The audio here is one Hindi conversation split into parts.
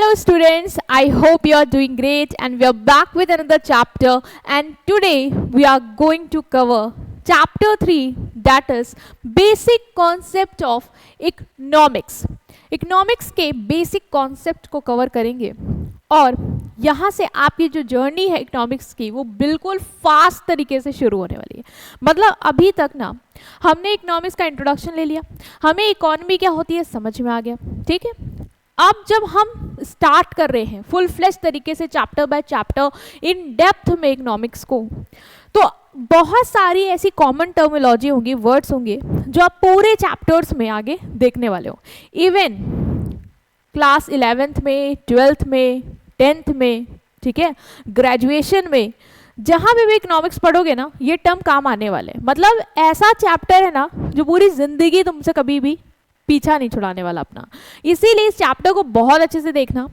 Hello students, I hope you are doing great and we are back with another chapter, and today we are going to cover chapter 3, that is basic concept of economics. Economics के बेसिक कॉन्सेप्ट को कवर करेंगे और यहाँ से आपकी जो जर्नी है इकोनॉमिक्स की वो बिल्कुल फास्ट तरीके से शुरू होने वाली है। मतलब अभी तक ना हमने इकोनॉमिक्स का इंट्रोडक्शन ले लिया, हमें इकोनॉमी क्या होती है समझ में आ गया, ठीक है। अब जब हम स्टार्ट कर रहे हैं फुल फ्लेश तरीके से chapter by chapter in depth में इकोनॉमिक्स को, तो बहुत सारी ऐसी कॉमन टर्मिनोलॉजी होंगी, वर्ड्स होंगे जो आप पूरे चैप्टर्स में आगे देखने वाले हो। इवन क्लास 11th में, 12th में, 10th में, ठीक है, ग्रेजुएशन में, जहाँ भी इकोनॉमिक्स पढ़ोगे ना ये टर्म काम आने वाले। मतलब ऐसा चैप्टर है ना जो पूरी जिंदगी तुमसे कभी भी पीछा नहीं छुड़ाने वाला अपना। इसीलिए इस चैप्टर को बहुत अच्छे से देखना।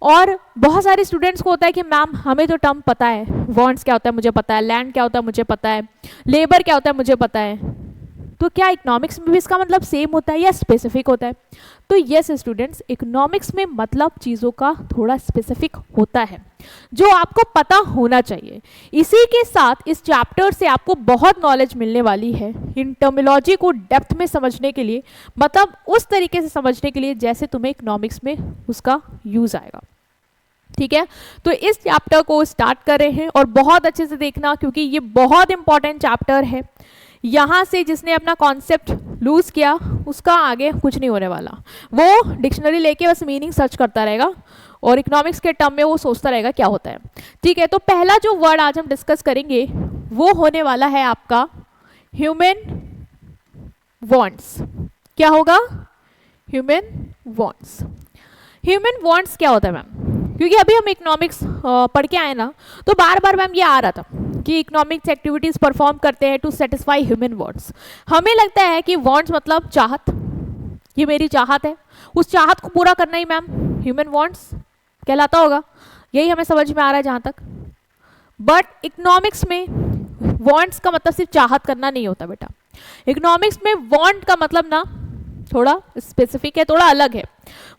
और बहुत सारे स्टूडेंट्स को होता है कि मैम हमें तो टर्म पता है, वॉन्ट्स क्या होता है मुझे पता है, लैंड क्या होता है मुझे पता है, लेबर क्या होता है मुझे पता है, तो क्या इकोनॉमिक्स में भी इसका मतलब सेम होता है या स्पेसिफिक होता है? तो यस स्टूडेंट्स, इकोनॉमिक्स में मतलब चीज़ों का थोड़ा स्पेसिफिक होता है जो आपको पता होना चाहिए। इसी के साथ इस चैप्टर से आपको बहुत नॉलेज मिलने वाली है इन टर्मिनोलॉजी को डेप्थ में समझने के लिए, मतलब उस तरीके से समझने के लिए जैसे तुम्हें इकोनॉमिक्स में उसका यूज़ आएगा, ठीक है। तो इस चैप्टर को स्टार्ट कर रहे हैं और बहुत अच्छे से देखना क्योंकि ये बहुत इंपॉर्टेंट चैप्टर है। यहाँ से जिसने अपना कॉन्सेप्ट लूज किया उसका आगे कुछ नहीं होने वाला, वो डिक्शनरी लेके बस मीनिंग सर्च करता रहेगा और इकोनॉमिक्स के टर्म में वो सोचता रहेगा क्या होता है, ठीक है। तो पहला जो वर्ड आज हम डिस्कस करेंगे वो होने वाला है आपका ह्यूमन वांट्स। क्या होगा? Human wants. ह्यूमन वांट्स क्या होता है मैम? क्योंकि अभी हम इकोनॉमिक्स पढ़ के आए ना, तो बार बार मैम ये आ रहा था कि इकोनॉमिक्स एक्टिविटीज़ परफॉर्म करते हैं टू सेटिस्फाई ह्यूमन वांट्स। हमें लगता है कि वांट्स मतलब चाहत, ये मेरी चाहत है, उस चाहत को पूरा करना ही मैम ह्यूमन वांट्स कहलाता होगा, यही हमें समझ में आ रहा है जहाँ तक। बट इकोनॉमिक्स में वांट्स का मतलब सिर्फ चाहत करना नहीं होता बेटा। इकोनॉमिक्स में वांट का मतलब ना थोड़ा स्पेसिफिक है, थोड़ा अलग है।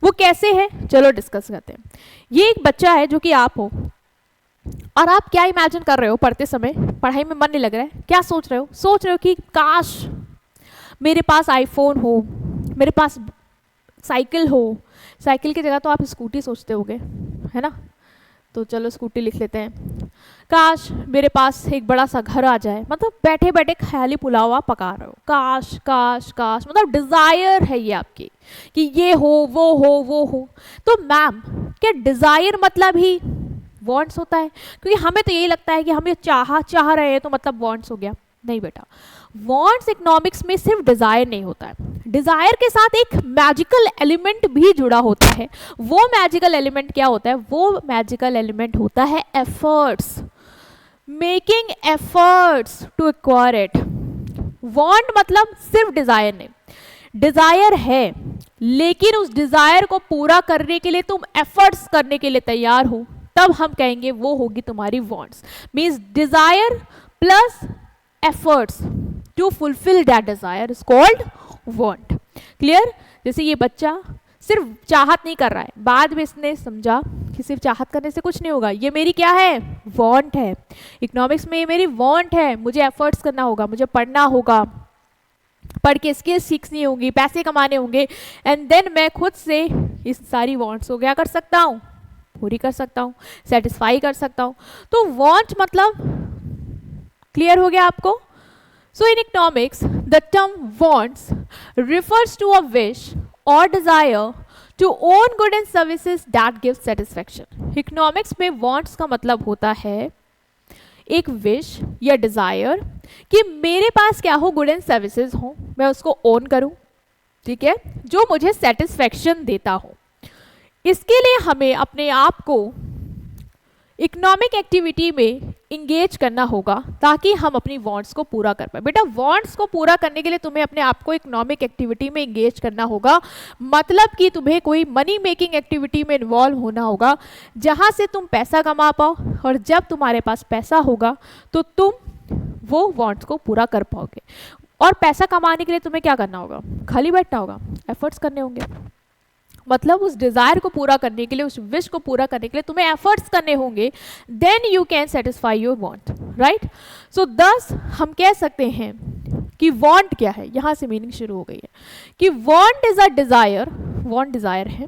वो कैसे है चलो डिस्कस करते हैं। ये एक बच्चा है जो कि आप हो, और आप क्या इमेजिन कर रहे हो पढ़ते समय? पढ़ाई में मन नहीं लग रहा है, क्या सोच रहे हो? सोच रहे हो कि काश मेरे पास आईफोन हो, मेरे पास साइकिल हो। साइकिल की जगह तो आप स्कूटी सोचते होगे, है ना? तो चलो स्कूटी लिख लेते हैं। काश मेरे पास एक बड़ा सा घर आ जाए, मतलब बैठे बैठे ख्याली पुलाव आप पका रहे हो, काश काश काश, मतलब डिज़ायर है ये आपकी कि ये हो वो हो वो हो। तो मैम क्या डिज़ायर मतलब ही वांट्स होता है? क्योंकि हमें तो यही लगता है कि हम ये चाह रहे हैं तो मतलब वांट्स हो गया। नहीं बेटा, वांट्स इकोनॉमिक्स में सिर्फ डिज़ायर नहीं होता है, डिज़ायर के साथ एक मैजिकल एलिमेंट भी जुड़ा होता है। वो मैजिकल एलिमेंट क्या होता है? वो मैजिकल एलिमेंट होता है efforts, making efforts to acquire it. Want मतलब सिर्फ डिज़ायर नहीं, डिज़ायर है लेकिन उस डिज़ायर को पूरा करने के लिए तुम एफर्ट्स करने के लिए तैयार हो, तब हम कहेंगे वो होगी तुम्हारी wants. Means desire plus efforts to fulfil that desire is called want. Clear? जैसे ये बच्चा सिर्फ चाहत नहीं कर रहा है, बाद में इसने समझा कि सिर्फ चाहत करने से कुछ नहीं होगा, ये मेरी क्या है? वांट है। इकोनॉमिक्स में ये मेरी वांट है, मुझे एफर्ट्स करना होगा, मुझे पढ़ना होगा, पढ़ के स्किल्स सीखनी होंगी, पैसे कमाने होंगे, एंड देन मैं खुद से इस सारी वांट्स को क्या कर सकता हूँ? पूरी कर सकता हूँ, सेटिस्फाई कर सकता हूँ। तो वांट मतलब क्लियर हो गया आपको? So in economics the term wants refers to a wish or desire to own good and services that give satisfaction। Economics में wants का मतलब होता है एक विश या डिज़ायर कि मेरे पास क्या हो? गुड एंड सर्विसेज हो, मैं उसको ओन करूं, ठीक है, जो मुझे सेटिस्फैक्शन देता हो। इसके लिए हमें अपने आप को इकोनॉमिक एक्टिविटी में इंगेज करना होगा ताकि हम अपनी वांट्स को पूरा कर पाए। बेटा वांट्स को पूरा करने के लिए तुम्हें अपने आप को इकोनॉमिक एक्टिविटी में इंगेज करना होगा, मतलब कि तुम्हें कोई मनी मेकिंग एक्टिविटी में इन्वॉल्व होना होगा जहां से तुम पैसा कमा पाओ, और जब तुम्हारे पास पैसा होगा तो तुम वो वांट्स को पूरा कर पाओगे। और पैसा कमाने के लिए तुम्हें क्या करना होगा? खाली बैठना होगा, एफर्ट्स करने होंगे। मतलब उस डिजायर को पूरा करने के लिए, उस विश को पूरा करने के लिए तुम्हें एफर्ट्स करने होंगे, then you can satisfy your want, right. So दस हम कह सकते हैं कि वांट क्या है, यहां से मीनिंग शुरू हो गई है कि want is a desire, want desire है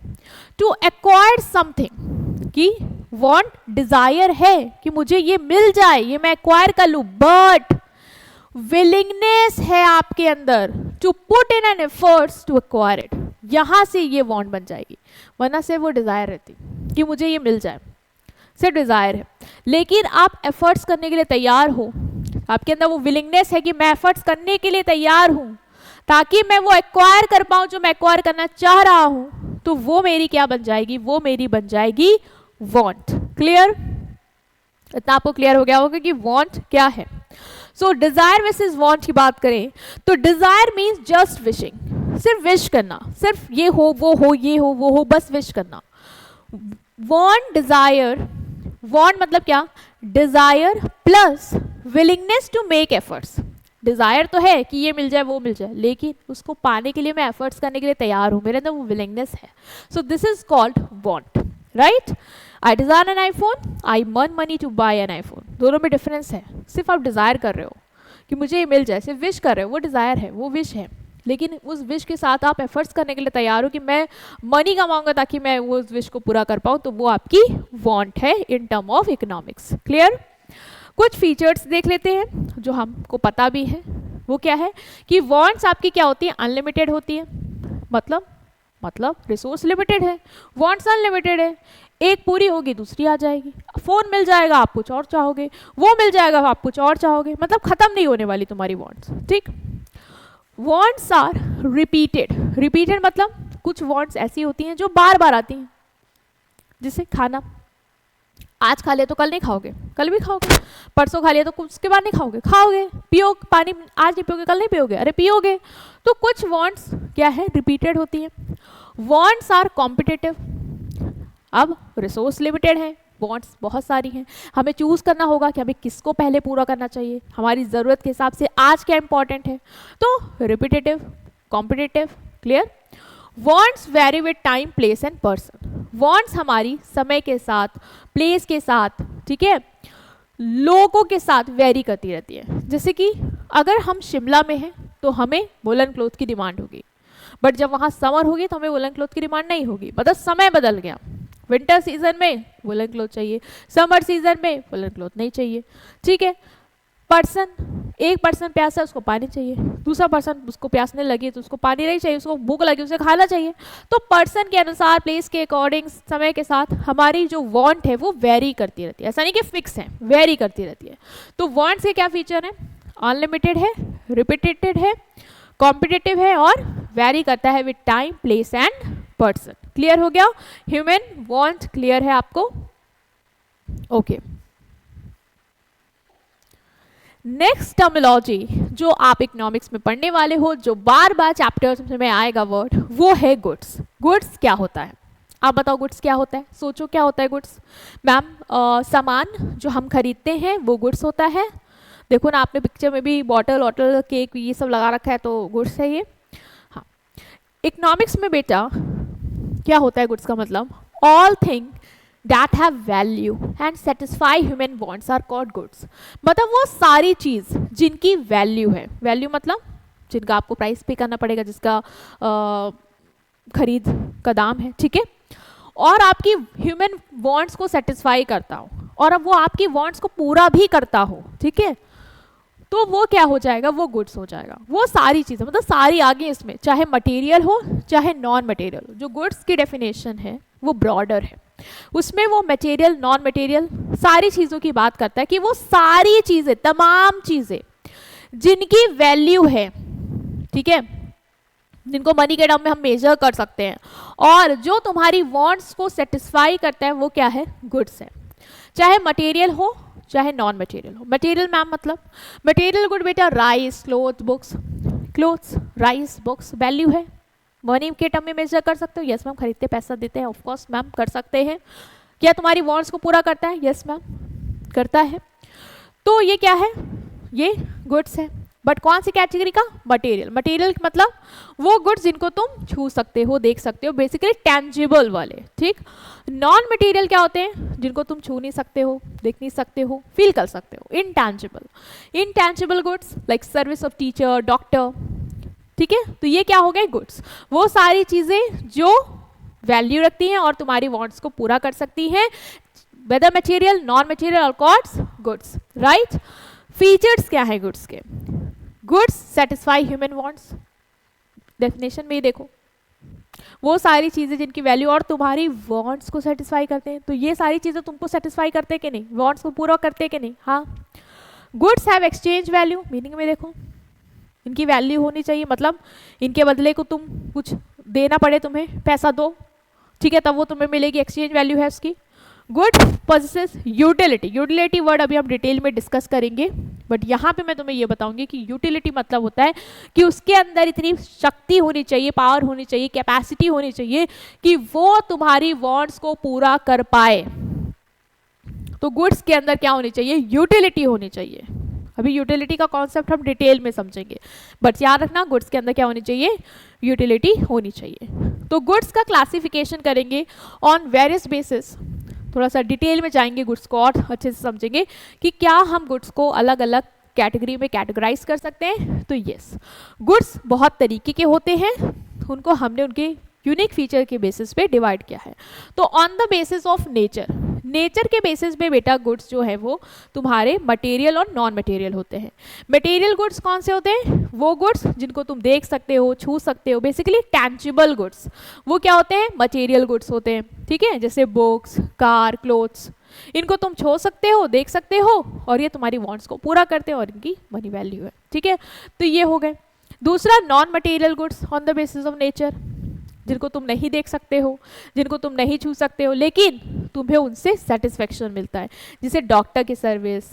टू एक्वायर समथिंग, कि वांट डिजायर है कि मुझे ये मिल जाए, ये मैं एक्वायर कर लूं, बट विलिंगनेस है आपके अंदर to put in an efforts to acquire it, यहां से ये वांट बन जाएगी, वरना सिर्फ वो डिजायर रहती कि मुझे ये मिल जाए, सिर्फ डिजायर है। लेकिन आप एफर्ट्स करने के लिए तैयार हो, आपके अंदर वो विलिंगनेस है कि मैं एफर्ट्स करने के लिए तैयार हूं ताकि मैं वो एक्वायर कर पाऊं जो मैं एक्वायर करना चाह रहा हूं, तो वो मेरी क्या बन जाएगी, वो मेरी बन जाएगी वांट। क्लियर? इतना आपको क्लियर हो गया होगा कि वांट क्या है। सो डिजायर वर्सेस वांट की बात करें तो डिजायर मीन्स जस्ट विशिंग, सिर्फ विश करना, सिर्फ ये हो वो हो ये हो वो हो, बस विश करना। वांट डिजायर, वांट मतलब क्या, desire plus willingness to make efforts. Desire तो है कि ये मिल जाए वो मिल जाए, लेकिन उसको पाने के लिए मैं एफर्ट्स करने के लिए तैयार हूं, मेरे अंदर वो विलिंगनेस है। So this is called want, right. I desire an iPhone, I earn money to buy an iPhone, दोनों में डिफरेंस है। सिर्फ आप डिजायर कर रहे हो कि मुझे ये मिल जाए, सिर्फ विश कर रहे हो, वो डिजायर है, वो विश है, लेकिन उस विश के साथ आप एफर्ट्स करने के लिए तैयार हो कि मैं मनी कमाऊंगा ताकि मैं वो उस विश को पूरा कर पाऊं, तो वो आपकी वांट है इन टर्म ऑफ इकोनॉमिक्स। क्लियर? कुछ फीचर्स देख लेते हैं जो हमको पता भी है। वो क्या है कि वांट्स आपकी क्या होती है, अनलिमिटेड होती है, मतलब रिसोर्स लिमिटेड है, वांट्स अनलिमिटेड है, एक पूरी होगी दूसरी आ जाएगी। फोन मिल जाएगा आप कुछ और चाहोगे, वो मिल जाएगा आप कुछ और चाहोगे, मतलब खत्म नहीं होने वाली तुम्हारी वांट्स, ठीक। वांट्स आर रिपीटेड, रिपीटेड मतलब कुछ वांट्स ऐसी होती हैं जो बार बार आती हैं, जैसे खाना, आज खा लिया तो कल नहीं खाओगे, कल भी खाओगे, परसों खा लिया तो कुछ उसके बाद नहीं खाओगे, खाओगे। पियो पानी, आज नहीं पियोगे कल नहीं पियोगे, अरे पियोगे। तो कुछ वांट्स क्या है, रिपीटेड होती है। वांट्स आर कॉम्पिटिटिव, अब रिसोर्स लिमिटेड है, वांट्स बहुत सारी हैं, हमें चूज करना होगा कि हमें किसको पहले पूरा करना चाहिए, हमारी ज़रूरत के हिसाब से आज क्या इंपॉर्टेंट है, तो repetitive, competitive. Clear? Wants very with time, place and person, wants हमारी समय के साथ, प्लेस के साथ, ठीक है, लोगों के साथ वेरी करती रहती है। जैसे कि अगर हम शिमला में हैं तो हमें वुलन क्लोथ की डिमांड होगी, बट जब वहाँ समर होगी तो हमें वुलन क्लोथ की डिमांड नहीं होगी, मतलब समय बदल गया। विंटर सीजन में वुलन क्लोथ चाहिए, समर सीजन में वुलन क्लोथ नहीं चाहिए, ठीक है। पर्सन, एक पर्सन प्यासा है उसको पानी चाहिए, दूसरा पर्सन उसको प्यासने लगी तो उसको पानी नहीं चाहिए, उसको भूख लगी उसे खाना चाहिए। तो पर्सन के अनुसार, प्लेस के अकॉर्डिंग, समय के साथ हमारी जो वांट है वो वेरी करती रहती है, ऐसा नहीं कि फिक्स है, वेरी करती रहती है। तो वांट्स के क्या फीचर है, अनलिमिटेड है, रिपीटेटेड है, कॉम्पिटिटिव है और वेरी करता है with time, place and person. Clear हो गया? ह्यूमन वांट क्लियर है आपको? ओके। नेक्स्ट टर्मिनोलॉजी जो आप इकोनॉमिक्स में पढ़ने वाले हो, जो बार बार चैप्टर्स में आएगा वर्ड, वो है गुड्स। गुड्स क्या होता है? आप बताओ गुड्स क्या होता है, सोचो क्या होता है गुड्स। मैम सामान जो हम खरीदते हैं वो गुड्स होता है। देखो ना आपने पिक्चर में भी बॉटल वॉटल केक ये सब लगा रखा है, तो गुड्स है ये। हाँ, इकोनॉमिक्स में बेटा क्या होता है गुड्स का मतलब, all thing that have value and satisfy human wants are called goods। मतलब वो सारी चीज जिनकी वैल्यू है, वैल्यू मतलब जिनका आपको प्राइस पे करना पड़ेगा, जिसका खरीद का दाम है, ठीक है, और आपकी ह्यूमन वांट्स को सेटिस्फाई करता हो, और अब वो आपकी वांट्स को पूरा भी करता हो, ठीक है, तो वो क्या हो जाएगा, वो गुड्स हो जाएगा। वो सारी चीज़ें, मतलब सारी आगे इसमें, चाहे मटेरियल हो चाहे नॉन मटेरियल हो। जो गुड्स की डेफिनेशन है वो ब्रॉडर है, उसमें वो मटेरियल नॉन मटेरियल सारी चीज़ों की बात करता है कि वो सारी चीज़ें, तमाम चीज़ें जिनकी वैल्यू है, ठीक है, जिनको मनी के टर्म में हम मेजर कर सकते हैं, और जो तुम्हारी वांट्स को सेटिस्फाई करता है, वो क्या है, गुड्स है। चाहे मटेरियल हो चाहे नॉन मटेरियल हो। मटेरियल मैम मतलब मटेरियल गुड बेटा rice, cloth, books, clothes, rice, books, value है, मनी के टर्म में मेजर कर सकते हो। यस मैम, खरीदते पैसा देते हैं, ऑफ कोर्स मैम कर सकते हैं। क्या तुम्हारी वांट्स को पूरा करता है? यस मैम करता है। तो ये क्या है, ये गुड्स है। बट कौन सी कैटेगरी का? मटेरियल। मटेरियल मतलब वो गुड्स जिनको तुम छू सकते हो, देख सकते हो, बेसिकली टेंजिबल वाले, ठीक। नॉन मटेरियल क्या होते हैं? जिनको तुम छू नहीं सकते हो, देख नहीं सकते हो, फील कर सकते हो, intangible. Intangible goods like service of teacher, doctor, ठीक है। तो ये क्या हो गए? गुड्स। वो सारी चीजें जो वैल्यू रखती हैं और तुम्हारी वांट्स को पूरा कर सकती हैं, वेदर मटेरियल, नॉन मटेरियल और कॉल्ड गुड्स, राइट। फीचर्स क्या है गुड्स के? Goods satisfy human wants, definition में ही देखो, वो सारी चीजें जिनकी वैल्यू और तुम्हारी वांट्स को सेटिस्फाई करते हैं। तो ये सारी चीजें तुमको सेटिस्फाई करते हैं कि नहीं? वांट्स को पूरा करते हैं कि नहीं? हाँ। Goods have exchange value, meaning में देखो, इनकी वैल्यू होनी चाहिए, मतलब इनके बदले को तुम कुछ देना पड़े, तुम्हें पैसा दो, ठीक है, तब वो तुम्हें मिलेगी, एक्सचेंज वैल्यू है उसकी। Good possesses utility. Utility word अभी हम डिटेल में डिस्कस करेंगे, बट यहाँ पे मैं तुम्हें ये बताऊंगी कि यूटिलिटी मतलब होता है कि उसके अंदर इतनी शक्ति होनी चाहिए, पावर होनी चाहिए, कैपेसिटी होनी चाहिए कि वो तुम्हारी वांट्स को पूरा कर पाए। तो गुड्स के अंदर क्या होनी चाहिए? यूटिलिटी होनी चाहिए। अभी यूटिलिटी का कॉन्सेप्ट हम डिटेल में समझेंगे, बट याद रखना गुड्स के अंदर क्या होनी चाहिए? यूटिलिटी होनी चाहिए। तो गुड्स का क्लासिफिकेशन करेंगे ऑन वेरियस बेसिस, थोड़ा सा डिटेल में जाएंगे, गुड्स को और अच्छे से समझेंगे कि क्या हम गुड्स को अलग अलग कैटेगरी में कैटेगराइज कर सकते हैं। तो यस, गुड्स बहुत तरीके के होते हैं, उनको हमने उनके यूनिक फीचर के बेसिस पे डिवाइड किया है। तो on the basis of nature, nature के बेसिस पे बेटा गुड्स जो है वो तुम्हारे मटेरियल और नॉन मटेरियल होते हैं। मटेरियल गुड्स कौन से होते हैं? वो गुड्स जिनको तुम देख सकते हो, छू सकते हो, बेसिकली टैंजिबल गुड्स, वो क्या होते हैं? मटेरियल गुड्स होते हैं, ठीक है। जैसे बुक्स, कार, क्लोथ्स, इनको तुम छू सकते हो, देख सकते हो, और ये तुम्हारी वांट्स को पूरा करते हैं और इनकी मनी वैल्यू है, ठीक है। तो ये हो गए। दूसरा non material goods on the basis of nature, जिनको तुम नहीं देख सकते हो, जिनको तुम नहीं छू सकते हो, लेकिन तुम्हें उनसे सेटिस्फेक्शन मिलता है। जैसे डॉक्टर की सर्विस,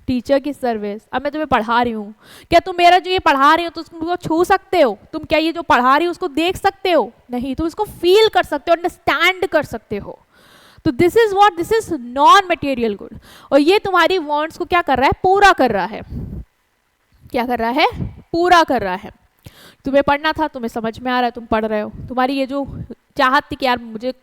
टीचर की सर्विस। अब मैं तुम्हें पढ़ा रही हूँ, क्या तुम मेरा जो ये पढ़ा रही हो तो तुम उसको छू सकते हो? तुम क्या ये जो पढ़ा रही हो उसको देख सकते हो? नहीं, तुम इसको फील कर सकते हो, अंडरस्टैंड कर सकते हो। तो this is what, this is non material good. और ये तुम्हारी वांट्स को क्या कर रहा है? पूरा कर रहा है। क्या कर रहा है? पूरा कर रहा है। तुम्हें पढ़ना था, तुम्हें समझ में आ रहा है, तुम पढ़ रहे हो, तुम्हारी ये जो चाहत थी कि यार मुझे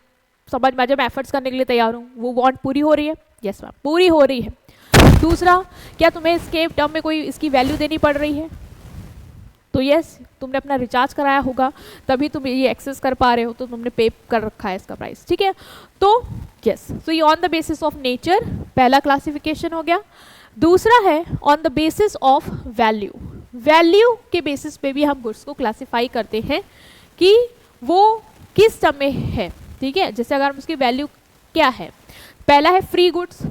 समझ में आ जाए, मैं एफर्ट्स करने के लिए तैयार हूँ, वो वांट पूरी हो रही है? यस मैम, पूरी हो रही है। दूसरा, क्या तुम्हें इसके टर्म में कोई इसकी वैल्यू देनी पड़ रही है? तो यस, तुमने अपना रिचार्ज कराया होगा तभी तुम ये एक्सेस कर पा रहे हो, तो तुमने पे कर रखा है इसका प्राइस, ठीक है। तो यस, सो ये on the basis of nature पहला क्लासिफिकेशन हो गया। दूसरा है on the basis of value. Value के बेसिस पे भी हम गुड्स को क्लासिफाई करते हैं कि वो किस टर्म में है, ठीक है। जैसे अगर हम उसकी वैल्यू क्या है, पहला है फ्री गुड्स।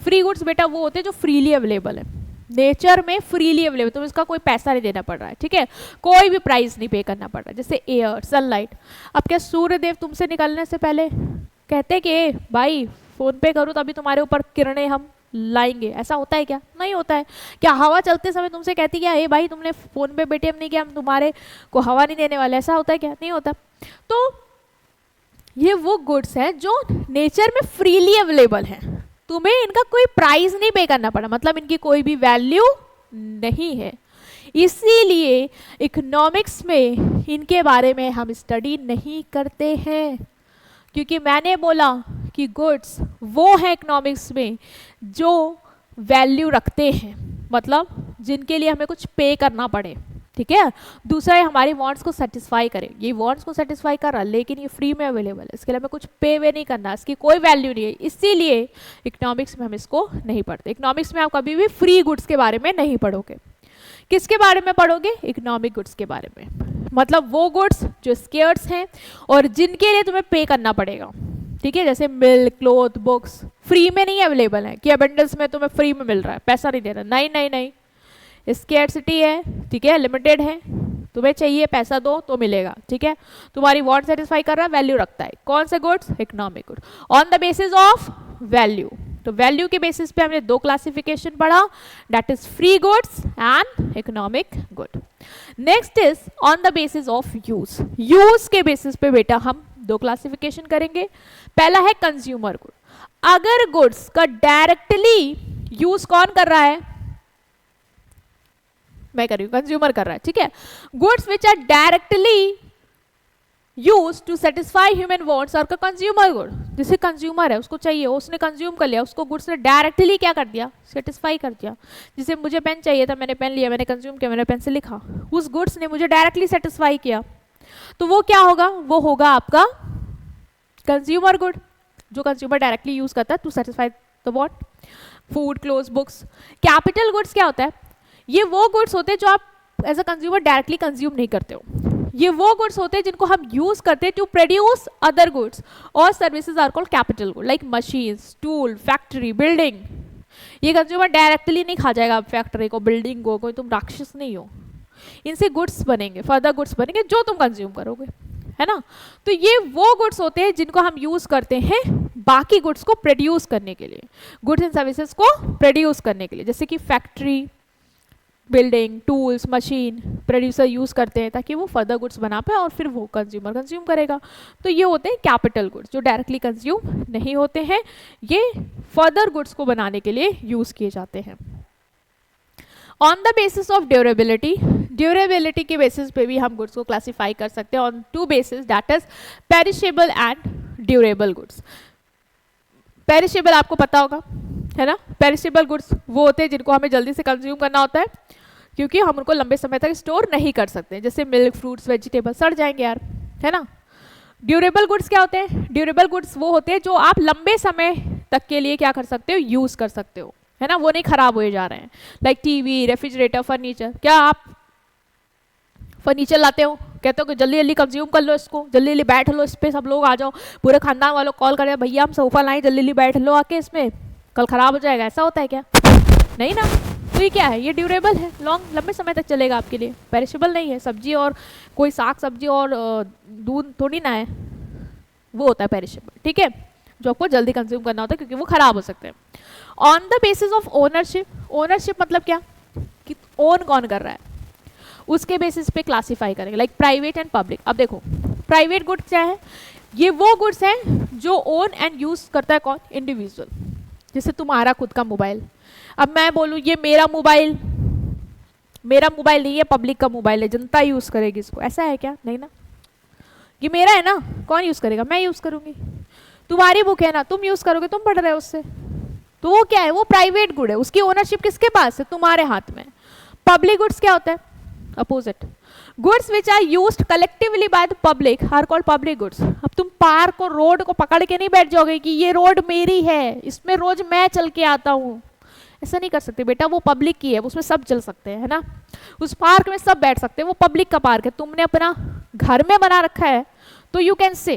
फ्री गुड्स बेटा वो होते हैं जो फ्रीली अवेलेबल है, नेचर में फ्रीली अवेलेबल, तो इसका कोई पैसा नहीं देना पड़ रहा है, ठीक है, कोई भी प्राइस नहीं पे करना पड़ रहा है। जैसे एयर, सनलाइट। अब क्या सूर्यदेव तुमसे निकलने से पहले कहते कि भाई फोन पे करो तभी तुम्हारे ऊपर किरणें हम लाएंगे? ऐसा होता है क्या? नहीं होता है। क्या हवा चलते समय तुमसे कहती क्या, हे भाई तुमने फोन पे पेटीएम नहीं किया, हम तुम्हारे को हवा नहीं देने वाले? ऐसा होता है क्या? नहीं होता। तो ये वो गुड्स हैं जो नेचर में फ्रीली अवेलेबल हैं, तुम्हें इनका कोई प्राइस नहीं पे करना पड़ा, मतलब इनकी कोई भी वैल्यू नहीं है। इसीलिए इकोनॉमिक्स में इनके बारे में हम स्टडी नहीं करते हैं, क्योंकि मैंने बोला कि गुड्स वो हैं इकोनॉमिक्स में जो वैल्यू रखते हैं, मतलब जिनके लिए हमें कुछ पे करना पड़े, ठीक है। दूसरा है हमारी वांट्स को सेटिस्फाई करे। ये वांट्स को सेटिस्फाई कर रहा है लेकिन ये फ्री में अवेलेबल है, इसके लिए हमें कुछ पे वे नहीं करना, इसकी कोई वैल्यू नहीं है, इसीलिए इकोनॉमिक्स में हम इसको नहीं पढ़ते। इकोनॉमिक्स में आप कभी भी फ्री गुड्स के बारे में नहीं पढ़ोगे। किसके बारे में पढ़ोगे? इकोनॉमिक गुड्स के बारे में, मतलब वो गुड्स जो स्केर्स हैं और जिनके लिए तुम्हें पे करना पड़ेगा, ठीक है। जैसे मिल्क, क्लोथ, बुक्स फ्री में नहीं अवेलेबल है कि अबंडेंस में तुम्हें फ्री में मिल रहा है, पैसा नहीं देना, नहीं नहीं नहीं, स्केर्सिटी है, ठीक है, लिमिटेड है, तुम्हें चाहिए पैसा दो तो मिलेगा, ठीक है। तुम्हारी वांट सेटिस्फाई कर रहा है, वैल्यू रखता है। कौन से goods? Economic good on the basis of value. तो वैल्यू के बेसिस पे हमने दो क्लासिफिकेशन पढ़ा, that is free goods and economic good. Next is on the basis of use. Use के बेसिस पे बेटा हम दो क्लासिफिकेशन करेंगे। पहला है कंज्यूमर गुड। अगर गुड्स का डायरेक्टली यूज कौन कर रहा है? मैं कर रही हूँ, कंज्यूमर कर रहा है, ठीक है। Goods which are directly use to satisfy human wants और का कंज्यूमर गुड, जैसे कंज्यूमर है उसको चाहिए, उसने कंज्यूम कर लिया, उसको गुड्स ने डायरेक्टली क्या कर दिया, सेटिस्फाई कर दिया। जैसे मुझे पेन चाहिए था, मैंने पेन लिया, मैंने कंज्यूम किया, मैंने पेन से लिखा, उस गुड्स ने मुझे डायरेक्टली सेटिस्फाई किया, तो वो क्या होगा, वो होगा आपका कंज्यूमर गुड, जो कंज्यूमर डायरेक्टली यूज करता है to satisfy the what, food, clothes, books. Capital goods क्या होता है, ये वो गुड्स होते हैं जो आप as a consumer directly consume नहीं करते हो, ये वो गुड्स होते हैं जिनको हम यूज करते हैं टू प्रोड्यूस अदर गुड्स और services are called capital good, like machines, tool, factory, building. ये कंज्यूमर डायरेक्टली नहीं खा जाएगा फैक्ट्री को, बिल्डिंग को, कोई तुम राक्षस नहीं हो, इनसे गुड्स बनेंगे, फर्दर गुड्स बनेंगे जो तुम कंज्यूम करोगे, है ना। तो ये वो गुड्स होते हैं जिनको हम यूज करते हैं बाकी गुड्स को प्रोड्यूस करने के लिए, गुड्स एंड सर्विसेज को प्रोड्यूस करने के लिए, जैसे कि factory, building, tools, machine, producer use करते हैं ताकि वो फर्दर गुड्स बना पाए और फिर वो कंज्यूमर कंज्यूम करेगा। तो ये होते हैं कैपिटल गुड्स जो डायरेक्टली कंज्यूम नहीं होते हैं, ये फर्दर गुड्स को बनाने के लिए यूज किए जाते हैं। On the basis of durability, durability के बेसिस पे भी हम गुड्स को क्लासीफाई कर सकते हैं on two basis, that is perishable and durable goods. Perishable आपको पता होगा, है ना, पेरिशेबल गुड्स वो होते हैं जिनको हमें जल्दी से कंज्यूम करना होता है क्योंकि हम उनको लंबे समय तक स्टोर नहीं कर सकते, जैसे मिल्क, फ्रूट्स, वेजिटेबल सड़ जाएंगे यार, है ना। ड्यूरेबल गुड्स क्या होते हैं, ड्यूरेबल गुड्स वो होते हैं जो आप लंबे समय तक के लिए क्या कर सकते हो, यूज कर सकते हो, है ना, वो नहीं खराब हुए जा रहे हैं, लाइक टीवी, रेफ्रिजरेटर, फर्नीचर। क्या आप फर्नीचर लाते हो, कहते हो कि जल्दी जल्दी कंज्यूम कर लो इसको, जल्दी जल्दी बैठ लो इस पे, सब लोग आ जाओ, पूरे खानदान वालों कॉल करें, भैया हम सोफा लाएं, जल्दी जल्दी बैठ लो आके इसमें, कल खराब हो जाएगा, ऐसा होता है क्या, नहीं ना। तो ये क्या है, ये ड्यूरेबल है, लॉन्ग लंबे समय तक चलेगा आपके लिए, पेरिशेबल नहीं है। सब्जी और कोई साग सब्जी और दूध थोड़ी ना है, वो होता है पेरिशेबल, ठीक है, जो आपको जल्दी कंज्यूम करना होता है क्योंकि वो खराब हो सकते हैं। On the basis of ownership, ownership मतलब क्या कि ओन कौन कर रहा है, उसके बेसिस पे क्लासीफाई करेंगे, लाइक प्राइवेट एंड पब्लिक। अब देखो प्राइवेट गुड्स क्या है, ये वो गुड्स हैं जो ओन एंड यूज करता है कौन, इंडिविजुअल। जैसे तुम्हारा खुद का मोबाइल, अब मैं बोलूँ ये मेरा मोबाइल नहीं है, पब्लिक का मोबाइल है, जनता यूज करेगी इसको, ऐसा है क्या, नहीं ना, ये मेरा है ना, कौन यूज करेगा, मैं यूज करूंगी। तुम्हारी बुक है ना, तुम यूज करोगे, तुम पढ़ रहे हो उससे, तो वो क्या है, वो प्राइवेट गुड है, उसकी ओनरशिप किसके पास है, तुम्हारे हाथ में। पब्लिक गुड्स क्या होता है, opposite, goods which are used collectively by the public are called public goods. अब तुम पार्क और रोड को पकड़ के नहीं बैठ जाओगे कि ये रोड मेरी है, इसमें रोज मैं चल के आता हूँ, ऐसा नहीं कर सकते बेटा, वो पब्लिक की है, उसमें सब चल सकते हैं, है ना, उस पार्क में सब बैठ सकते हैं, वो पब्लिक का पार्क है, तुमने अपना घर में बना रखा है तो यू कैन से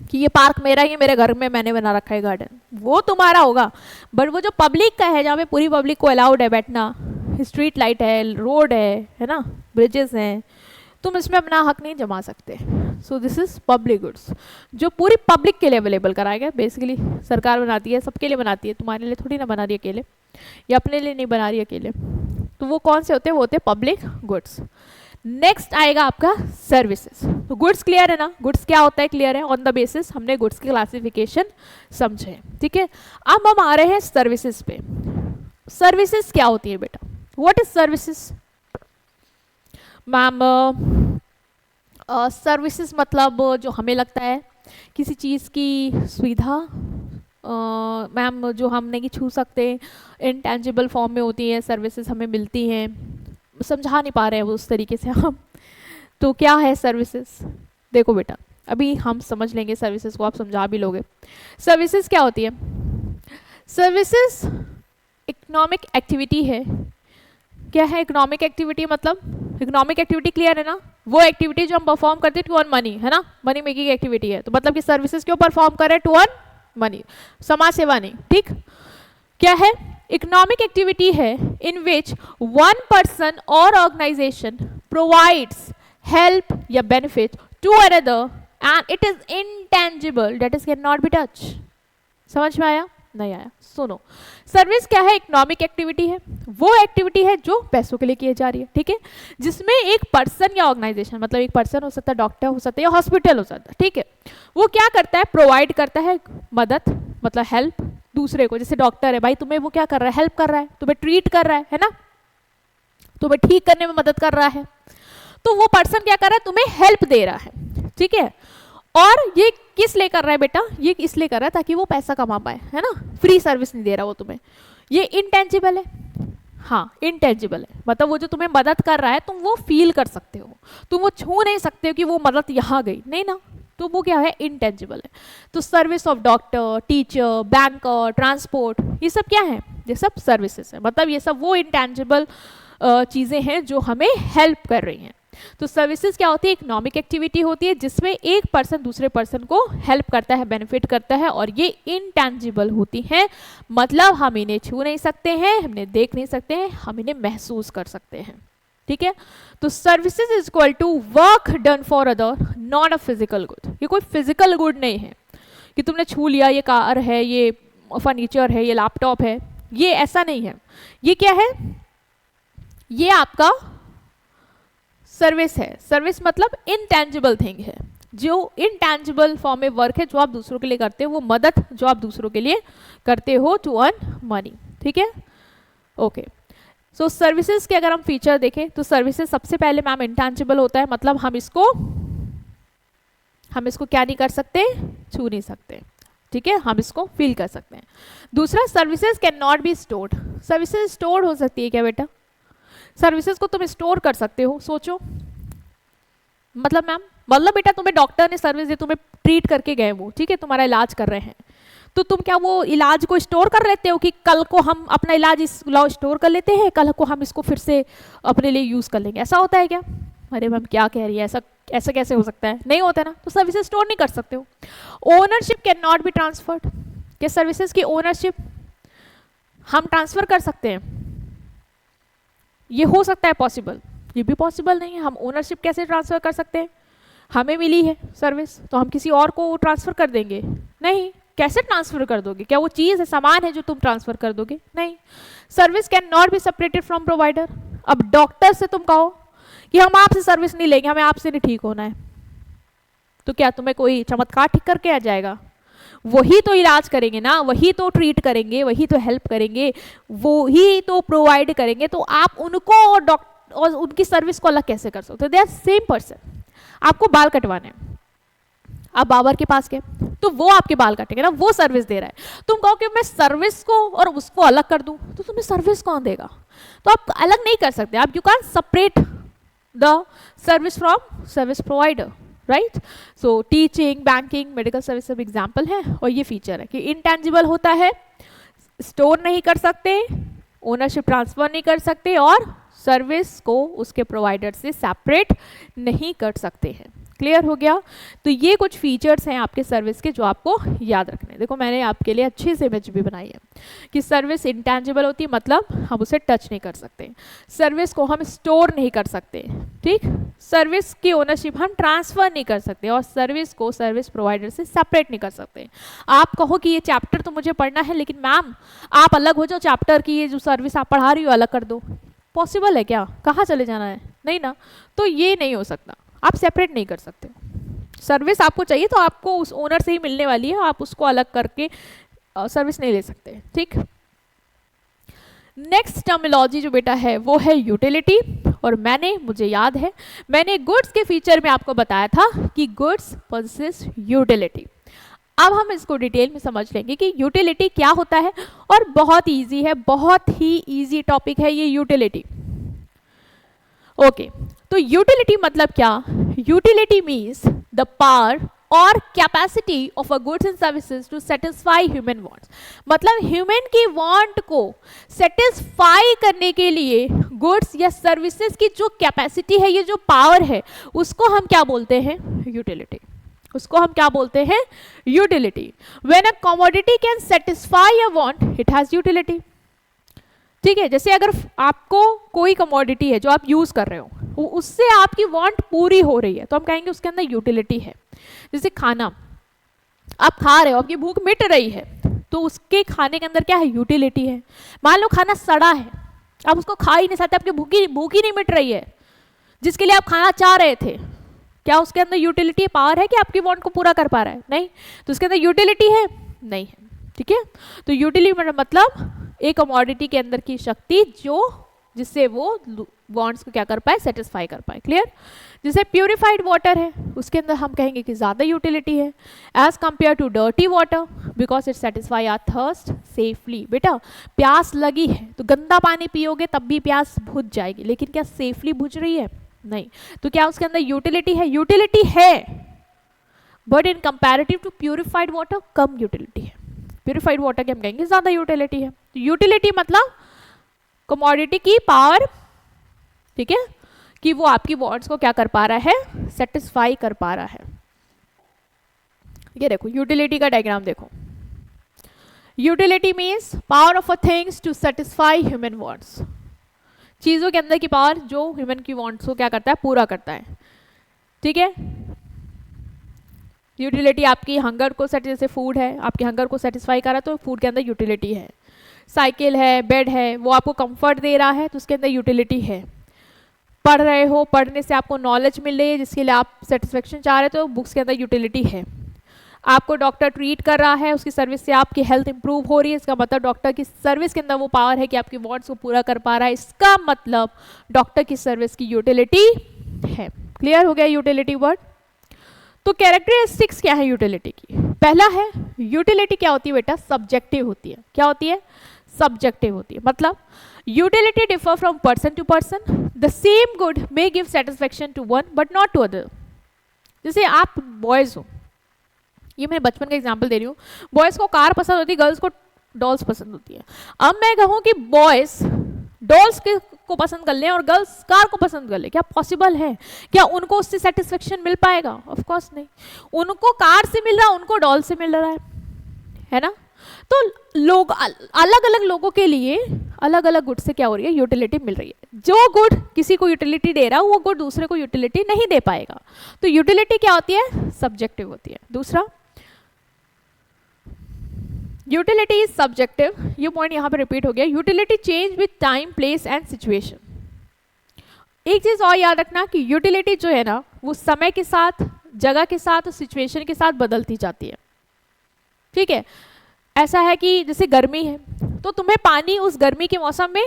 कि ये पार्क मेरा ही है, मेरे घर में मैंने बना रखा है गार्डन, वो तुम्हारा होगा। बट वो जो पब्लिक का है, जहाँ पे पूरी पब्लिक को अलाउड है बैठना, स्ट्रीट लाइट है, रोड है ना, ब्रिजेस हैं, तुम इसमें अपना हक नहीं जमा सकते। सो दिस इज पब्लिक गुड्स जो पूरी पब्लिक के लिए अवेलेबल कराया गया, बेसिकली सरकार बनाती है, सबके लिए बनाती है, तुम्हारे लिए थोड़ी ना बना रही अकेले, या अपने लिए नहीं बना रही अकेले। तो वो कौन से होते हैं, वो होते हैं पब्लिक गुड्स। नेक्स्ट आएगा आपका सर्विसेज। तो गुड्स क्लियर है ना, गुड्स क्या होता है क्लियर है, ऑन द बेसिस हमने गुड्स की क्लासिफिकेशन समझे, ठीक है। अब हम आ रहे हैं सर्विसेज पे। सर्विसेज क्या होती है बेटा, what is services ma'am? Services मतलब जो हमें लगता है किसी चीज़ की सुविधा, मैम जो हम नहीं छू सकते, इनटेंजिबल फॉर्म में होती है सर्विसेज, हमें मिलती हैं, समझा नहीं पा रहे हैं वो उस तरीके से हम। तो क्या है सर्विसेज, देखो बेटा अभी हम समझ लेंगे सर्विसेज को, आप समझा भी लोगे। सर्विसेज क्या होती है, सर्विसेज इकोनॉमिक एक्टिविटी है। क्या है इकोनॉमिक एक्टिविटी, मतलब इकोनॉमिक एक्टिविटी क्लियर है ना, वो एक्टिविटी जो हम परफॉर्म करते हैं टू अर्न मनी, है ना, मनी मेकिंग एक्टिविटी है, तो मतलब कि सर्विसेज क्यों परफॉर्म कर रहे हैं, टू अर्न मनी, समाज सेवा नहीं, ठीक। क्या है, इकोनॉमिक एक्टिविटी है इन विच वन पर्सन और ऑर्गेनाइजेशन प्रोवाइड्स हेल्प या benefit to another and it is intangible, that is can not be touch. समझ में आया, नहीं आया, सुनो। सर्विस क्या है, इकोनॉमिक एक्टिविटी है, वो एक्टिविटी है जो पैसों के लिए की जा रही है, ठीक है, जिसमें एक पर्सन या ऑर्गेनाइजेशन, मतलब एक पर्सन हो सकता है, डॉक्टर हो सकता है, या हॉस्पिटल हो सकता है, ठीक है, वो क्या करता है, प्रोवाइड करता है मदद, मतलब हेल्प दूसरे को। जैसे डॉक्टर है भाई, तुम्हें वो क्या कर रहा है, हेल्प कर रहा है, तुम्हें ट्रीट कर रहा है ना, तुम्हें ठीक करने में मदद कर रहा है, तो वो पर्सन क्या कर रहा है, तुम्हें हेल्प दे रहा है, ठीक है। और ये किस लिए कर रहा है बेटा, ये इसलिए कर रहा है ताकि वो पैसा कमा पाए, है ना, फ्री सर्विस नहीं दे रहा वो तुम्हें। ये इंटेंजिबल है, हाँ इंटेंजिबल है, मतलब वो जो तुम्हें मदद कर रहा है तुम वो फील कर सकते हो, तुम वो छू नहीं सकते हो कि वो मदद यहाँ गई, नहीं ना, तो वो क्या है, इंटेंजिबल है। तो service of doctor, teacher, banker, transport, ये सब क्या है, ये सब सर्विसेज है, मतलब ये सब वो इंटेंजिबल चीज़ें हैं जो हमें हेल्प कर रही हैं। तो सर्विसेज क्या होती है, इकोनॉमिक एक्टिविटी होती है जिसमें एक पर्सन दूसरे पर्सन को हेल्प करता है, बेनिफिट करता है, और ये इंटेंजिबल होती हैं, मतलब हम इन्हें छू नहीं सकते हैं, हम इन्हें देख नहीं सकते हैं, हम इन्हें महसूस कर सकते हैं, ठीक है। तो services is equal to work done for other, not a physical good. ये कोई फिजिकल गुड नहीं है कि तुमने छू लिया, ये कार है, ये फर्नीचर है, ये लैपटॉप है, ये ऐसा नहीं है। ये क्या है, ये आपका सर्विस है। सर्विस मतलब इनटेंजिबल थिंग है, जो इनटेंजिबल फॉर्म में वर्क है जो आप दूसरों के लिए करते हो, वो मदद जो आप दूसरों के लिए करते हो टू अर्न मनी, ठीक है। ओके, सो सर्विसेज के अगर हम फीचर देखें तो सर्विसेज सबसे पहले मैम इंटेंजिबल होता है, मतलब हम इसको क्या नहीं कर सकते, छू नहीं सकते, ठीक है, हम इसको फील कर सकते हैं। दूसरा, services can not be stored. Services store हो सकती है क्या बेटा, सर्विसेज को तुम स्टोर कर सकते हो, सोचो, मतलब मैम, मतलब बेटा तुम्हें डॉक्टर ने सर्विस दी, तुम्हें ट्रीट करके गए वो, ठीक है, तुम्हारा इलाज कर रहे हैं, तो तुम क्या वो इलाज को स्टोर कर लेते हो कि कल को हम अपना इलाज स्टोर कर लेते हैं, कल को हम इसको फिर से अपने लिए यूज कर लेंगे, ऐसा होता है क्या? अरे मैम क्या कह रही है, ऐसा कैसे हो सकता है, नहीं होता ना, तो सर्विसेज स्टोर नहीं कर सकते हो। Ownership can not be transferred, क्या सर्विसेज की ओनरशिप हम ट्रांसफर कर सकते हैं? ये हो सकता है पॉसिबल, ये भी पॉसिबल नहीं है। हम ओनरशिप कैसे ट्रांसफर कर सकते हैं? हमें मिली है सर्विस तो हम किसी और को ट्रांसफर कर देंगे? नहीं। कैसे ट्रांसफर कर दोगे? क्या वो चीज़ है, सामान है जो तुम ट्रांसफर कर दोगे? नहीं। Service can not be separated from provider. अब डॉक्टर से तुम कहो कि हम आपसे सर्विस नहीं लेंगे, हमें आपसे नहीं ठीक होना है, तो क्या तुम्हें कोई चमत्कार ठीक करके आ जाएगा? वही तो इलाज करेंगे ना, वही तो ट्रीट करेंगे, वही तो हेल्प करेंगे, वही तो प्रोवाइड करेंगे, तो आप उनको और उनकी सर्विस को अलग कैसे कर सकते हो? They are same person. आपको बाल कटवाने हैं, आप बाबर के पास गए तो वो आपके बाल काटेंगे ना, वो सर्विस दे रहा है। तुम कहो कि मैं सर्विस को और उसको अलग कर दूं, तो तुम्हें सर्विस कौन देगा? तो आप अलग नहीं कर सकते, आप you can separate the service from service provider, right. So teaching, banking, medical service सब एग्जाम्पल है, और ये फीचर है कि इंटेंजिबल होता है, स्टोर नहीं कर सकते, ओनरशिप ट्रांसफर नहीं कर सकते, और सर्विस को उसके प्रोवाइडर से सेपरेट नहीं कर सकते हैं। क्लियर हो गया? तो ये कुछ फीचर्स हैं आपके सर्विस के जो आपको याद रखने हैं। देखो मैंने आपके लिए अच्छी से इमेज भी बनाई है कि सर्विस इंटेंजिबल होती है, मतलब हम उसे टच नहीं कर सकते, सर्विस को हम स्टोर नहीं कर सकते, ठीक, सर्विस की ओनरशिप हम ट्रांसफर नहीं कर सकते, और सर्विस को सर्विस प्रोवाइडर से सेपरेट नहीं कर सकते। आप कहो कि ये चैप्टर तो मुझे पढ़ना है, लेकिन मैम आप अलग हो जाओ, चैप्टर की ये जो सर्विस आप पढ़ा रही हो अलग कर दो, पॉसिबल है क्या? कहाँ चले जाना है? नहीं ना, तो ये नहीं हो सकता, आप सेपरेट नहीं कर सकते। सर्विस आपको चाहिए तो आपको उस ओनर से ही मिलने वाली है, आप उसको अलग करके सर्विस नहीं ले सकते, ठीक। नेक्स्ट टर्मिनोलॉजी जो बेटा है वो है यूटिलिटी, और मुझे याद है मैंने गुड्स के फीचर में आपको बताया था कि गुड्स पोजेसेस यूटिलिटी। अब हम इसको डिटेल में समझ लेंगे कि यूटिलिटी क्या होता है, और बहुत इजी है, बहुत ही इजी टॉपिक है ये यूटिलिटी। ओके, तो यूटिलिटी मतलब क्या? यूटिलिटी मीन्स द पावर और capacity of a goods and services to satisfy human wants. मतलब ह्यूमन की वांट को सेटिस्फाई करने के लिए गुड्स या सर्विसेज की जो कैपेसिटी है, ये जो पावर है, उसको हम क्या बोलते हैं? यूटिलिटी। उसको हम क्या बोलते हैं? Utility. When a commodity can satisfy a want, it has utility. ठीक है, जैसे अगर आपको कोई कमोडिटी है जो आप यूज कर रहे हो, उससे आपकी वांट पूरी हो रही है, तो हम कहेंगे उसके अंदर यूटिलिटी है। जैसे खाना आप खा रहे हो, आपकी भूख मिट रही है, तो उसके खाने के अंदर क्या है? यूटिलिटी है। मान लो खाना सड़ा है, आप उसको खा ही नहीं सकते, आपकी भूख ही नहीं मिट रही है, जिसके लिए आप खाना चाह रहे थे, क्या उसके अंदर यूटिलिटी पावर है कि आपकी वांट को पूरा कर पा रहा है? नहीं। तो उसके अंदर यूटिलिटी है? नहीं है। ठीक है, तो यूटिलिटी मतलब एक कमोडिटी के अंदर की शक्ति जो जिससे वो वांट्स को क्या कर पाए, सेटिस्फाई कर पाए। क्लियर। जैसे प्यूरिफाइड वाटर है, उसके अंदर हम कहेंगे कि ज़्यादा यूटिलिटी है as compare to dirty water because it satisfy our thirst safely. बेटा प्यास लगी है तो गंदा पानी पियोगे तब भी प्यास बुझ जाएगी, लेकिन क्या सेफली बुझ रही है? नहीं। तो क्या उसके अंदर यूटिलिटी है? यूटिलिटी है, but in comparative to purified water कम यूटिलिटी है। प्यूरिफाइड वाटर के हम कहेंगे ज़्यादा यूटिलिटी है। तो यूटिलिटी मतलब कमोडिटी की पावर, ठीक है, कि वो आपकी वांट्स को क्या कर पा रहा है, सेटिस्फाई कर पा रहा है। ये देखो यूटिलिटी का डायग्राम देखो। Utility means power of a things to satisfy human wants. चीज़ों के अंदर की पावर जो ह्यूमन की वांट्स को क्या करता है, पूरा करता है। ठीक है। यूटिलिटी आपकी हंगर को जैसे फूड है, आपके हंगर को सेटिस्फाई कर रहा है तो फूड के अंदर यूटिलिटी है। साइकिल है, बेड है, वो आपको कंफर्ट दे रहा है तो उसके अंदर यूटिलिटी है। पढ़ रहे हो, पढ़ने से आपको नॉलेज मिल रही है जिसके लिए आप सेटिस्फेक्शन चाह रहे हो तो बुक्स के अंदर यूटिलिटी है। आपको डॉक्टर ट्रीट कर रहा है, उसकी सर्विस से आपकी हेल्थ इंप्रूव हो रही है, इसका मतलब डॉक्टर की सर्विस के अंदर वो पावर है कि आपकी वांट्स को पूरा कर पा रहा है, इसका मतलब डॉक्टर की सर्विस की यूटिलिटी है। क्लियर हो गया यूटिलिटी वर्ड। तो कैरेक्टरिस्टिक्स क्या है यूटिलिटी की? पहला है, यूटिलिटी क्या होती है बेटा, सब्जेक्टिव होती है। क्या होती है? सब्जेक्टिव होती है। मतलब utility differ from person to person. The same good may give satisfaction to one but not to other. जैसे आप बॉयज हो, ये मैं बचपन का एग्जांपल दे रही हूँ, बॉयज को कार पसंद होती है, गर्ल्स को डॉल्स पसंद होती है। अब मैं कहूँ कि बॉयज डॉल्स को पसंद कर लें और गर्ल्स कार को पसंद कर लें, क्या पॉसिबल है? क्या उनको उससे सेटिस्फेक्शन मिल पाएगा? ऑफ कोर्स नहीं। उनको कार से मिल रहा है, उनको डॉल से मिल रहा है ना। तो लोग अलग अलग लोगों के लिए अलग अलग गुड से क्या हो रही है, यूटिलिटी मिल रही है। जो गुड किसी को यूटिलिटी दे रहा है वो गुड दूसरे को यूटिलिटी नहीं दे पाएगा। तो यूटिलिटी क्या होती है? सब्जेक्टिव होती है। दूसरा, यूटिलिटी इज सब्जेक्टिव। ये पॉइंट यहाँ पे रिपीट हो गया। Utility change with time, place and situation. एक चीज और याद रखना कि यूटिलिटी जो है ना वो समय के साथ, जगह के साथ और सिचुएशन के साथ बदलती जाती है। ठीक है। ऐसा है कि जैसे गर्मी है तो तुम्हें पानी उस गर्मी के मौसम में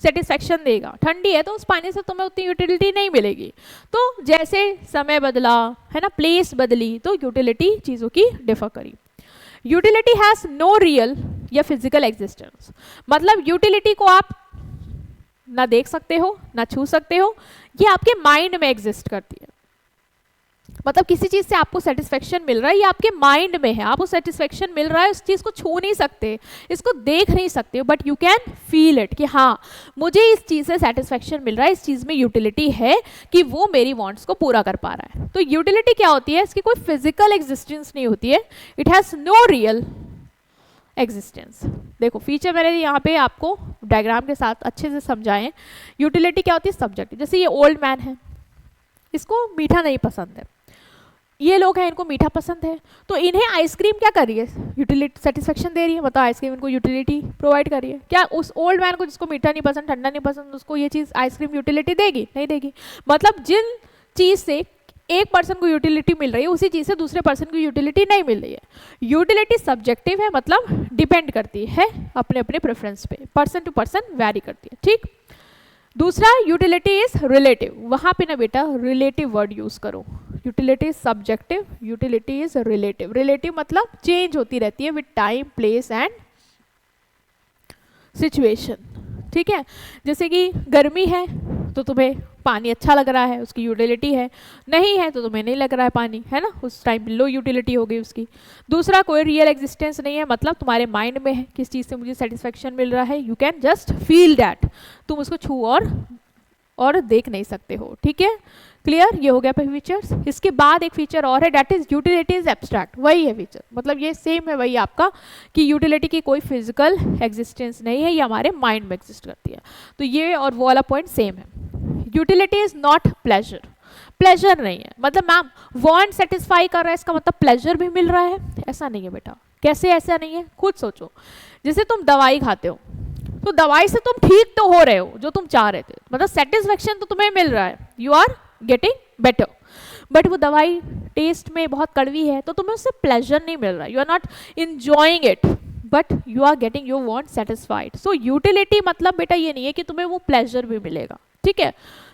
सेटिस्फेक्शन देगा, ठंडी है तो उस पानी से तुम्हें उतनी यूटिलिटी नहीं मिलेगी। तो जैसे समय बदला है ना, प्लेस बदली, तो यूटिलिटी चीज़ों की डिफर करी। यूटिलिटी हैज़ नो रियल या फिजिकल एग्जिस्टेंस। मतलब यूटिलिटी को आप ना देख सकते हो ना छू सकते हो, ये आपके माइंड में एग्जिस्ट करती है। मतलब किसी चीज़ से आपको सेटिस्फेक्शन मिल रहा है, ये आपके माइंड में है, आपको सेटिस्फेक्शन मिल रहा है, उस चीज़ को छू नहीं सकते, इसको देख नहीं सकते, but you can feel it कि हाँ मुझे इस चीज़ से सेटिस्फेक्शन मिल रहा है, इस चीज़ में यूटिलिटी है कि वो मेरी वांट्स को पूरा कर पा रहा है। तो यूटिलिटी क्या होती है? इसकी कोई फिजिकल एग्जिस्टेंस नहीं होती है। It has no real existence. देखो फीचर मैंने यहाँ पे आपको डायग्राम के साथ अच्छे से समझाएं। यूटिलिटी क्या होती है? सब्जेक्टिव। जैसे ये ओल्ड मैन है, इसको मीठा नहीं पसंद है, ये लोग हैं इनको मीठा पसंद है, तो इन्हें आइसक्रीम क्या कर रही है? यूटिलिटी सेटिस्फेक्शन दे रही है। मतलब आइसक्रीम इनको यूटिलिटी प्रोवाइड कर रही है। क्या उस ओल्ड मैन को जिसको मीठा नहीं पसंद, ठंडा नहीं पसंद, उसको ये चीज़ आइसक्रीम यूटिलिटी देगी? नहीं देगी। मतलब जिन चीज़ से एक पर्सन को यूटिलिटी मिल रही है उसी चीज़ से दूसरे पर्सन को यूटिलिटी नहीं मिल रही है। यूटिलिटी सब्जेक्टिव है, मतलब डिपेंड करती है अपने अपने प्रेफरेंस पे, पर्सन टू पर्सन वैरी करती है। ठीक। दूसरा, यूटिलिटी इज रिलेटिव। वहाँ पे ना बेटा रिलेटिव वर्ड यूज करो। Utility is subjective, utility is relative. Relative मतलब चेंज होती रहती है with time, place and situation. ठीक है। जैसे कि गर्मी है तो तुम्हें पानी अच्छा लग रहा है, उसकी यूटिलिटी है, नहीं है तो तुम्हें नहीं लग रहा है पानी, है ना, उस टाइम लो यूटिलिटी हो गई उसकी। दूसरा, कोई रियल एग्जिस्टेंस नहीं है, मतलब तुम्हारे माइंड में है किस चीज़ से मुझे सेटिस्फेक्शन मिल रहा है, you can just feel that, तुम उसको छू और देख नहीं सकते हो। ठीक है। क्लियर। ये हो गया फीचर्स। इसके बाद एक फीचर और है, that is utility is abstract. वही है फीचर, मतलब ये सेम है वही आपका कि यूटिलिटी की कोई फिजिकल एग्जिस्टेंस नहीं है, ये हमारे माइंड में एग्जिस्ट करती है। तो ये और वो वाला पॉइंट सेम है। Utility is not pleasure. Pleasure नहीं है, मतलब मैम वांट सेटिस्फाई कर रहा है इसका मतलब प्लेजर भी मिल रहा है, ऐसा नहीं है बेटा। कैसे ऐसा नहीं है? खुद सोचो। जैसे तुम दवाई खाते हो तो दवाई से तुम ठीक तो हो रहे हो जो तुम चाह रहे थे, मतलब सेटिस्फेक्शन तो तुम्हें मिल रहा है, you are getting better, but वो दवाई टेस्ट में बहुत कड़वी है तो तुम्हें उससे प्लेजर नहीं मिल रहा है, you are not enjoying it. But you are getting your want satisfied. So utility मतलब बेटा ये नहीं है कि तुम्हें वो प्लेजर भी मिलेगा, ठीक है।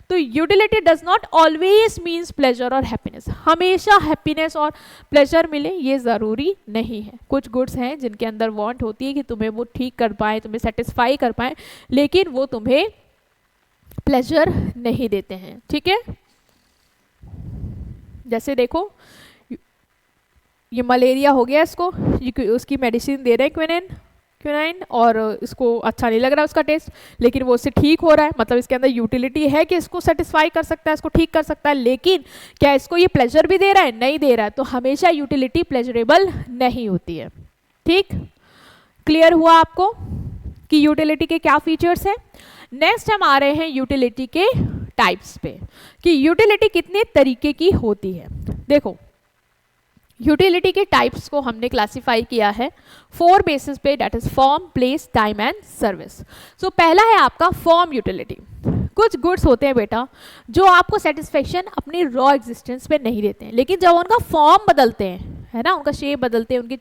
तो utility does not always means pleasure और हैप्पीनेस, हमेशा हैप्पीनेस और प्लेजर मिले ये ज़रूरी नहीं है। कुछ गुड्स हैं जिनके अंदर वांट होती है कि तुम्हें वो ठीक कर पाए, तुम्हें सेटिस्फाई कर पाए, लेकिन वो तुम्हें प्लेजर नहीं देते हैं, ठीक है। जैसे देखो ये मलेरिया हो गया, इसको उसकी मेडिसिन दे रहे हैं क्विनाइन, और इसको अच्छा नहीं लग रहा उसका टेस्ट, लेकिन वो उससे ठीक हो रहा है, मतलब इसके अंदर यूटिलिटी है कि इसको सेटिस्फाई कर सकता है, इसको ठीक कर सकता है। लेकिन क्या इसको ये प्लेजर भी दे रहा है? नहीं दे रहा है। तो हमेशा यूटिलिटी प्लेजरेबल नहीं होती है, ठीक। क्लियर हुआ आपको कि यूटिलिटी के क्या फीचर्स हैं। नेक्स्ट हम आ रहे हैं यूटिलिटी के टाइप्स पे, कि यूटिलिटी कितने तरीके की होती है। देखो यूटिलिटी के टाइप्स को हमने क्लासिफाई किया है 4 बेसिस पे, that is form, place, time and service. So पहला है आपका फॉर्म यूटिलिटी। कुछ गुड्स होते हैं बेटा जो आपको सेटिस्फेक्शन अपनी रॉ एग्जिस्टेंस पे नहीं देते हैं, लेकिन जब उनका फॉर्म बदलते हैं, है ना, उनका शेप बदलते हैं, उनकी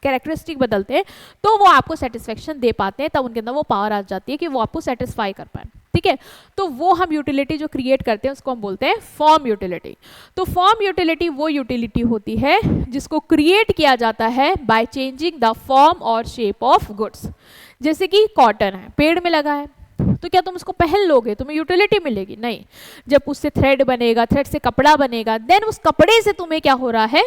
कैरेक्टरिस्टिक बदलते हैं, तो वो आपको सेटिस्फेक्शन दे पाते हैं, तब उनके अंदर वो पावर आ जाती है कि वो आपको सेटिस्फाई कर पाए, ठीक है। तो वो हम यूटिलिटी जो क्रिएट करते हैं उसको हम बोलते हैं फॉर्म यूटिलिटी। तो फॉर्म यूटिलिटी वो यूटिलिटी होती है जिसको क्रिएट किया जाता है बाय चेंजिंग द फॉर्म और शेप ऑफ गुड्स। जैसे कि कॉटन है, पेड़ में लगा है, तो क्या तुम उसको पहन लोगे, तुम्हें यूटिलिटी मिलेगी? नहीं। जब उससे थ्रेड बनेगा, थ्रेड से कपड़ा बनेगा, देन उस कपड़े से तुम्हें क्या हो रहा है,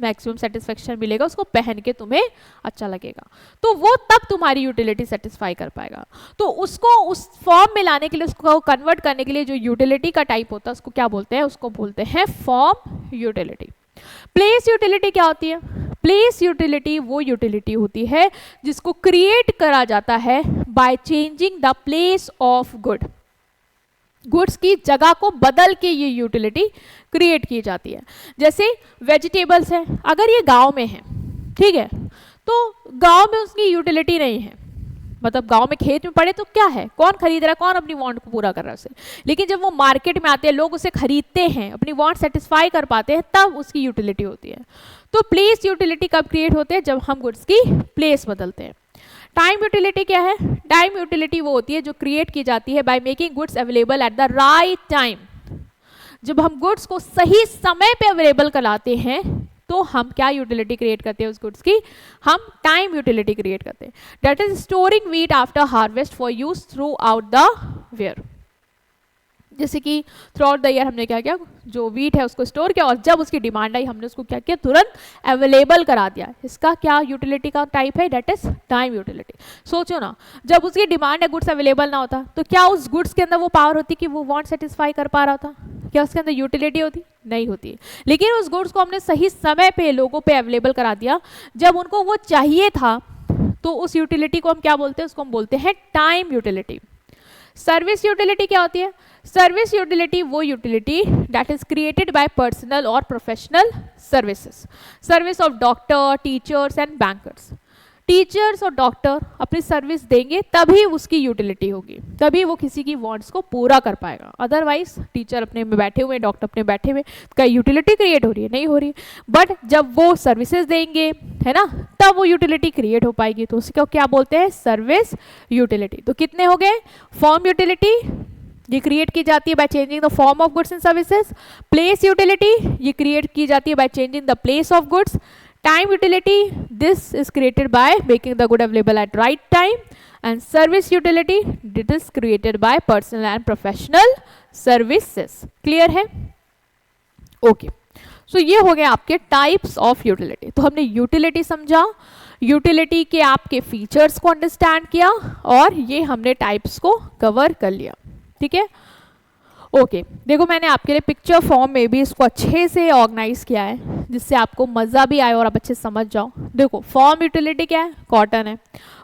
मैक्सिमम सेटिस्फेक्शन मिलेगा, उसको पहन के तुम्हें अच्छा लगेगा, तो वो तब तुम्हारी यूटिलिटी सेटिस्फाई कर पाएगा। तो उसको उस फॉर्म में लाने के लिए, उसको कन्वर्ट करने के लिए जो यूटिलिटी का टाइप होता है उसको क्या बोलते हैं, उसको बोलते हैं फॉर्म यूटिलिटी। प्लेस यूटिलिटी क्या होती है? प्लेस यूटिलिटी वो यूटिलिटी होती है जिसको क्रिएट करा जाता है by changing the place of good. Goods की जगह को बदल के ये यूटिलिटी क्रिएट की जाती है। जैसे वेजिटेबल्स हैं, अगर ये गांव में है, ठीक है, तो गांव में उसकी यूटिलिटी नहीं है, मतलब गांव में खेत में पड़े तो क्या है, कौन खरीद रहा है, कौन अपनी वांट को पूरा कर रहा है उसे। लेकिन जब वो मार्केट में आते हैं, लोग उसे खरीदते हैं, अपनी वांट सेटिस्फाई कर पाते हैं, तब उसकी यूटिलिटी होती है। तो प्लेस यूटिलिटी कब क्रिएट होते हैं? जब हम गुड्स की प्लेस बदलते हैं। टाइम यूटिलिटी क्या है? टाइम यूटिलिटी वो होती है जो क्रिएट की जाती है by making goods available at the right time. जब हम गुड्स को सही समय पे अवेलेबल कराते हैं तो हम क्या यूटिलिटी क्रिएट करते हैं उस गुड्स की? हम टाइम यूटिलिटी क्रिएट करते हैं। That is storing wheat after harvest for use through out the year. जैसे कि थ्रू आउट द ईयर हमने क्या किया, जो वीट है उसको स्टोर किया, और जब उसकी डिमांड आई हमने उसको क्या किया, तुरंत अवेलेबल करा दिया। इसका क्या यूटिलिटी का टाइप है? That is time utility. सोचो ना, जब उसकी डिमांड है, गुड्स अवेलेबल ना होता, तो क्या उस गुड्स के अंदर वो पावर होती कि वो वांट सेटिस्फाई कर पा रहा था? क्या उसके अंदर यूटिलिटी होती? नहीं होती। लेकिन उस गुड्स को हमने सही समय पे लोगों पे अवेलेबल करा दिया, जब उनको वो चाहिए था, तो उस यूटिलिटी को हम क्या बोलते हैं? उसको हम बोलते हैं टाइम यूटिलिटी। सर्विस यूटिलिटी क्या होती है? सर्विस यूटिलिटी वो utility that is created by personal और professional services. Service of doctor, teachers and bankers. Teachers और डॉक्टर अपनी सर्विस देंगे तभी उसकी यूटिलिटी होगी, तभी वो किसी की वांट्स को पूरा कर पाएगा। अदरवाइज टीचर अपने में बैठे हुए, डॉक्टर अपने बैठे हुए, क्या यूटिलिटी क्रिएट हो रही है? नहीं हो रही है। बट जब वो सर्विसेज देंगे, है ना, तब वो यूटिलिटी क्रिएट हो पाएगी। तो उसको क्या बोलते हैं? Service utility. तो कितने हो गए? फॉर्म यूटिलिटी, ये क्रिएट की जाती है by changing the form of goods and services. Place utility, ये क्रिएट की जाती है by changing the place of goods. Time utility, this is created by making the good available at right time. And service utility, it is created by personal and professional services. Clear है? Okay. So ये हो गए आपके types of utility. तो हमने utility समझा, utility के आपके features को understand किया, और ये हमने types को cover कर लिया, ठीक है? ओके, देखो मैंने आपके लिए पिक्चर फॉर्म में भी इसको अच्छे से ऑर्गेनाइज किया है, जिससे आपको मज़ा भी आए और आप अच्छे समझ जाओ। देखो फॉर्म यूटिलिटी क्या है? कॉटन है।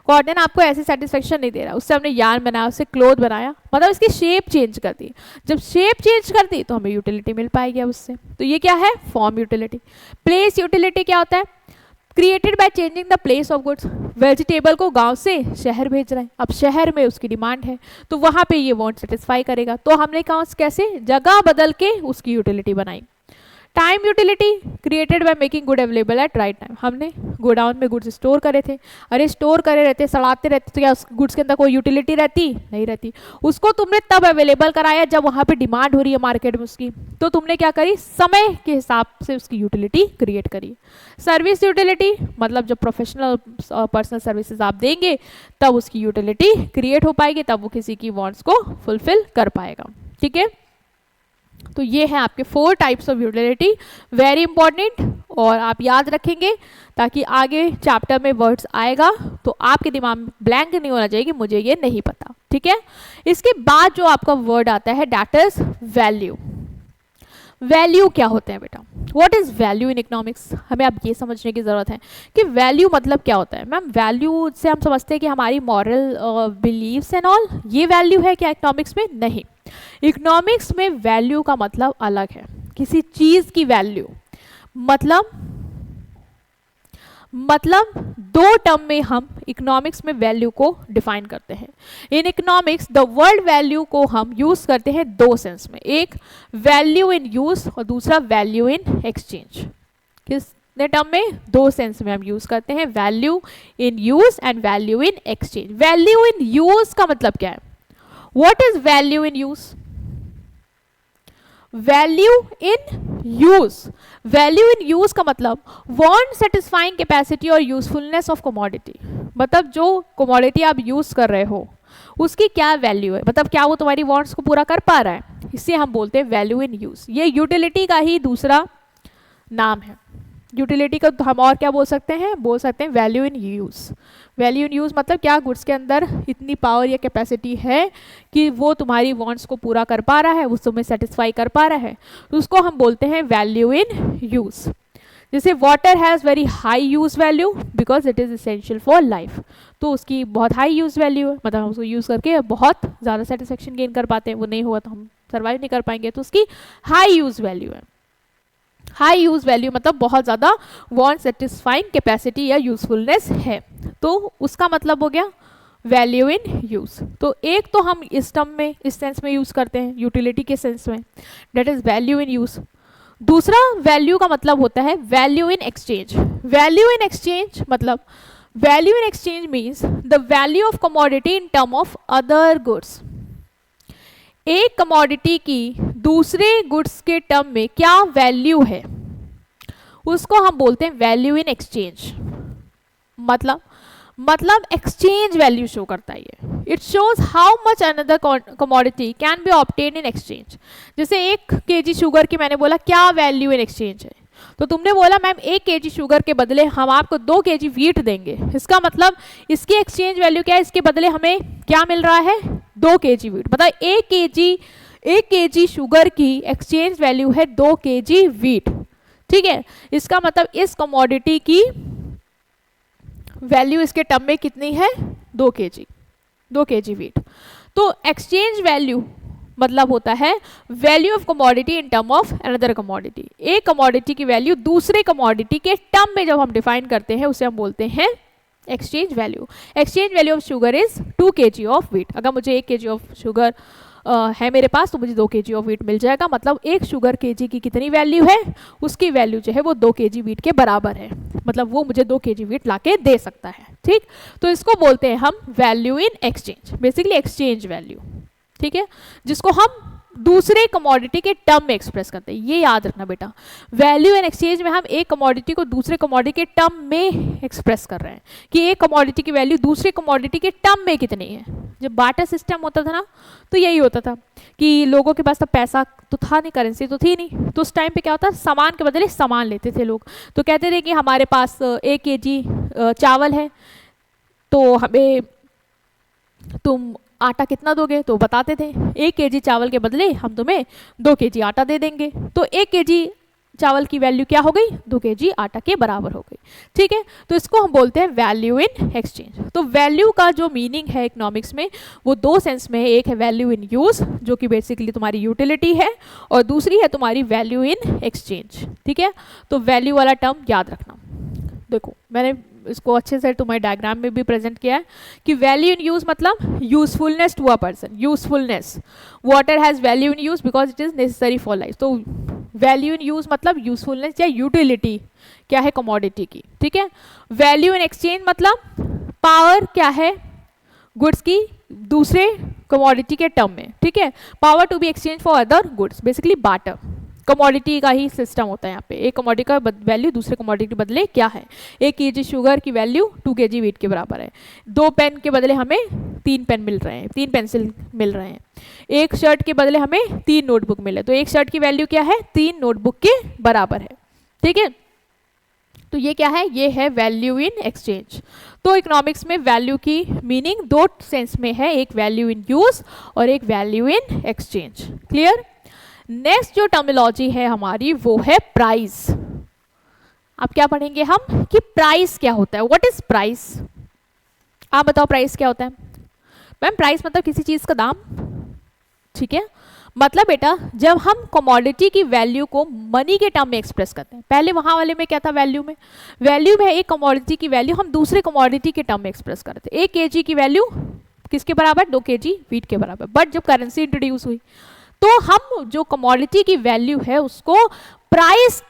कॉटन आपको ऐसे सेटिस्फेक्शन नहीं दे रहा, उससे हमने यार्न बनाया, उससे क्लोथ बनाया, मतलब इसकी शेप चेंज कर दी। जब शेप चेंज कर दी तो हमें यूटिलिटी मिल पाएगी उससे। तो ये क्या है? Form utility. प्लेस यूटिलिटी क्या होता है? Created by changing the place of goods. Vegetable को गांव से शहर भेज रहे हैं, अब शहर में उसकी डिमांड है, तो वहां पे ये वांट सेटिस्फाई करेगा। तो हमने कहा कैसे? जगह बदल के उसकी यूटिलिटी बनाई। Time utility created by making good available at right time. हमने गोडाउन में गुड्स स्टोर करे थे, अरे स्टोर करे रहते, सड़ाते रहते, तो क्या उस गुड्स के अंदर कोई यूटिलिटी रहती? नहीं रहती। उसको तुमने तब अवेलेबल कराया जब वहाँ पे डिमांड हो रही है मार्केट में उसकी, तो तुमने क्या करी? समय के हिसाब से उसकी यूटिलिटी क्रिएट करी। सर्विस यूटिलिटी मतलब जब प्रोफेशनल पर्सनल सर्विसेज आप देंगे तब उसकी यूटिलिटी क्रिएट हो पाएगी, तब वो किसी की वांट्स को फुलफिल कर पाएगा। ठीक है, तो ये है आपके 4 types of utility, very important, और आप याद रखेंगे ताकि आगे चैप्टर में वर्ड्स आएगा तो आपके दिमाग में ब्लैंक नहीं होना चाहिए कि मुझे ये नहीं पता। ठीक है, इसके बाद जो आपका वर्ड आता है दैट इज वैल्यू। वैल्यू क्या होते हैं बेटा? What is value in economics? हमें अब ये समझने की जरूरत है कि वैल्यू मतलब क्या होता है। मैम वैल्यू से हम समझते हैं कि हमारी मॉरल बिलीव्स एंड ऑल, ये वैल्यू है क्या इकोनॉमिक्स में? नहीं, इकोनॉमिक्स में वैल्यू का मतलब अलग है। किसी चीज की वैल्यू मतलब 2 टर्म में हम इकोनॉमिक्स में वैल्यू को डिफाइन करते हैं। इन इकोनॉमिक्स द वर्ड वैल्यू को हम यूज करते हैं 2 सेंस में, एक वैल्यू इन यूज और दूसरा वैल्यू इन एक्सचेंज। किसने टर्म में? 2 सेंस में हम यूज करते हैं, value in use and value in exchange. Value in use का मतलब क्या है? What is value in use? Value in use, value in use का मतलब वांट सेटिस्फाइंग कैपेसिटी और यूजफुलनेस ऑफ कमोडिटी। मतलब जो कमोडिटी आप यूज कर रहे हो उसकी क्या वैल्यू है, मतलब क्या वो तुम्हारी वांट्स को पूरा कर पा रहा है, इसे हम बोलते हैं वैल्यू इन यूज। ये यूटिलिटी का ही दूसरा नाम है। यूटिलिटी का हम और क्या बोल सकते हैं? बोल सकते हैं value in use. Value in use मतलब क्या गुड्स के अंदर इतनी पावर या कैपेसिटी है कि वो तुम्हारी वांट्स को पूरा कर पा रहा है, वो तुम्हें सेटिस्फाई कर पा रहा है, तो उसको हम बोलते हैं वैल्यू इन यूज। जैसे water has very high use value because it is essential for life, तो उसकी बहुत हाई यूज वैल्यू है, मतलब हम उसको यूज़ करके बहुत ज़्यादा सेटिस्फेक्शन गेन कर पाते हैं, वो नहीं होगा तो हम सर्वाइव नहीं कर पाएंगे, तो उसकी हाई यूज वैल्यू है। हाई यूज वैल्यू मतलब बहुत ज़्यादा वांट सेटिस्फाइंग कैपेसिटी या यूजफुलनेस है, तो उसका मतलब हो गया वैल्यू इन यूज। तो एक तो हम इस टर्म में इस सेंस में यूज करते हैं यूटिलिटी के सेंस में, that is value in use. दूसरा वैल्यू का मतलब होता है value in exchange. Value in exchange मतलब value in exchange means the value of commodity in term of other goods. एक कमोडिटी की दूसरे गुड्स के टर्म में क्या वैल्यू है उसको हम बोलते हैं वैल्यू इन एक्सचेंज। मतलब एक्सचेंज वैल्यू शो करता है ये। It shows how much another commodity can be obtain in exchange. जैसे 1 kg शुगर की मैंने बोला क्या वैल्यू इन एक्सचेंज है, तो तुमने बोला मैम 1 kg शुगर के बदले हम आपको 2 kg वीट देंगे, इसका मतलब इसकी एक्सचेंज वैल्यू क्या है? इसके बदले हमें क्या मिल रहा है? 2 kg वीट। मतलब 1 kg शुगर की एक्सचेंज वैल्यू है 2 kg वीट। ठीक है, इसका मतलब इस कमोडिटी की वैल्यू इसके टर्म में कितनी है? 2 kg वीट। तो एक्सचेंज वैल्यू मतलब होता है value of commodity in term of another commodity. एक कमोडिटी की वैल्यू दूसरे कमोडिटी के टर्म में जब हम डिफाइन करते हैं उसे हम बोलते हैं exchange value. Exchange value of sugar is 2 kg of wheat. अगर मुझे 1 kg ऑफ शुगर है मेरे पास तो मुझे 2 kg ऑफ वीट मिल जाएगा, मतलब एक शुगर kg की कितनी वैल्यू है? उसकी वैल्यू जो है वो 2 kg वीट के बराबर है, मतलब वो मुझे 2 kg वीट लाके दे सकता है। ठीक, तो इसको बोलते हैं हम value in exchange, basically exchange value. ठीक है, जिसको हम दूसरे कमोडिटी के टर्म में एक्सप्रेस करते हैं, ये याद रखना बेटा। वैल्यू इन एक्सचेंज में हम एक कमोडिटी को दूसरे कमोडिटी के टर्म में एक्सप्रेस कर रहे हैं कि एक कमोडिटी की वैल्यू दूसरे कमोडिटी के टर्म में कितनी है। जब बार्टर सिस्टम होता था ना तो यही होता था कि लोगों के पास तो पैसा तो था नहीं, करेंसी तो थी नहीं, तो उस टाइम पे क्या होता, सामान के बदले सामान लेते थे लोग। तो कहते थे कि हमारे पास 1 kg चावल है तो हमें तुम आटा कितना दोगे, तो बताते थे 1 kg चावल के बदले हम तुम्हें 2 kg आटा दे देंगे। तो 1 kg चावल की वैल्यू क्या हो गई? 2 kg आटा के बराबर हो गई। ठीक है, तो इसको हम बोलते हैं वैल्यू इन एक्सचेंज। तो वैल्यू का जो मीनिंग है इकोनॉमिक्स में वो 2 सेंस में है, एक है वैल्यू इन यूज जो कि बेसिकली तुम्हारी यूटिलिटी है, और दूसरी है तुम्हारी वैल्यू इन एक्सचेंज। ठीक है, तो वैल्यू वाला टर्म याद रखना। देखो मैंने इसको अच्छे से तुम्हारे डायग्राम में भी प्रेजेंट किया है कि वैल्यू इन यूज मतलब usefulness to a person, usefulness. Water has value in use because it is necessary for life. तो वैल्यू इन यूज मतलब यूजफुलनेस या यूटिलिटी क्या है कमोडिटी की, ठीक है। वैल्यू इन एक्सचेंज मतलब पावर क्या है गुड्स की दूसरे कमोडिटी के टर्म में, ठीक है। Power to be exchange for other goods, basically barter, commodity का ही सिस्टम होता है यहाँ पे। एक कमोडिटी का वैल्यू दूसरे कमोडिटी के बदले क्या है। 1 kg शुगर की वैल्यू 2 kg वीट के बराबर है। 2 पेन के बदले हमें 3 पेन मिल रहे हैं, 3 पेंसिल मिल रहे हैं। एक शर्ट के बदले हमें 3 नोटबुक मिले, तो एक शर्ट की वैल्यू क्या है 3 नोटबुक के बराबर है, ठीक है। तो ये क्या है, ये है वैल्यू इन एक्सचेंज। तो इकोनॉमिक्स में वैल्यू की मीनिंग 2 सेंस में है, एक वैल्यू इन यूज और एक value in exchange. Clear. Next जो टर्मिनोलॉजी है हमारी वो है प्राइस। अब क्या पढ़ेंगे हम कि प्राइस क्या होता है, व्हाट इज प्राइस। आप बताओ प्राइस क्या होता है। मैम प्राइस मतलब किसी चीज का दाम, ठीक है। मतलब बेटा जब हम कमोडिटी की वैल्यू को मनी के टर्म में एक्सप्रेस करते हैं, पहले वहां वाले में क्या था वैल्यू में एक कमोडिटी की वैल्यू हम दूसरे कमोडिटी के टर्म में एक्सप्रेस करते हैं। 1 kg की वैल्यू किसके बराबर 2 kg वीट के बराबर। बट जब करेंसी इंट्रोड्यूस हुई तो हम जो कमोडिटी की वैल्यू है उसको प्राइस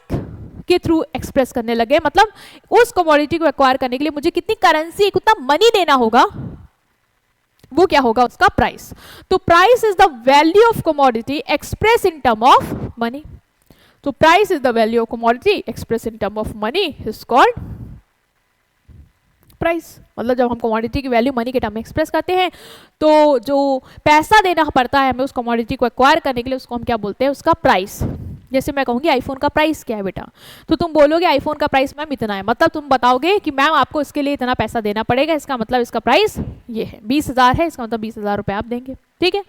के थ्रू एक्सप्रेस करने लगे। मतलब उस कमोडिटी को एक्वायर करने के लिए मुझे कितनी करेंसी कितना मनी देना होगा, वो क्या होगा उसका प्राइस। तो price is the value of commodity express in term of money. तो price is the value of commodity express in term of money is called price. मतलब जब हम कमोडिटी की वैल्यू मनी के टर्म में एक्सप्रेस करते हैं तो जो पैसा देना पड़ता है हमें उस कमोडिटी को एक्वायर करने के लिए उसको हम क्या बोलते हैं, उसका प्राइस। जैसे मैं कहूँगी आईफोन का प्राइस क्या है बेटा, तो तुम बोलोगे आईफोन का प्राइस मैम इतना है। मतलब तुम बताओगे कि मैम आपको इसके लिए इतना पैसा देना पड़ेगा, इसका मतलब इसका प्राइस ये है, 20,000 है, इसका मतलब 20,000 रुपये आप देंगे, ठीक है।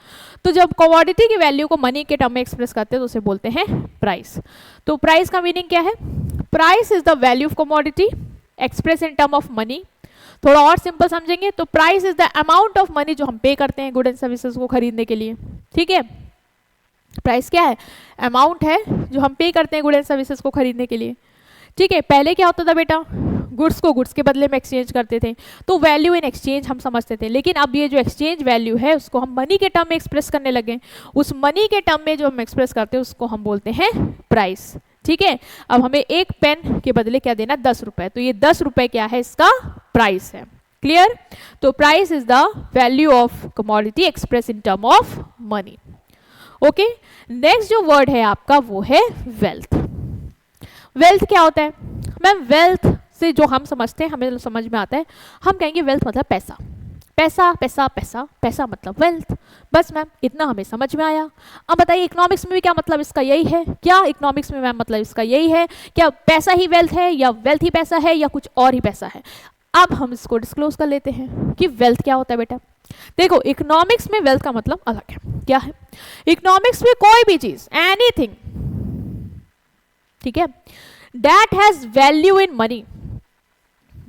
तो जब कमोडिटी की वैल्यू को मनी के टर्म में एक्सप्रेस करते हैं तो उसे बोलते हैं प्राइस। तो प्राइस का मीनिंग क्या है, price is the value of commodity express in term of money. थोड़ा और सिंपल समझेंगे तो price is the amount of money जो हम पे करते हैं गुड एंड सर्विसेज को खरीदने के लिए, ठीक है। प्राइस क्या है, अमाउंट है जो हम पे करते हैं गुड एंड सर्विसेज को खरीदने के लिए, ठीक है। पहले क्या होता था बेटा, गुड्स को गुड्स के बदले में एक्सचेंज करते थे तो वैल्यू इन एक्सचेंज हम समझते थे। लेकिन अब ये जो एक्सचेंज वैल्यू है उसको हम मनी के टर्म में एक्सप्रेस करने लगे। उस मनी के टर्म में जो हम एक्सप्रेस करते हैं उसको हम बोलते हैं प्राइस, ठीक है। अब हमें एक पेन के बदले क्या देना 10 रुपए, तो ये 10 रुपए क्या है, इसका प्राइस है। क्लियर। तो price is the value of commodity express in term of money. Okay. Next जो वर्ड है आपका वो है वेल्थ। वेल्थ क्या होता है मैम, वेल्थ से जो हम समझते हैं हमें समझ में आता है, हम कहेंगे वेल्थ मतलब पैसा, पैसा पैसा पैसा पैसा मतलब वेल्थ। बस मैम इतना हमें समझ में आया। अब बताइए इकोनॉमिक्स में भी क्या मतलब इसका यही है क्या, इकोनॉमिक्स में मैम मतलब इसका यही है क्या, पैसा ही वेल्थ है या वेल्थ ही पैसा है या कुछ और ही पैसा है। अब हम इसको डिस्क्लोज कर लेते हैं कि वेल्थ क्या होता है बेटा। देखो इकोनॉमिक्स में वेल्थ का मतलब अलग है, क्या है, इकोनॉमिक्स में कोई भी चीज एनीथिंग, ठीक है, that has value in money,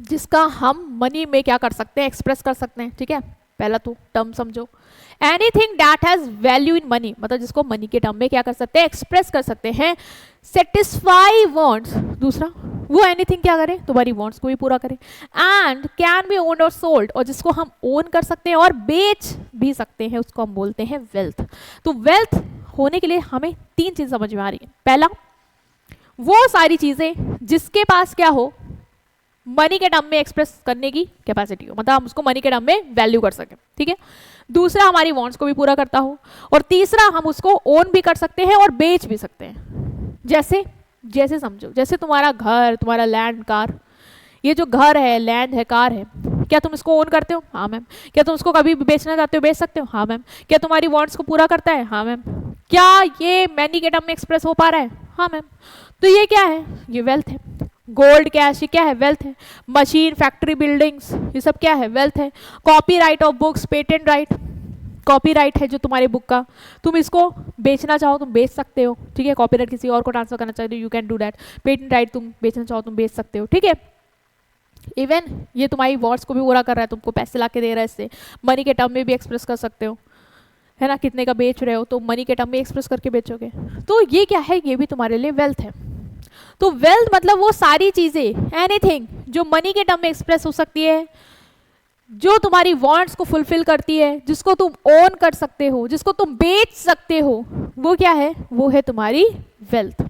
जिसका हम मनी में क्या कर सकते हैं, एक्सप्रेस कर सकते हैं, ठीक है। पहला तो टर्म समझो, anything that has value in money मतलब जिसको मनी के टर्म में क्या कर सकते हैं, एक्सप्रेस कर सकते हैं। सेटिस्फाई वांट्स, दूसरा वो एनीथिंग क्या करे, तुम्हारी वांट्स को भी पूरा करे। एंड कैन बी ओन्ड और सोल्ड, और जिसको हम ओन कर सकते हैं और बेच भी सकते हैं उसको हम बोलते हैं वेल्थ। तो वेल्थ होने के लिए हमें 3 चीज समझ में आ रही है। पहला, वो सारी चीजें जिसके पास क्या हो, मनी के टर्म में एक्सप्रेस करने की कैपेसिटी हो, मतलब हम उसको मनी के टर्म में वैल्यू कर सकें, ठीक है। दूसरा, हमारी वांट्स को भी पूरा करता हो, और तीसरा, हम उसको ओन भी कर सकते हैं और बेच भी सकते हैं। जैसे जैसे समझो, जैसे तुम्हारा घर, तुम्हारा लैंड, कार, ये जो घर है, लैंड है, कार है, क्या तुम इसको ओन करते हो, हाँ मैम। क्या तुम उसको कभी भी बेचना चाहते हो, बेच सकते हो, हाँ मैम। क्या तुम्हारी वांट्स को पूरा करता है, हाँ मैम। क्या ये मनी के टर्म में एक्सप्रेस हो पा रहा है, हाँ मैम। तो ये क्या है, ये वेल्थ है। गोल्ड, कैश, ये क्या है, वेल्थ है। मशीन, फैक्ट्री, बिल्डिंग्स, ये सब क्या है, वेल्थ है। Copyright of books, patent right, copyright है जो तुम्हारे बुक का, तुम इसको बेचना चाहो तुम बेच सकते हो, ठीक है। कॉपीराइट किसी और को ट्रांसफर करना चाहते हो, you can do that. Patent right तुम बेचना चाहो तुम बेच सकते हो, ठीक है। इवन ये तुम्हारी वांट्स को भी पूरा कर रहा है, तुमको पैसे ला के दे रहा है, इससे मनी के टर्म में भी एक्सप्रेस कर सकते हो, है ना। कितने का बेच रहे हो तो मनी के टर्म में एक्सप्रेस करके बेचोगे, तो ये क्या है, ये भी तुम्हारे लिए वेल्थ है। तो वेल्थ मतलब वो सारी चीजें, एनीथिंग जो मनी के टर्म में एक्सप्रेस हो सकती है, जो तुम्हारी वांट्स को फुलफिल करती है, जिसको तुम ओन कर सकते हो, जिसको तुम बेच सकते हो, वो क्या है? वो है तुम्हारी वेल्थ।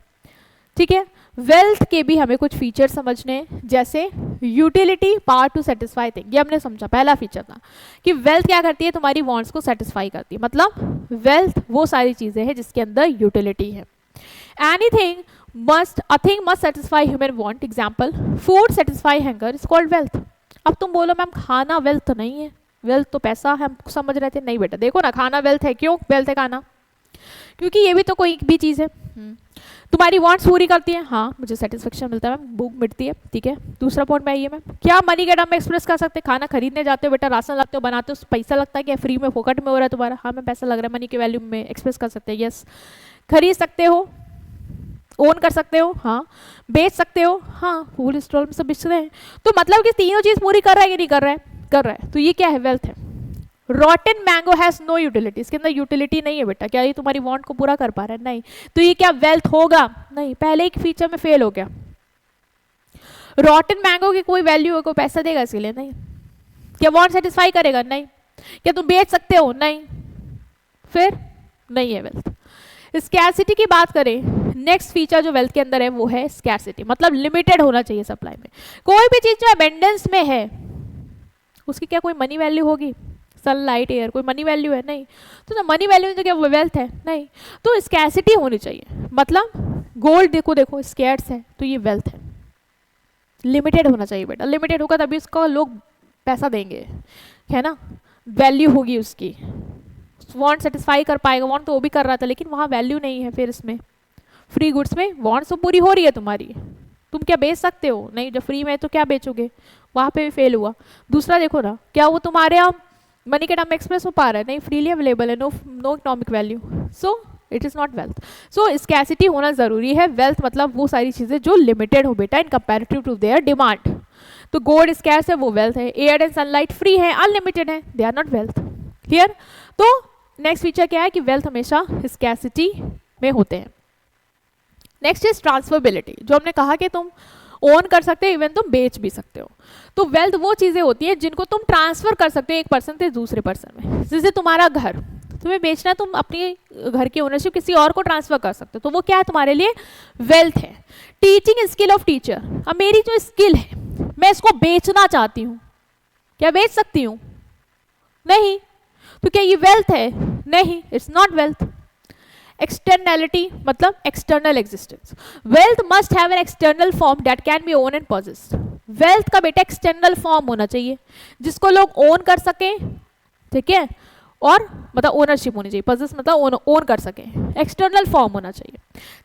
ठीक है, वेल्थ के भी हमें कुछ फीचर समझने हैं, जैसे utility, power to satisfy thing. ये हमने समझा, पहला फीचर था कि वेल्थ क्या करती है? तुम्हारी वांट्स को सेटिस्फाई करती है। मतलब वेल्थ वो सारी चीजें हैं जिसके अंदर यूटिलिटी है। Anything a thing must satisfy human want. Example, food satisfy hunger is called wealth. अब तुम बोलो मैम खाना वेल्थ तो नहीं है, वेल्थ तो पैसा है, हम समझ रहे थे। नहीं बेटा, देखो ना, खाना वेल्थ है। क्यों वेल्थ है खाना? क्योंकि ये भी तो कोई भी चीज़ है। तुम्हारी वांट्स पूरी करती है, हाँ मुझे सेटिस्फेक्शन मिलता है मैम, भूख मिटती है। ठीक है, दूसरा पॉइंट में आइए मैम, क्या मनी के टर्म में एक्सप्रेस कर सकते हैं? खाना खरीदने जाते हो बेटा, राशन लाते हो, बनाते हो, पैसा लगता है क्या? फ्री में, फोकट में हो रहा है तुम्हारा? हाँ मैम पैसा लग रहा है, मनी के वैल्यू में एक्सप्रेस कर सकते हैं। यस, खरीद सकते हो, ओन कर सकते हो, हाँ बेच सकते हो, हाँ फूल स्टॉल में सब बेच रहे हैं। तो मतलब कि तीनों चीज पूरी कर रहा है कि नहीं कर रहा है? कर रहा है। तो ये क्या है? वेल्थ है। Rotten mango has no utility, इसके अंदर यूटिलिटी नहीं है बेटा। क्या ये तुम्हारी वांट को पूरा कर पा रहा है? नहीं। तो ये क्या वेल्थ होगा? नहीं, पहले एक फीचर में फेल हो गया। रॉटन मैंगो की कोई वैल्यू है? कोई पैसा देगा इसके लिए? नहीं। क्या वांट सेटिस्फाई करेगा? नहीं। क्या तुम बेच सकते हो? नहीं। फिर नहीं है वेल्थ। स्कैरसिटी की बात करें, नेक्स्ट फीचर जो वेल्थ के अंदर है वो है स्कैरसिटी, मतलब लिमिटेड होना चाहिए सप्लाई में। कोई भी चीज जो अबेंडेंस में है उसकी क्या कोई मनी वैल्यू होगी? सनलाइट, एयर, कोई मनी वैल्यू है? नहीं। तो मनी वैल्यू तो क्या वो वेल्थ है? नहीं। तो स्कैरसिटी होनी चाहिए। मतलब गोल्ड देखो देखो स्कैर्स है, तो ये वेल्थ है। लिमिटेड होना चाहिए बेटा, लिमिटेड होगा तभी उसका लोग पैसा देंगे, है ना, वैल्यू होगी उसकी। वांट सेटिस्फाई कर पाएगा, वांट तो वो भी कर रहा था लेकिन वहाँ वैल्यू नहीं है। फिर इसमें फ्री गुड्स में वांट्स तो पूरी हो रही है तुम्हारी, तुम क्या बेच सकते हो? नहीं। जब फ्री में है तो क्या बेचोगे? वहाँ पे भी फेल हुआ। दूसरा देखो ना, क्या वो तुम्हारे यहाँ मनी के टर्म में एक्सप्रेस हो पा रहा है? नहीं, फ्रीली अवेलेबल है, no economic value, so it is not wealth. So scarcity होना ज़रूरी है। वेल्थ मतलब वो सारी चीज़ें जो लिमिटेड हो बेटा in comparative to their demand. तो गोल्ड स्कैर्स है, वो वेल्थ है। एयर एंड सनलाइट फ्री है, अनलिमिटेड है, they are not wealth. Clear? तो नेक्स्ट फीचर क्या है कि वेल्थ हमेशा स्कैरसिटी में होते हैं। नेक्स्ट इज ट्रांसफरेबिलिटी, जो हमने कहा कि तुम ओन कर सकते हो, इवन तुम बेच भी सकते हो। तो वेल्थ वो चीज़ें होती हैं जिनको तुम ट्रांसफर कर सकते हो एक पर्सन से दूसरे पर्सन में। जैसे तुम्हारा घर तुम्हें बेचना है, तुम अपनी घर की ओनरशिप किसी और को ट्रांसफर कर सकते हो, तो वो क्या है? तुम्हारे लिए वेल्थ है। टीचिंग स्किल ऑफ टीचर, अब मेरी जो स्किल है मैं इसको बेचना चाहती हूँ, क्या बेच सकती हूँ? नहीं। तो क्या ये वेल्थ है? नहीं, इट्स नॉट वेल्थ। एक्सटर्नैलिटी मतलब external existence, wealth must have an external form that can be own and possessed. Wealth का बेटा एक्सटर्नल फॉर्म होना चाहिए जिसको लोग ओन कर सकें, ठीक है, और मतलब ओनरशिप होनी चाहिए, पॉजेस मतलब ओन कर सकें। एक्सटर्नल फॉर्म होना चाहिए,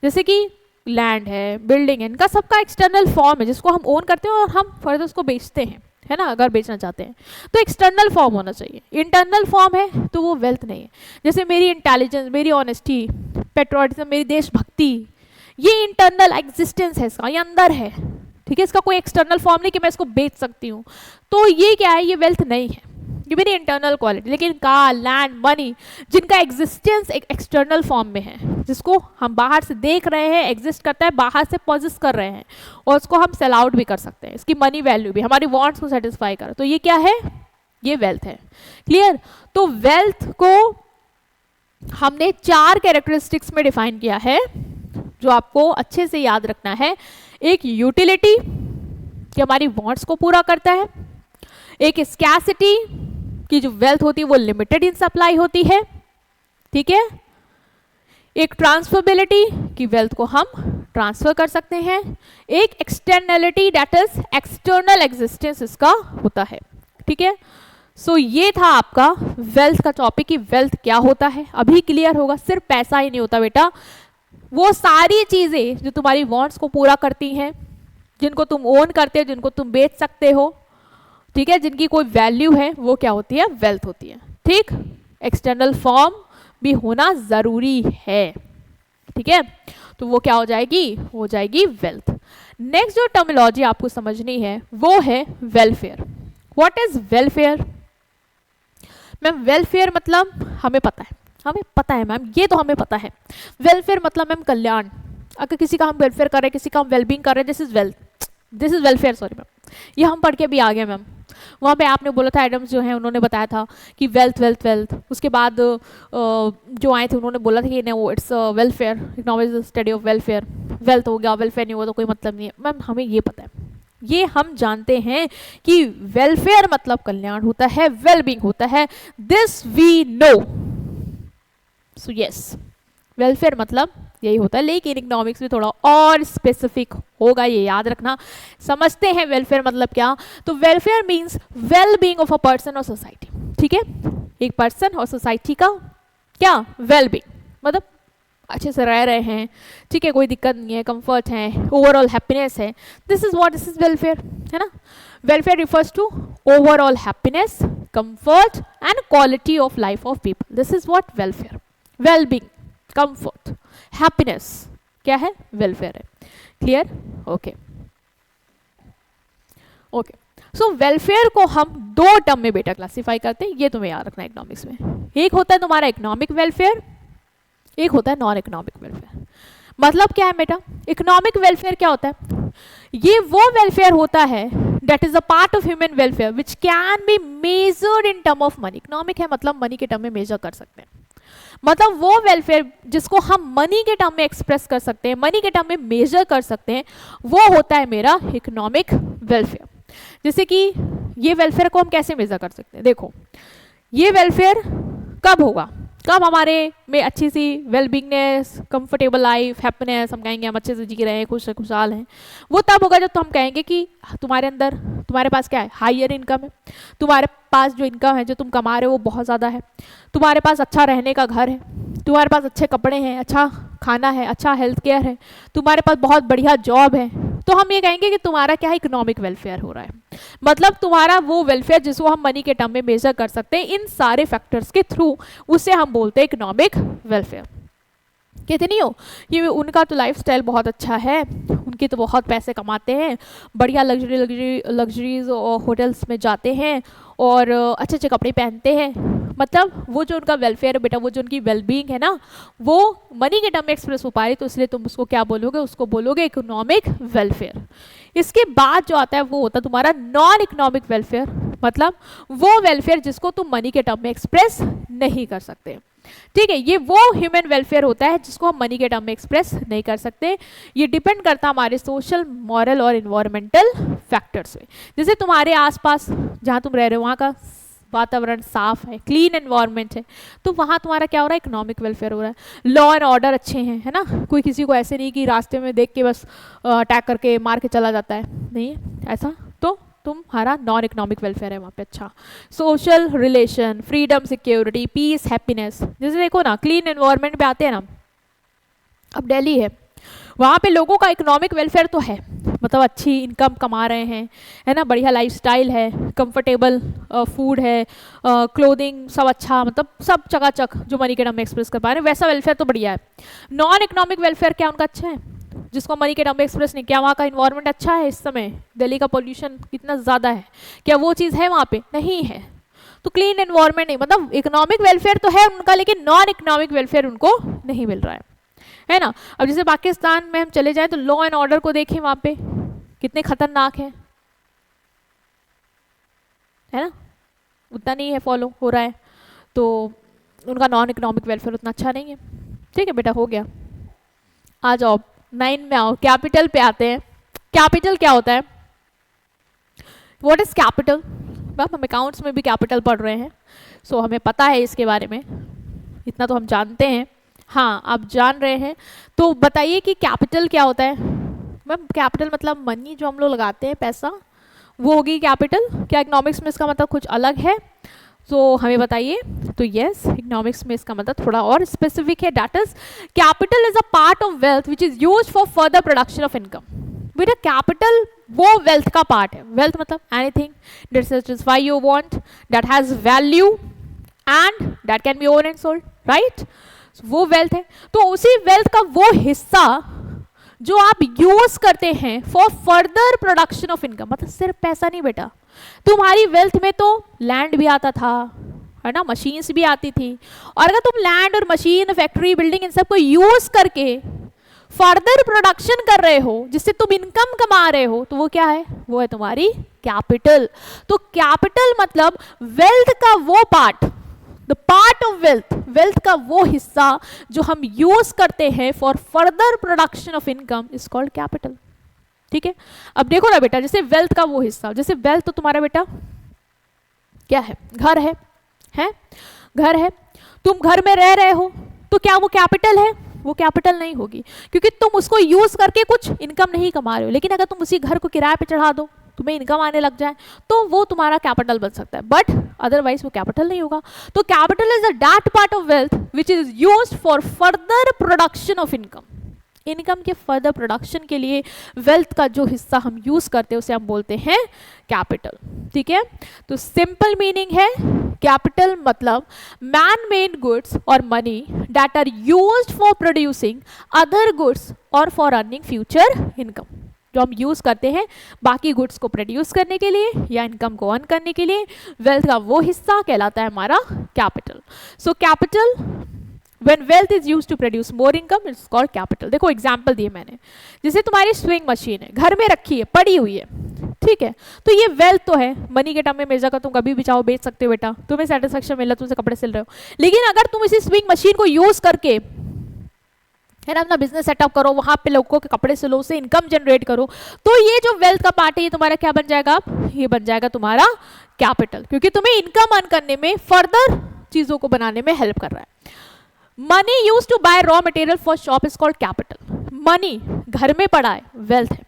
जैसे कि लैंड है, बिल्डिंग है, इनका सबका एक्सटर्नल फॉर्म है जिसको हम ओन करते हैं और हम फर्दर उसको बेचते हैं, है ना, अगर बेचना चाहते हैं। तो एक्सटर्नल फॉर्म होना चाहिए। इंटरनल फॉर्म है तो वो वेल्थ नहीं है। जैसे मेरी इंटेलिजेंस, मेरी ऑनेस्टी, पेट्रोटिज्म, मेरी देशभक्ति, ये इंटरनल एग्जिस्टेंस है, इसका ये अंदर है, ठीक है, इसका कोई एक्सटर्नल फॉर्म नहीं कि मैं इसको बेच सकती हूँ। तो ये क्या है? ये वेल्थ नहीं है, ये मेरी इंटरनल क्वालिटी। लेकिन कार, लैंड, मनी, जिनका एग्जिस्टेंस एक एक्सटर्नल फॉर्म में है, जिसको हम बाहर से देख रहे हैं, एग्जिस्ट करता है, बाहर से पॉजेस कर रहे हैं और उसको हम सेल आउट भी कर सकते हैं, इसकी मनी वैल्यू भी, हमारी वांट्स को सेटिस्फाई कर, तो ये क्या है? ये वेल्थ है। क्लियर? तो वेल्थ को हमने 4 कैरेक्टरिस्टिक्स में डिफाइन किया है जो आपको अच्छे से याद रखना है। एक यूटिलिटी कि हमारी वांट्स को पूरा करता है, एक स्कैसिटी की जो वेल्थ होती है वो लिमिटेड इन सप्लाई होती है, ठीक है, एक ट्रांसफरेबिलिटी की वेल्थ को हम ट्रांसफर कर सकते हैं, एक externality that is external existence इसका होता है, ठीक है। सो ये था आपका वेल्थ का टॉपिक कि वेल्थ क्या होता है। अभी क्लियर होगा, सिर्फ पैसा ही नहीं होता बेटा, वो सारी चीजें जो तुम्हारी वांट्स को पूरा करती हैं, जिनको तुम ओन करते हो, जिनको तुम बेच सकते हो, ठीक है, जिनकी कोई वैल्यू है, वो क्या होती है? वेल्थ होती है। ठीक, एक्सटर्नल फॉर्म भी होना जरूरी है, ठीक है, तो वो क्या हो जाएगी? हो जाएगी वेल्थ। नेक्स्ट जो टर्मिनोलॉजी आपको समझनी है वो है welfare. What is welfare? Ma'am welfare मतलब हमें पता है मैम, ये तो हमें पता है। वेलफेयर मतलब मैम कल्याण, अगर किसी का हम वेलफेयर कर रहे हैं, किसी का हम वेलबींग कर रहे हैं, this is welfare, sorry ma'am, ये हम पढ़ के भी आ गए मैम। वहाँ पे आपने बोला था एडम्स जो है उन्होंने बताया था कि वेल्थ वेल्थ वेल्थ, उसके बाद जो आए थे उन्होंने बोला था कि नहीं वो it's welfare, economic study of welfare, wealth हो गया वेलफेयर नहीं हुआ तो कोई मतलब नहीं है। मैम हमें ये पता है, ये हम जानते हैं कि वेलफेयर मतलब कल्याण होता है, वेलबींग होता है, this we know. So yes, welfare मतलब यही होता है, लेकिन इकोनॉमिक्स में थोड़ा और स्पेसिफिक होगा, ये याद रखना। समझते हैं वेलफेयर मतलब क्या। तो welfare means well being of a person और सोसाइटी, ठीक है, एक पर्सन और सोसाइटी का क्या वेल बीइंग, मतलब अच्छे से रह रहे हैं, ठीक है, कोई दिक्कत नहीं है, कंफर्ट है, ओवरऑल हैप्पीनेस है, this is what this is welfare, है ना। Welfare refers to overall happiness, comfort and quality of life of people, this is what welfare, well being, comfort, happiness क्या है, वेलफेयर है। Clear? Okay okay. So welfare को हम दो टर्म में बेटा क्लासिफाई करते हैं, ये तुम्हें याद रखना है इकोनॉमिक्स में। एक होता है तुम्हारा इकोनॉमिक वेलफेयर, एक होता है नॉन इकोनॉमिक वेलफेयर। मतलब क्या है बेटा, इकोनॉमिक वेलफेयर क्या होता है, ये वो वेलफेयर होता है that is a part of human welfare which can be measured in term of money. Economic है मतलब मनी के टर्म में मेजर कर सकते हैं, मतलब वो वेलफेयर जिसको हम मनी के टर्म में एक्सप्रेस कर सकते हैं, मनी के टर्म में मेजर कर सकते हैं, वो होता है मेरा इकोनॉमिक वेलफेयर। जैसे कि ये वेलफेयर को हम कैसे मेजर कर सकते हैं, देखो ये वेलफेयर कब होगा, कब हमारे में अच्छी सी वेलबींगनेस, कंफर्टेबल लाइफ, हैप्पीनेस, हम कहेंगे हम अच्छे से जी रहे हैं, खुशहाल हैं, वो तब होगा जब तो हम कहेंगे कि तुम्हारे अंदर, तुम्हारे पास क्या है, हायर इनकम है, तुम्हारे पास जो इनकम है जो तुम कमा रहे हो वो बहुत ज़्यादा है, तुम्हारे पास अच्छा रहने का घर है, तुम्हारे पास अच्छे कपड़े हैं, अच्छा खाना है, अच्छा हेल्थ केयर है, तुम्हारे पास बहुत बढ़िया जॉब है, तो हम ये कहेंगे कि तुम्हारा क्या है, इकोनॉमिक वेलफेयर हो रहा है। मतलब तुम्हारा वो वेलफेयर जिसको हम मनी के टर्म में मेजर कर सकते हैं इन सारे फैक्टर्स के थ्रू, उसे हम बोलते हैं इकोनॉमिक वेलफेयर। कितनी हो कि उनका तो लाइफस्टाइल बहुत अच्छा है, उनके तो बहुत पैसे कमाते हैं, बढ़िया लग्जरीज होटल्स में जाते हैं और अच्छे अच्छे कपड़े पहनते हैं, मतलब वो जो उनका वेलफेयर है बेटा, वो जो उनकी वेलबींग है ना, वो मनी के टर्म में एक्सप्रेस हो पा रही, तो इसलिए तुम उसको क्या बोलोगे, उसको बोलोगे इकोनॉमिक वेलफेयर। इसके बाद जो आता है वो होता है तुम्हारा नॉन इकोनॉमिक वेलफेयर, मतलब वो वेलफेयर जिसको तुम मनी के टर्म में एक्सप्रेस नहीं कर सकते, ठीक है, ये वो ह्यूमन वेलफेयर होता है जिसको हम मनी के टर्म में एक्सप्रेस नहीं कर सकते। ये डिपेंड करता है हमारे सोशल, मॉरल और इन्वायरमेंटल फैक्टर्स पे। जैसे तुम्हारे आसपास जहाँ तुम रह रहे हो वहाँ का वातावरण साफ है, क्लीन एनवायरनमेंट है, तो वहाँ तुम्हारा क्या हो रहा है, इकोनॉमिक वेलफेयर हो रहा है। लॉ एंड ऑर्डर अच्छे हैं, है ना, कोई किसी को ऐसे नहीं कि रास्ते में देख के बस अटैक करके मार के चला जाता है, नहीं है ऐसा, तो तुम्हारा नॉन इकोनॉमिक वेलफेयर है वहाँ पे। अच्छा, social relation, freedom, security, peace, happiness. जैसे देखो ना, क्लीन एनवायरनमेंट पे आते हैं ना, अब दिल्ली है, वहाँ पे लोगों का इकोनॉमिक वेलफेयर तो है, मतलब अच्छी इनकम कमा रहे हैं, है ना, बढ़िया लाइफस्टाइल है, कंफर्टेबल फूड है, क्लोथिंग सब अच्छा, मतलब सब चकाचक जो मनी के टर्म में एक्सप्रेस कर पा रहे हैं, वैसा वेलफेयर तो बढ़िया है। नॉन इकोनॉमिक वेलफेयर क्या उनका अच्छा है, जिसको मनी के टर्म में एक्सप्रेस नहीं, क्या वहाँ का इन्वायरमेंट अच्छा है, इस समय दिल्ली का पोल्यूशन कितना ज़्यादा है, क्या वो चीज़ है वहाँ पे, नहीं है, तो क्लीन एनवायरनमेंट नहीं, मतलब इकोनॉमिक वेलफेयर तो है उनका, लेकिन नॉन इकोनॉमिक वेलफेयर उनको नहीं मिल रहा है ना। अब जैसे पाकिस्तान में हम चले जाएं तो लॉ एंड ऑर्डर को देखें, वहाँ पे कितने खतरनाक है ना, उतना नहीं है फॉलो हो रहा है, तो उनका नॉन इकोनॉमिक वेलफेयर उतना अच्छा नहीं है। ठीक है बेटा, हो गया। आ जाओ 9 में आओ, कैपिटल पे आते हैं। कैपिटल क्या होता है, व्हाट इज कैपिटल। हम अकाउंट्स में भी कैपिटल पढ़ रहे हैं, सो हमें पता है इसके बारे में, इतना तो हम जानते हैं। हाँ, आप जान रहे हैं, तो बताइए कि कैपिटल क्या होता है। मैम कैपिटल मतलब मनी जो हम लोग लगाते हैं, पैसा, वो होगी कैपिटल। क्या इकोनॉमिक्स में इसका मतलब कुछ अलग है, तो हमें बताइए। तो यस, इकोनॉमिक्स में इसका मतलब थोड़ा और स्पेसिफिक है, that is capital is a part of wealth which is used for further production of income. बेटा कैपिटल वो वेल्थ का पार्ट है। वेल्थ मतलब anything that satisfy your want, that has value and that can B owned and sold, right, वो वेल्थ है। तो उसी वेल्थ का वो हिस्सा जो आप यूज करते हैं for further production of income, मतलब सिर्फ पैसा नहीं बेटा, तुम्हारी वेल्थ में तो लैंड भी आता था, है ना, मशीन्स भी आती थी, और अगर तुम लैंड और मशीन, फैक्ट्री, बिल्डिंग, इन सब को यूज करके फर्दर प्रोडक्शन कर रहे हो, जिससे तुम इनकम कमा रहे हो, तो वो क्या है? वो है तुम्हारी कैपिटल। तो कैपिटल मतलब वेल्थ का वो part, the part of wealth, wealth का वो हिस्सा जो हम यूज करते हैं for further production of income is called capital. ठीक है, अब देखो ना बेटा, जैसे वेल्थ का वो हिस्सा, जैसे वेल्थ तो तुम्हारा बेटा क्या है? घर है, घर है। तुम घर में रह रहे हो, तो क्या वो कैपिटल है? वो कैपिटल नहीं होगी, क्योंकि तुम उसको यूज करके कुछ इनकम नहीं कमा रहे हो। लेकिन अगर तुम उसी घर को किराए पे चढ़ा दो, तुम्हें इनकम आने लग जाए, तो वो तुम्हारा कैपिटल बन सकता है, बट अदरवाइज वो कैपिटल नहीं होगा। तो capital is a that part of wealth which is used for further production of income. Income के फर्दर प्रोडक्शन के लिए वेल्थ का जो हिस्सा हम यूज करते हैं उसे हम बोलते हैं कैपिटल। ठीक है, तो सिंपल मीनिंग है कैपिटल मतलब मैन मेड गुड्स और money that are used for producing other goods और फॉर अर्निंग फ्यूचर इनकम। जो हम यूज करते हैं बाकी गुड्स को प्रोड्यूस करने के लिए या इनकम को अर्न करने के लिए, वेल्थ का वो हिस्सा कहलाता है हमारा capital. So capital when wealth is used to produce more income it's called capital। देखो एग्जाम्पल दिए मैंने, जैसे तुम्हारी स्विंग मशीन है, घर में रखी है, पड़ी हुई है, ठीक है, तो ये वेल्थ तो है, मनी के टर्म में मेजर कर तुम कभी भी चाहो बेच सकते हो बेटा, तुम्हें सेटिस्फेक्शन मिल रहा है, तुमसे कपड़े सिल रहे हो। लेकिन अगर तुम इसी स्विंग मशीन को यूज करके है ना अपना बिजनेस सेटअप करो, वहां पे लोगों के कपड़े सिलो, उससे इनकम जनरेट करो, तो ये जो वेल्थ का पार्ट है ये तुम्हारा क्या बन जाएगा? ये बन जाएगा तुम्हारा कैपिटल, क्योंकि तुम्हें इनकम अर्न करने में, फर्दर चीजों को बनाने में हेल्प कर रहा है। Money use to buy raw material for shop is called capital. Money घर में पड़ा है, वेल्थ है,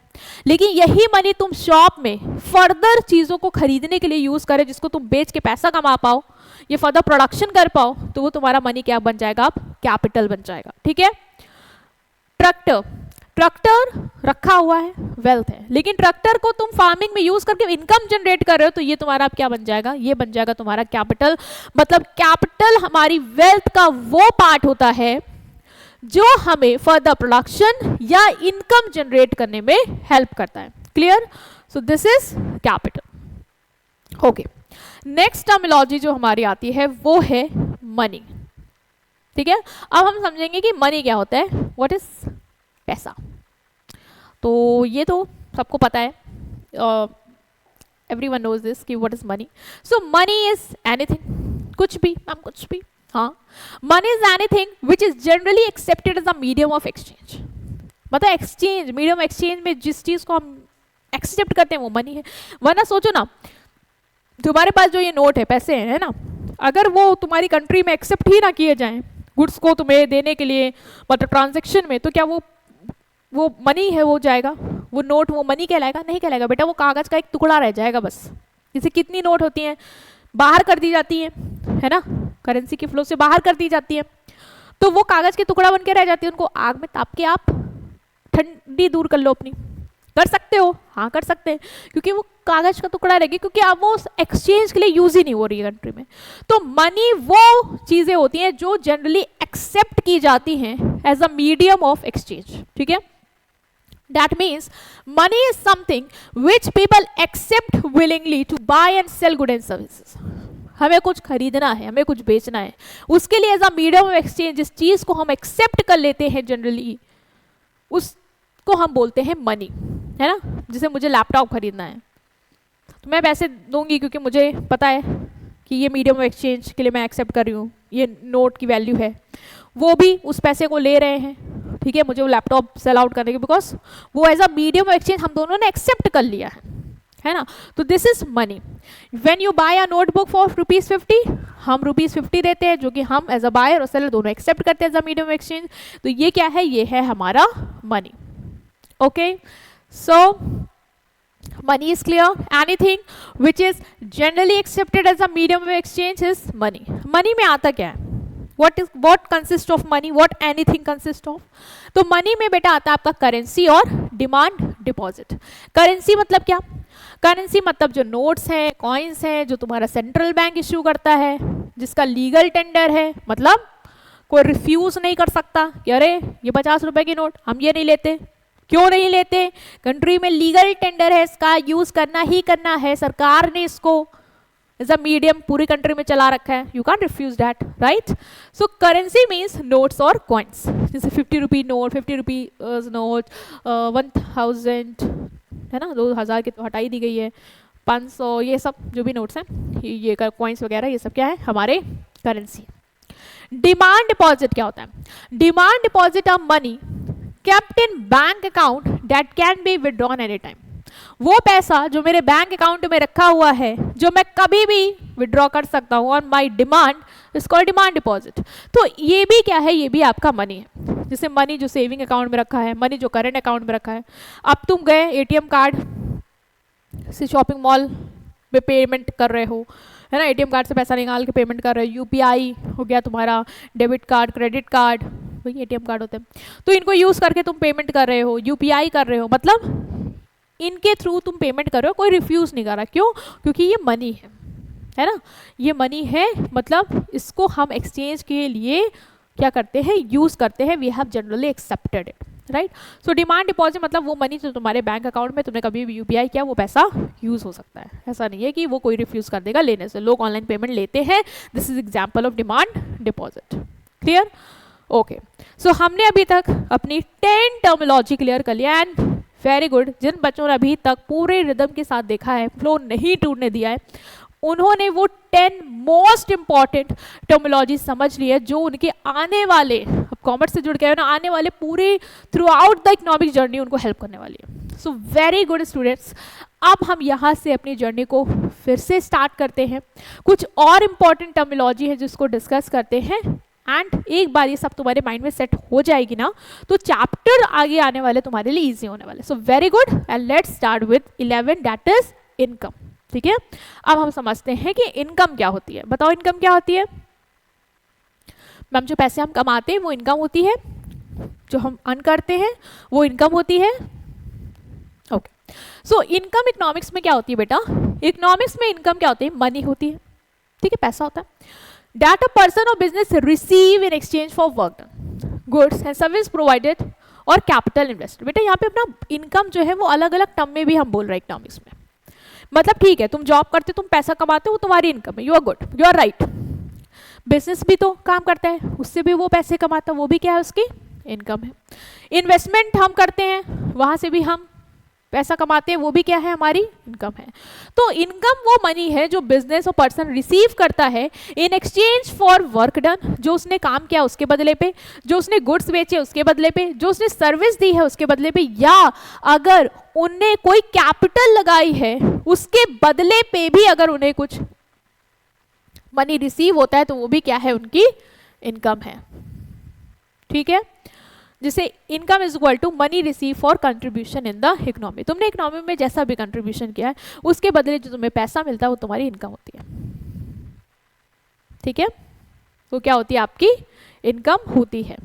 लेकिन यही मनी तुम शॉप में फर्दर चीजों को खरीदने के लिए यूज करे, जिसको तुम बेच के पैसा कमा पाओ, ये फर्दर प्रोडक्शन कर पाओ, तो वो तुम्हारा मनी क्या बन जाएगा? अब कैपिटल बन जाएगा। ठीक है, ट्रैक्टर, ट्रैक्टर रखा हुआ है, वेल्थ है, लेकिन ट्रैक्टर को तुम फार्मिंग में यूज करके इनकम जनरेट कर रहे हो, तो ये तुम्हारा अब क्या बन जाएगा? ये बन जाएगा तुम्हारा कैपिटल। मतलब कैपिटल हमारी वेल्थ का वो पार्ट होता है जो हमें फर्दर प्रोडक्शन या इनकम जनरेट करने में हेल्प करता है। Clear? So this is capital. Okay, next terminology जो हमारी आती है वो है मनी। ठीक है, अब हम समझेंगे कि मनी क्या होता है, व्हाट इज पैसा। तो ये तो सबको पता है, एवरीवन नोज दिस कि what is money. So money is anything, कुछ भी, हम कुछ भी, हाँ, money is anything which is generally accepted as a medium of exchange. मतलब एक्सचेंज, मीडियम एक्सचेंज में जिस चीज को हम एक्सेप्ट करते हैं वो मनी है। वरना सोचो ना, तुम्हारे पास जो ये नोट है, पैसे हैं, है ना, अगर वो तुम्हारी कंट्री में एक्सेप्ट ही ना किए जाएं गुड्स को तुम्हें देने के लिए, मतलब ट्रांजैक्शन में, तो क्या वो मनी है, वो जाएगा, वो नोट वो मनी कहलाएगा? नहीं कहलाएगा बेटा, वो कागज का एक टुकड़ा रह जाएगा बस। जैसे कितनी नोट होती हैं, बाहर कर दी जाती है ना, करेंसी के फ्लो से बाहर कर दी जाती है, तो वो कागज के टुकड़ा बन के रह जाती है। उनको आग में ताप के आप ठंडी दूर कर लो अपनी, कर सकते हो, हाँ कर सकते हैं, क्योंकि वो कागज का टुकड़ा रहेगी, क्योंकि अब वो एक्सचेंज के लिए यूज ही नहीं हो रही है कंट्री में। तो मनी वो चीजें होती हैं जो जनरली एक्सेप्ट की जाती हैं as a medium of exchange. ठीक है, that means money is something which people accept willingly to buy and sell goods and services। हमें कुछ खरीदना है, हमें कुछ बेचना है, उसके लिए as a medium of exchange जिस चीज को हम एक्सेप्ट कर लेते हैं जनरली, उसको हम बोलते हैं मनी, है ना। जैसे मुझे लैपटॉप खरीदना है, तो मैं पैसे दूंगी क्योंकि मुझे पता है कि ये मीडियम ऑफ एक्सचेंज के लिए मैं एक्सेप्ट कर रही हूँ, ये नोट की वैल्यू है। वो भी उस पैसे को ले रहे हैं, ठीक है, मुझे वो लैपटॉप सेल आउट करने के, बिकॉज वो as a medium of exchange हम दोनों ने एक्सेप्ट कर लिया है ना। तो this is money. When you buy a notebook for ₹50, हम ₹50 देते हैं, जो कि हम एज अ बायर और सेलर दोनों एक्सेप्ट करते हैं as a medium of exchange. तो ये क्या है? ये है हमारा money. Okay, so money is clear। anything which is generally accepted as a medium of exchange is money। money में आता क्या है? what consists of money? what anything consists of? तो money में बेटा आता है आपका करेंसी और डिमांड डिपॉजिट। करेंसी मतलब क्या? करेंसी मतलब जो नोट्स हैं, कॉइन्स हैं, जो तुम्हारा सेंट्रल बैंक इश्यू करता है, जिसका लीगल टेंडर है, मतलब कोई रिफ्यूज नहीं कर सकता कि अरे ये 50 रुपए की नोट हम ये नहीं लेते। क्यों नहीं लेते? कंट्री में लीगल टेंडर है, इसका यूज करना ही करना है, सरकार ने इसको इज अ मीडियम, पूरी कंट्री में चला रखा है, you can refuse that, right. So currency means notes और कॉइन्स, जैसे 50 रुपी नोट, 50 रुपी नोट, 1000 है ना, 2000 की तो हटा ही दी गई है, 500, ये सब जो भी नोट्स हैं, ये कॉइन्स वगैरह, ये सब क्या है, हमारे करेंसी। डिमांड डिपॉजिट क्या होता है? Demand deposit of money kept in bank account that can be withdrawn any time. वो पैसा जो मेरे बैंक अकाउंट में रखा हुआ है, जो मैं कभी भी विड्रॉ कर सकता हूँ on my demand, is called demand deposit. तो ये भी क्या है, ये भी आपका मनी है। जैसे मनी जो सेविंग अकाउंट में रखा है, मनी जो करंट अकाउंट में रखा है। अब तुम गए एटीएम कार्ड से शॉपिंग मॉल में पेमेंट कर रहे हो, है ना, एटीएम कार्ड से पैसा निकाल के पेमेंट कर रहे हो, यूपीआई हो गया तुम्हारा, डेबिट कार्ड, क्रेडिट कार्ड, वही एटीएम कार्ड होते हैं, तो इनको यूज करके तुम पेमेंट कर रहे हो, यूपीआई कर रहे हो, मतलब इनके थ्रू तुम पेमेंट कर रहे हो, कोई रिफ्यूज नहीं कर रहा। क्यों? क्योंकि ये मनी है ना, ये मनी है, मतलब इसको हम एक्सचेंज के लिए क्या करते हैं, यूज करते हैं, we have generally accepted it, right. So demand deposit मतलब वो मनी जो तुम्हारे बैंक अकाउंट में तुमने कभी भी यूपीआई किया, वो पैसा यूज हो सकता है। ऐसा नहीं है कि वो कोई रिफ्यूज कर देगा लेने से, लोग ऑनलाइन पेमेंट लेते हैं। This is example of demand deposit. Clear? Okay, so हमने अभी तक अपनी 10 टर्मिनोलॉजी क्लियर कर लिया एंड वेरी गुड। जिन बच्चों ने अभी तक पूरे रिदम के साथ देखा है, फ्लो नहीं टूटने दिया है, उन्होंने वो 10 मोस्ट इंपॉर्टेंट टर्मिनोलॉजी समझ ली है, जो उनके आने वाले, अब कॉमर्स से जुड़ गए ना, आने वाले पूरे through out the economic journey उनको हेल्प करने वाली है। सो वेरी गुड स्टूडेंट्स, अब हम यहाँ से अपनी जर्नी को फिर से स्टार्ट करते हैं। कुछ और इंपॉर्टेंट टर्मिनोलॉजी है जिसको डिस्कस करते हैं, एंड एक बार ये सब तुम्हारे माइंड में सेट हो जाएगी ना, तो चैप्टर आगे आने वाले तुम्हारे लिए इजी होने वाले। So very good, and let's start with 11, that is income. ठीक है, अब हम समझते हैं कि इनकम क्या होती है। बताओ इनकम क्या होती है? मैम, जो पैसे हम कमाते हैं वो इनकम होती है, जो हम अर्न करते हैं वो इनकम होती है। ओके, सो इनकम इकोनॉमिक्स में क्या होती है बेटा? इकोनॉमिक्स में इनकम क्या होती है? मनी होती है, ठीक है, पैसा होता है। That a person or business receive in exchange for work done, goods and service provided और capital invested। बेटा यहाँ पे अपना इनकम जो है वो अलग अलग टर्म में भी हम बोल रहे हैं इकोनॉमिक्स में। मतलब ठीक है, तुम जॉब करते, तुम पैसा कमाते हो, वो तुम्हारी इनकम है, you are good, you are right. Business भी तो काम करता है, उससे भी वो पैसे कमाता है, वो भी क्या है, उसकी इनकम है। इन्वेस्टमेंट हम करते हैं, वहाँ से भी हम पैसा कमाते हैं, वो भी क्या है, हमारी इनकम है। तो इनकम वो मनी है जो बिजनेस और पर्सन रिसीव करता है in exchange for work done, जो उसने काम किया उसके बदले पे, जो उसने गुड्स बेचे उसके बदले पे, जो उसने सर्विस दी है उसके बदले पे, या अगर उनने कोई कैपिटल लगाई है उसके बदले पे भी अगर उन्हें कुछ मनी रिसीव होता है तो वो भी क्या है, उनकी इनकम है। ठीक है, जिसे income is equal to money receive for contribution in the economy. तुमने इकोनॉमी में जैसा भी कंट्रीब्यूशन किया है उसके बदले जो तुम्हें पैसा मिलता है वो तुम्हारी इनकम होती है। ठीक है, वो क्या होती है, आपकी इनकम होती है।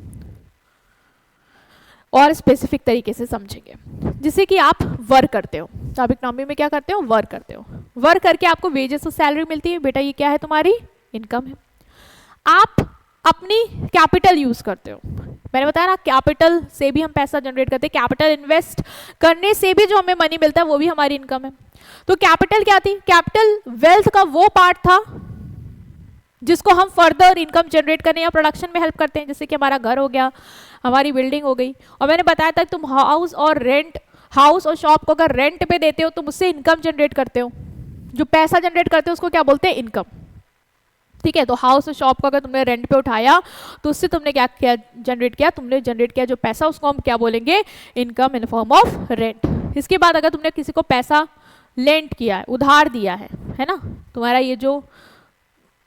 और स्पेसिफिक तरीके से समझेंगे, जिसे कि आप वर्क करते हो, तो आप इकोनॉमी में क्या करते हो, वर्क करते हो, वर्क करके आपको वेजेस और सैलरी मिलती है, बेटा ये क्या है, तुम्हारी इनकम है। आप अपनी कैपिटल यूज करते हो, मैंने बताया ना, कैपिटल से भी हम पैसा जनरेट करते हैं, कैपिटल इन्वेस्ट करने से भी जो हमें मनी मिलता है वो भी हमारी इनकम है। तो कैपिटल क्या थी? कैपिटल वेल्थ का वो पार्ट था जिसको हम फर्दर इनकम जनरेट करने या प्रोडक्शन में हेल्प करते हैं, जैसे कि हमारा घर हो गया, हमारी बिल्डिंग हो गई। और मैंने बताया था तुम हाउस और शॉप को अगर रेंट पे देते हो तो उससे इनकम जनरेट करते हो, जो पैसा जनरेट करते हो उसको क्या बोलते हैं, इनकम। ठीक है, तो हाउस और शॉप को अगर तुमने रेंट पे उठाया तो उससे तुमने क्या किया, जनरेट किया, तुमने जनरेट किया जो पैसा, उसको हम क्या बोलेंगे, income in form of rent. इसके बाद अगर तुमने किसी को पैसा लेंट किया है, उधार दिया है ना, तुम्हारा ये जो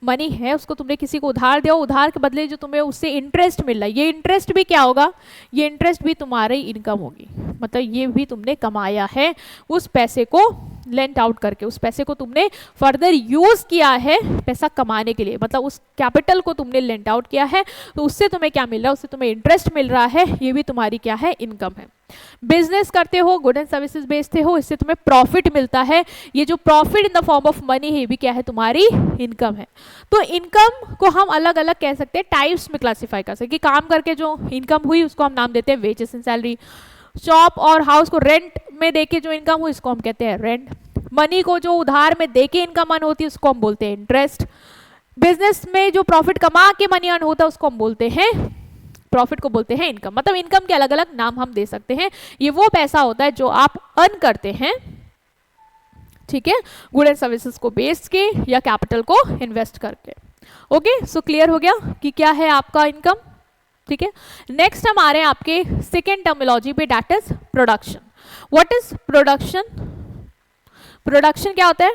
मनी है उसको तुमने किसी को उधार दिया, उधार के बदले जो तुम्हें उससे इंटरेस्ट मिल रहा है, ये इंटरेस्ट भी क्या होगा, ये इंटरेस्ट भी तुम्हारी इनकम होगी। मतलब ये भी तुमने कमाया है, उस पैसे को लेंट आउट करके, उस पैसे को तुमने फर्दर यूज किया है पैसा कमाने के लिए, मतलब उस कैपिटल को तुमने लेंट आउट किया है, तो उससे तुम्हें क्या मिल रहा है, उससे तुम्हें इंटरेस्ट मिल रहा है, ये भी तुम्हारी क्या है, इनकम है। बिजनेस करते हो, गुड एंड सर्विसेज बेचते हो, इससे तुम्हें प्रॉफिट मिलता है, ये जो profit in the form of money है ये भी क्या है, तुम्हारी इनकम है। तो इनकम को हम अलग अलग कह सकते हैं, टाइप्स में क्लासिफाई कर सकते हैं, कि काम करके जो इनकम हुई उसको हम नाम देते हैं वेजेस एंड सैलरी। शॉप और हाउस को रेंट में देके जो इनकम हुई इसको हम कहते हैं रेंट। मनी को जो उधार में देके इनकम अर्न होती है उसको हम बोलते हैं इंटरेस्ट। बिजनेस में जो प्रॉफिट कमा के मनी अर्न होता है उसको हम बोलते हैं, प्रॉफिट को बोलते हैं इनकम। मतलब इनकम के अलग अलग नाम हम दे सकते हैं। ये वो पैसा होता है जो आप अर्न करते हैं, ठीक है, गुड एंड सर्विसेज को बेच के या कैपिटल को इन्वेस्ट करके। ओके, सो क्लियर हो गया कि क्या है आपका इनकम, ठीक है। नेक्स्ट हम आ रहे हैं आपके सेकेंड टर्मिनोलॉजी पे, that is production. What is production? Production क्या होता है?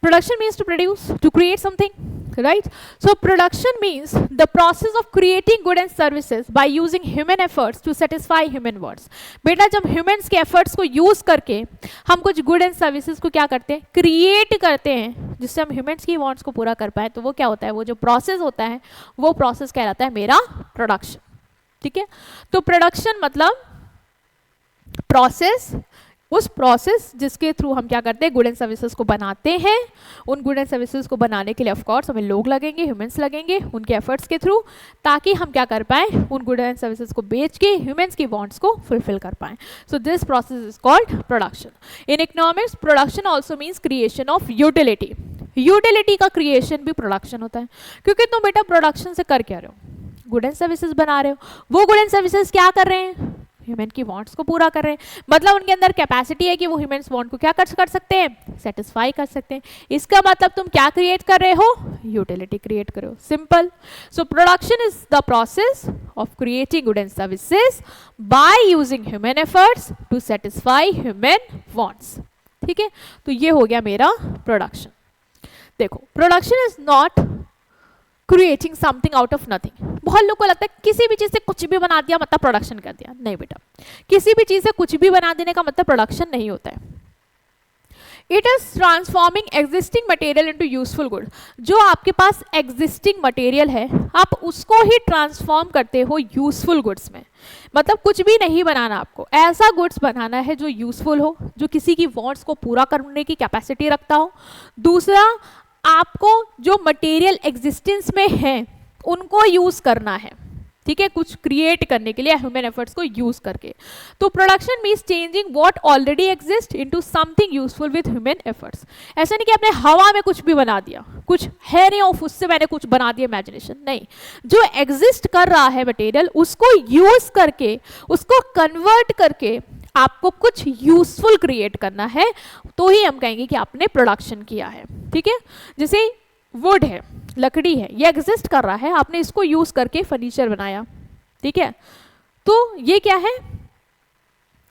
Production means to produce, to create something, right? So production means the process of creating goods and services by using human efforts to satisfy human wants. बेटा जब humans के efforts को use करके हम कुछ good and services को क्या करते हैं, create करते हैं, जिससे हम humans की wants को पूरा कर पाए, तो वो क्या होता है, वो जो process होता है वो process कहलाता है मेरा production, ठीक है। तो production मतलब process, उस प्रोसेस जिसके थ्रू हम क्या करते हैं, गुड एंड सर्विसेज को बनाते हैं। उन गुड एंड सर्विसेज को बनाने के लिए ऑफ कोर्स हमें लोग लगेंगे, ह्यूमंस लगेंगे, उनके एफर्ट्स के थ्रू, ताकि हम क्या कर पाएं, उन गुड एंड सर्विसेज को बेच के ह्यूमंस की वांट्स को फुलफिल कर पाएं। So this process is called production. In economics production also means creation of utility. Utility का क्रिएशन भी प्रोडक्शन होता है, क्योंकि तुम बेटा प्रोडक्शन से कर क्या रहे हो, गुड एंड सर्विसेज बना रहे हो। वो गुड एंड सर्विसेज क्या कर रहे हैं, ह्यूमन की वांट्स को पूरा कर रहे हैं। मतलब उनके अंदर कैपेसिटी है कि वो ह्यूमन्स वांट को क्या कर सकते हैं, सेटिस्फाई कर सकते हैं। इसका मतलब तुम क्या क्रिएट कर रहे हो, यूटिलिटी क्रिएट कर रहे हो, simple. So production is the process of creating good and services by using human efforts to satisfy human wants, ठीक है। तो ये हो गया मेरा प्रोडक्शन। देखो, production is not creating something out of nothing. बहुत लोग को लगता है किसी भी चीज से कुछ भी बना दिया मतलब प्रोडक्शन कर दिया। नहीं बेटा, किसी भी चीज से कुछ भी बना देने का मतलब प्रोडक्शन नहीं होता है। It is transforming existing material into useful good. जो आपके पास एग्जिस्टिंग मटेरियल है आप उसको ही ट्रांसफॉर्म करते हो यूजफुल गुड्स में। मतलब कुछ भी नहीं बनाना, आपको ऐसा गुड्स बनाना है जो यूजफुल हो, जो किसी की वांट्स को पूरा करने की कैपेसिटी रखता हो। दूसरा, आपको जो मटेरियल एग्जिस्टेंस में है उनको यूज करना है, ठीक है, कुछ क्रिएट करने के लिए ह्यूमन एफर्ट्स को यूज करके। तो production means changing what already exist into something useful with human efforts. ऐसा नहीं कि आपने हवा में कुछ भी बना दिया, कुछ है नहीं और उससे मैंने कुछ बना दिया इमेजिनेशन, नहीं। जो एग्जिस्ट कर रहा है मटेरियल उसको यूज करके, उसको कन्वर्ट करके आपको कुछ यूजफुल क्रिएट करना है, तो ही हम कहेंगे कि आपने प्रोडक्शन किया है, ठीक है। जैसे वुड है, लकड़ी है, ये एग्जिस्ट कर रहा है, आपने इसको यूज करके फर्नीचर बनाया, ठीक है। तो ये क्या है,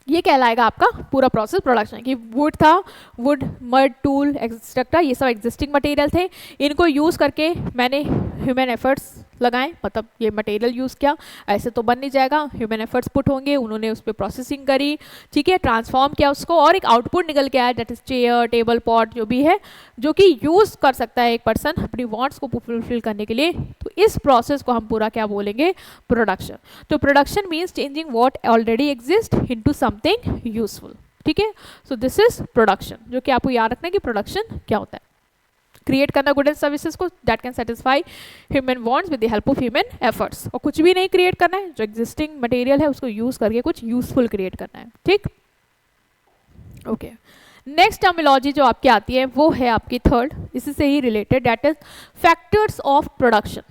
ये कहलाएगा आपका पूरा प्रोसेस प्रोडक्शन। कि वुड था, वुड, मड, टूल, एक्सेट्रा, ये सब एग्जिस्टिंग मटेरियल थे, इनको यूज़ करके मैंने ह्यूमन एफर्ट्स लगाएं, मतलब ये मटेरियल यूज़ किया, ऐसे तो बन नहीं जाएगा, ह्यूमन एफर्ट्स पुट होंगे, उन्होंने उस पर प्रोसेसिंग करी, ठीक है, ट्रांसफॉर्म किया उसको, और एक आउटपुट निकल के आया, that is chair, table, pot, जो भी है, जो कि यूज़ कर सकता है एक पर्सन अपनी वांट्स को फुलफिल करने के लिए। तो इस प्रोसेस को हम पूरा क्या बोलेंगे, प्रोडक्शन। तो production means changing what already exist into something useful, ठीक है। सो दिस इज प्रोडक्शन, जो कि आपको याद रखना है कि प्रोडक्शन क्या होता है, क्रिएट करना गुड एंड सर्विसेज को that can satisfy human wants with the help of human efforts. और कुछ भी नहीं क्रिएट करना है, जो एग्जिस्टिंग मटेरियल है उसको यूज करके कुछ यूजफुल क्रिएट करना है, ठीक। ओके, नेक्स्ट टर्मिनोलॉजी जो आपकी आती है वो है आपकी थर्ड, इसी से ही related, that is factors of production.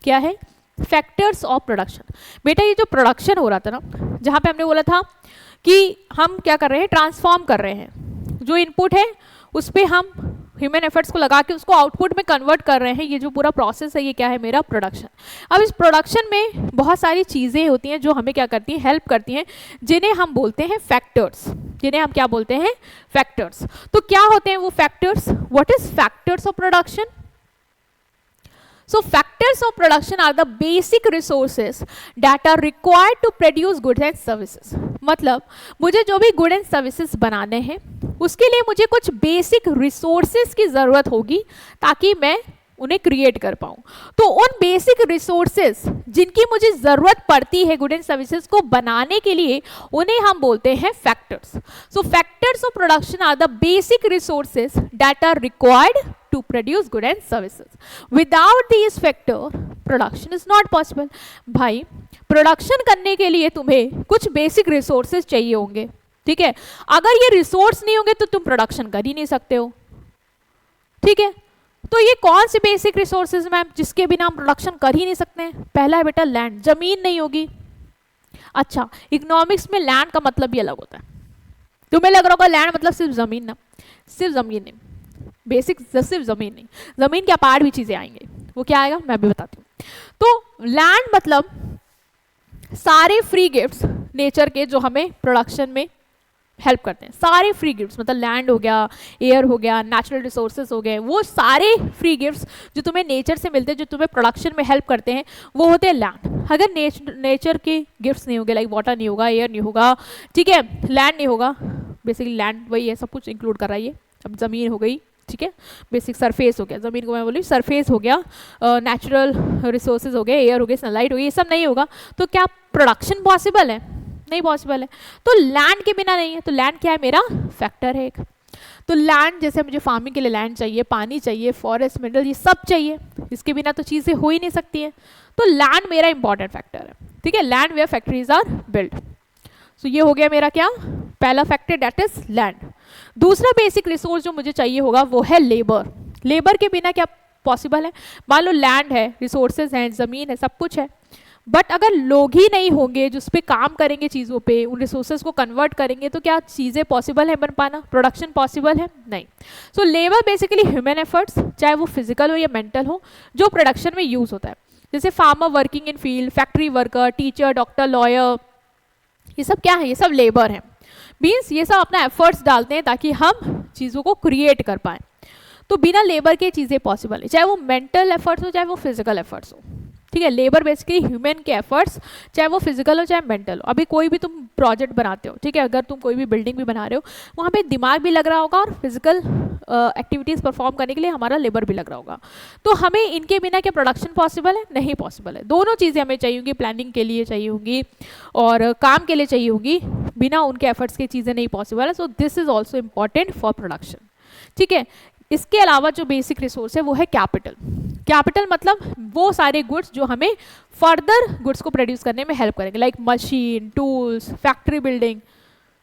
क्या है, फैक्टर्स ऑफ प्रोडक्शन। बेटा ये जो प्रोडक्शन हो रहा था ना, जहाँ पे हमने बोला था कि हम क्या कर रहे हैं, ट्रांसफॉर्म कर रहे हैं, जो इनपुट है उस पर हम ह्यूमन एफर्ट्स को लगा के उसको आउटपुट में कन्वर्ट कर रहे हैं, ये जो पूरा प्रोसेस है ये क्या है, मेरा प्रोडक्शन। अब इस प्रोडक्शन में बहुत सारी चीज़ें होती हैं जो हमें क्या करती हैं, हेल्प करती हैं, जिन्हें हम बोलते हैं फैक्टर्स, जिन्हें हम क्या बोलते हैं, फैक्टर्स। तो क्या होते हैं वो factors, what is factors of production? So factors of production are the basic resources that are required to produce goods and services. मतलब मुझे जो भी गुड एंड सर्विसेज बनाने हैं उसके लिए मुझे कुछ बेसिक रिसोर्सेज की ज़रूरत होगी ताकि मैं उन्हें क्रिएट कर पाऊँ। तो उन बेसिक रिसोर्सेज जिनकी मुझे ज़रूरत पड़ती है गुड एंड सर्विसेज को बनाने के लिए, उन्हें हम बोलते हैं factors. So factors of production are the basic resources that are required to produce good and services. Without these factor, production is not possible. भाई, प्रोडक्शन करने के लिए तुम्हें कुछ बेसिक रिसोर्सेज चाहिए होंगे, ठीक है, अगर ये रिसोर्स नहीं होंगे तो तुम प्रोडक्शन कर ही नहीं सकते हो। ठीक है, तो ये कौन से बेसिक रिसोर्सेज मैम जिसके बिना हम प्रोडक्शन कर ही नहीं सकते हैं? पहला है बेटा लैंड, जमीन नहीं होगी। अच्छा, इकोनॉमिक्स में लैंड का मतलब भी अलग होता है। तुम्हें लग रहा होगा लैंड मतलब सिर्फ जमीन ना, सिर्फ जमीन नहीं, बेसिक सिर्फ जमीन नहीं, जमीन के अपार भी चीजें आएंगे। वो क्या आएगा मैं भी बताती हूँ। तो लैंड मतलब सारे फ्री गिफ्ट्स नेचर के जो हमें प्रोडक्शन में हेल्प करते हैं, सारे फ्री गिफ्ट्स, मतलब लैंड हो गया, एयर हो गया, नेचुरल रिसोर्सेज हो गए, वो सारे फ्री गिफ्ट्स जो तुम्हें नेचर से मिलते हैं, जो तुम्हें प्रोडक्शन में हेल्प करते हैं, वो होते हैं लैंड। अगर नेचर के गिफ्ट्स नहीं होंगे, लाइक वाटर नहीं होगा, एयर नहीं होगा, ठीक है, लैंड नहीं होगा, बेसिकली लैंड वही है, सब कुछ इंक्लूड कर रहा है ये। अब ज़मीन हो गई, ठीक है, बेसिक सरफेस हो गया, ज़मीन को मैं बोली सरफेस हो गया, नेचुरल रिसोर्सेज हो गए, एयर हो गई, सनलाइट हो गई, ये सब नहीं होगा तो क्या प्रोडक्शन पॉसिबल है? नहीं पॉसिबल है। तो लैंड के बिना नहीं है। तो लैंड क्या है? मेरा फैक्टर है एक। तो लैंड, जैसे मुझे फार्मिंग के लिए लैंड चाहिए, पानी चाहिए, फॉरेस्ट, मिनरल, ये सब चाहिए, इसके बिना तो चीज़ें हो ही नहीं सकती हैं। तो लैंड मेरा इंपॉर्टेंट फैक्टर है, ठीक है, land where factories are build. So ये हो गया मेरा क्या, पहला फैक्टर, दैट इज लैंड। दूसरा बेसिक रिसोर्स जो मुझे चाहिए होगा वो है लेबर। लेबर के बिना क्या पॉसिबल है? मान लो लैंड है, रिसोर्सेज हैं, ज़मीन है, सब कुछ है, बट अगर लोग ही नहीं होंगे जो उस पर काम करेंगे, चीज़ों पे, उन रिसोर्सेज को कन्वर्ट करेंगे, तो क्या चीज़ें पॉसिबल है बन पाना? प्रोडक्शन पॉसिबल है? नहीं। So labour basically human efforts, चाहे वो फिजिकल हो या मेंटल हो, जो प्रोडक्शन में यूज़ होता है। जैसे farmer working in field, factory worker, teacher, doctor, lawyer, ये सब क्या है? ये सब लेबर है। मीन्स ये सब अपना एफर्ट्स डालते हैं ताकि हम चीज़ों को क्रिएट कर पाएँ। तो बिना लेबर के चीज़ें पॉसिबल है, चाहे वो मेंटल एफर्ट्स हो, चाहे वो फिजिकल एफर्ट्स हो, ठीक है। लेबर बेसिकली ह्यूमन के एफर्ट्स, चाहे वो फिजिकल हो चाहे मेंटल हो। अभी कोई भी तुम प्रोजेक्ट बनाते हो, ठीक है, अगर तुम कोई भी बिल्डिंग भी बना रहे हो, वहाँ पे दिमाग भी लग रहा होगा और फिजिकल एक्टिविटीज़ परफॉर्म करने के लिए हमारा लेबर भी लग रहा होगा। तो हमें इनके बिना क्या प्रोडक्शन पॉसिबल है? नहीं पॉसिबल है। दोनों चीज़ें हमें चाहिए होंगी, प्लानिंग के लिए चाहिए होंगी और काम के लिए चाहिए होंगी, बिना उनके एफर्ट्स की चीज़ें नहीं पॉसिबल है। So this is also important for production, ठीक है। इसके अलावा जो बेसिक रिसोर्स है वो है कैपिटल। कैपिटल मतलब वो सारे गुड्स जो हमें फर्दर गुड्स को प्रोड्यूस करने में हेल्प करेंगे, like machine, tools, factory building,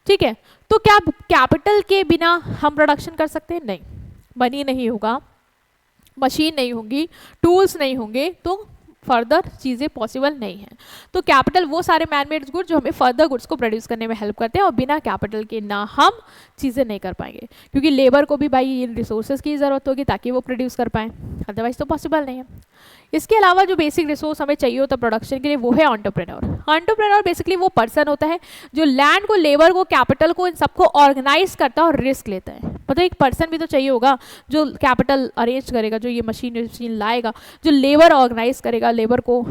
ठीक है। तो क्या कैपिटल के बिना हम प्रोडक्शन कर सकते हैं? नहीं, मनी नहीं होगा, मशीन नहीं होंगी, टूल्स नहीं होंगे, तो फर्दर चीज़ें पॉसिबल नहीं है। तो कैपिटल वो सारे मैनमेड गुड्स जो हमें फर्दर गुड्स को प्रोड्यूस करने में हेल्प करते हैं, और बिना कैपिटल के ना हम चीज़ें नहीं कर पाएंगे, क्योंकि लेबर को भी भाई इन रिसोर्सेज की ज़रूरत होगी ताकि वो प्रोड्यूस कर पाएँ, अदरवाइज तो पॉसिबल नहीं है। इसके अलावा जो बेसिक रिसोर्स हमें चाहिए होता है प्रोडक्शन के लिए वो है एंटरप्रेन्योर। एंटरप्रेन्योर बेसिकली वो पर्सन होता है जो लैंड को, लेबर को, कैपिटल को, इन सबको ऑर्गेनाइज करता है और रिस्क लेता है। मतलब एक पर्सन भी तो चाहिए होगा जो कैपिटल अरेंज करेगा, जो ये मशीन लाएगा, जो लेबर ऑर्गेनाइज करेगा, लेबर को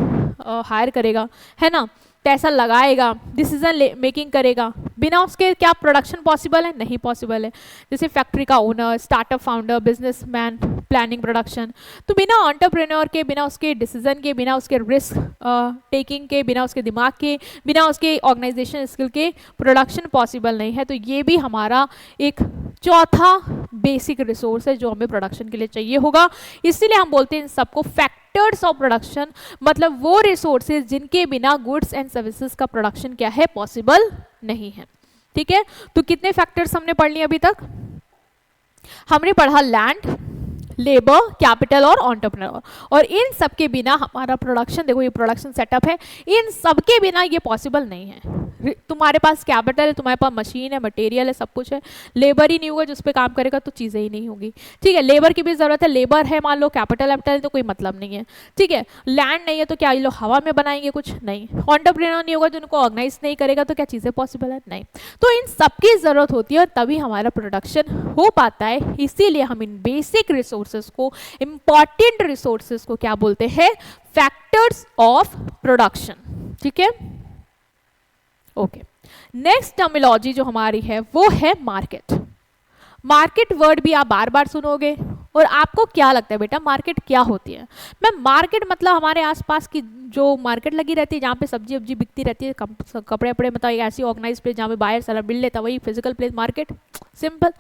हायर करेगा, है ना, पैसा लगाएगा, डिसीजन मेकिंग करेगा। बिना उसके क्या प्रोडक्शन पॉसिबल है? नहीं पॉसिबल है। जैसे फैक्ट्री का owner, startup founder, businessman, planning, production, तो बिना एंटरप्रेन्योर के, बिना उसके डिसीजन के, बिना उसके रिस्क टेकिंग के, बिना उसके दिमाग के, बिना उसके ऑर्गेनाइजेशन स्किल के प्रोडक्शन पॉसिबल नहीं है। तो ये भी हमारा एक चौथा बेसिक रिसोर्स है जो हमें प्रोडक्शन के लिए चाहिए होगा। इसीलिए हम बोलते हैं इन सबको फैक्टर्स ऑफ प्रोडक्शन, मतलब वो रिसोर्सेज जिनके बिना गुड्स एंड सर्विसेज का प्रोडक्शन क्या है? पॉसिबल नहीं है, ठीक है। तो कितने फैक्टर्स हमने पढ़ लिए अभी तक? हमने पढ़ा लैंड, लेबर, कैपिटल और एंटरप्रेन्योर, और इन सब के बिना हमारा प्रोडक्शन, देखो ये प्रोडक्शन सेटअप है, इन सब के बिना ये पॉसिबल नहीं है। तुम्हारे पास कैपिटल है, तुम्हारे पास मशीन है, मटेरियल है, सब कुछ है, लेबर ही नहीं होगा जो उस पर काम करेगा तो चीज़ें ही नहीं होगी, ठीक है। लेबर की भी ज़रूरत है, लेबर है मान लो, कैपिटल है तो कोई मतलब नहीं है, ठीक है। लैंड नहीं है तो क्या ये लोग हवा में बनाएंगे? कुछ नहीं। एंटरप्रेन्योर नहीं होगा जो उनको ऑर्गेनाइज नहीं करेगा तो क्या चीज़ें पॉसिबल है? नहीं। तो इन सबकी ज़रूरत होती है और तभी हमारा प्रोडक्शन हो पाता है। इसीलिए हम इन बेसिक रिसोर्सेज को, इंपॉर्टेंट रिसोर्सेज को क्या बोलते हैं? फैक्टर्स ऑफ प्रोडक्शन, ठीक है। ओके, नेक्स्ट टर्मिनोलॉजी जो हमारी है वो है मार्केट। मार्केट वर्ड भी आप बार बार सुनोगे, और आपको क्या लगता है बेटा मार्केट क्या होती है? मैम मार्केट मतलब हमारे आसपास की जो मार्केट लगी रहती है जहाँ पे सब्जी वब्जी बिकती रहती है, कपड़े वपड़े, मतलब एक ऐसी ऑर्गेनाइज प्लेस जहाँ पे बायर सेलर मिल लेता, वही फिजिकल प्लेस मार्केट। सिंपल,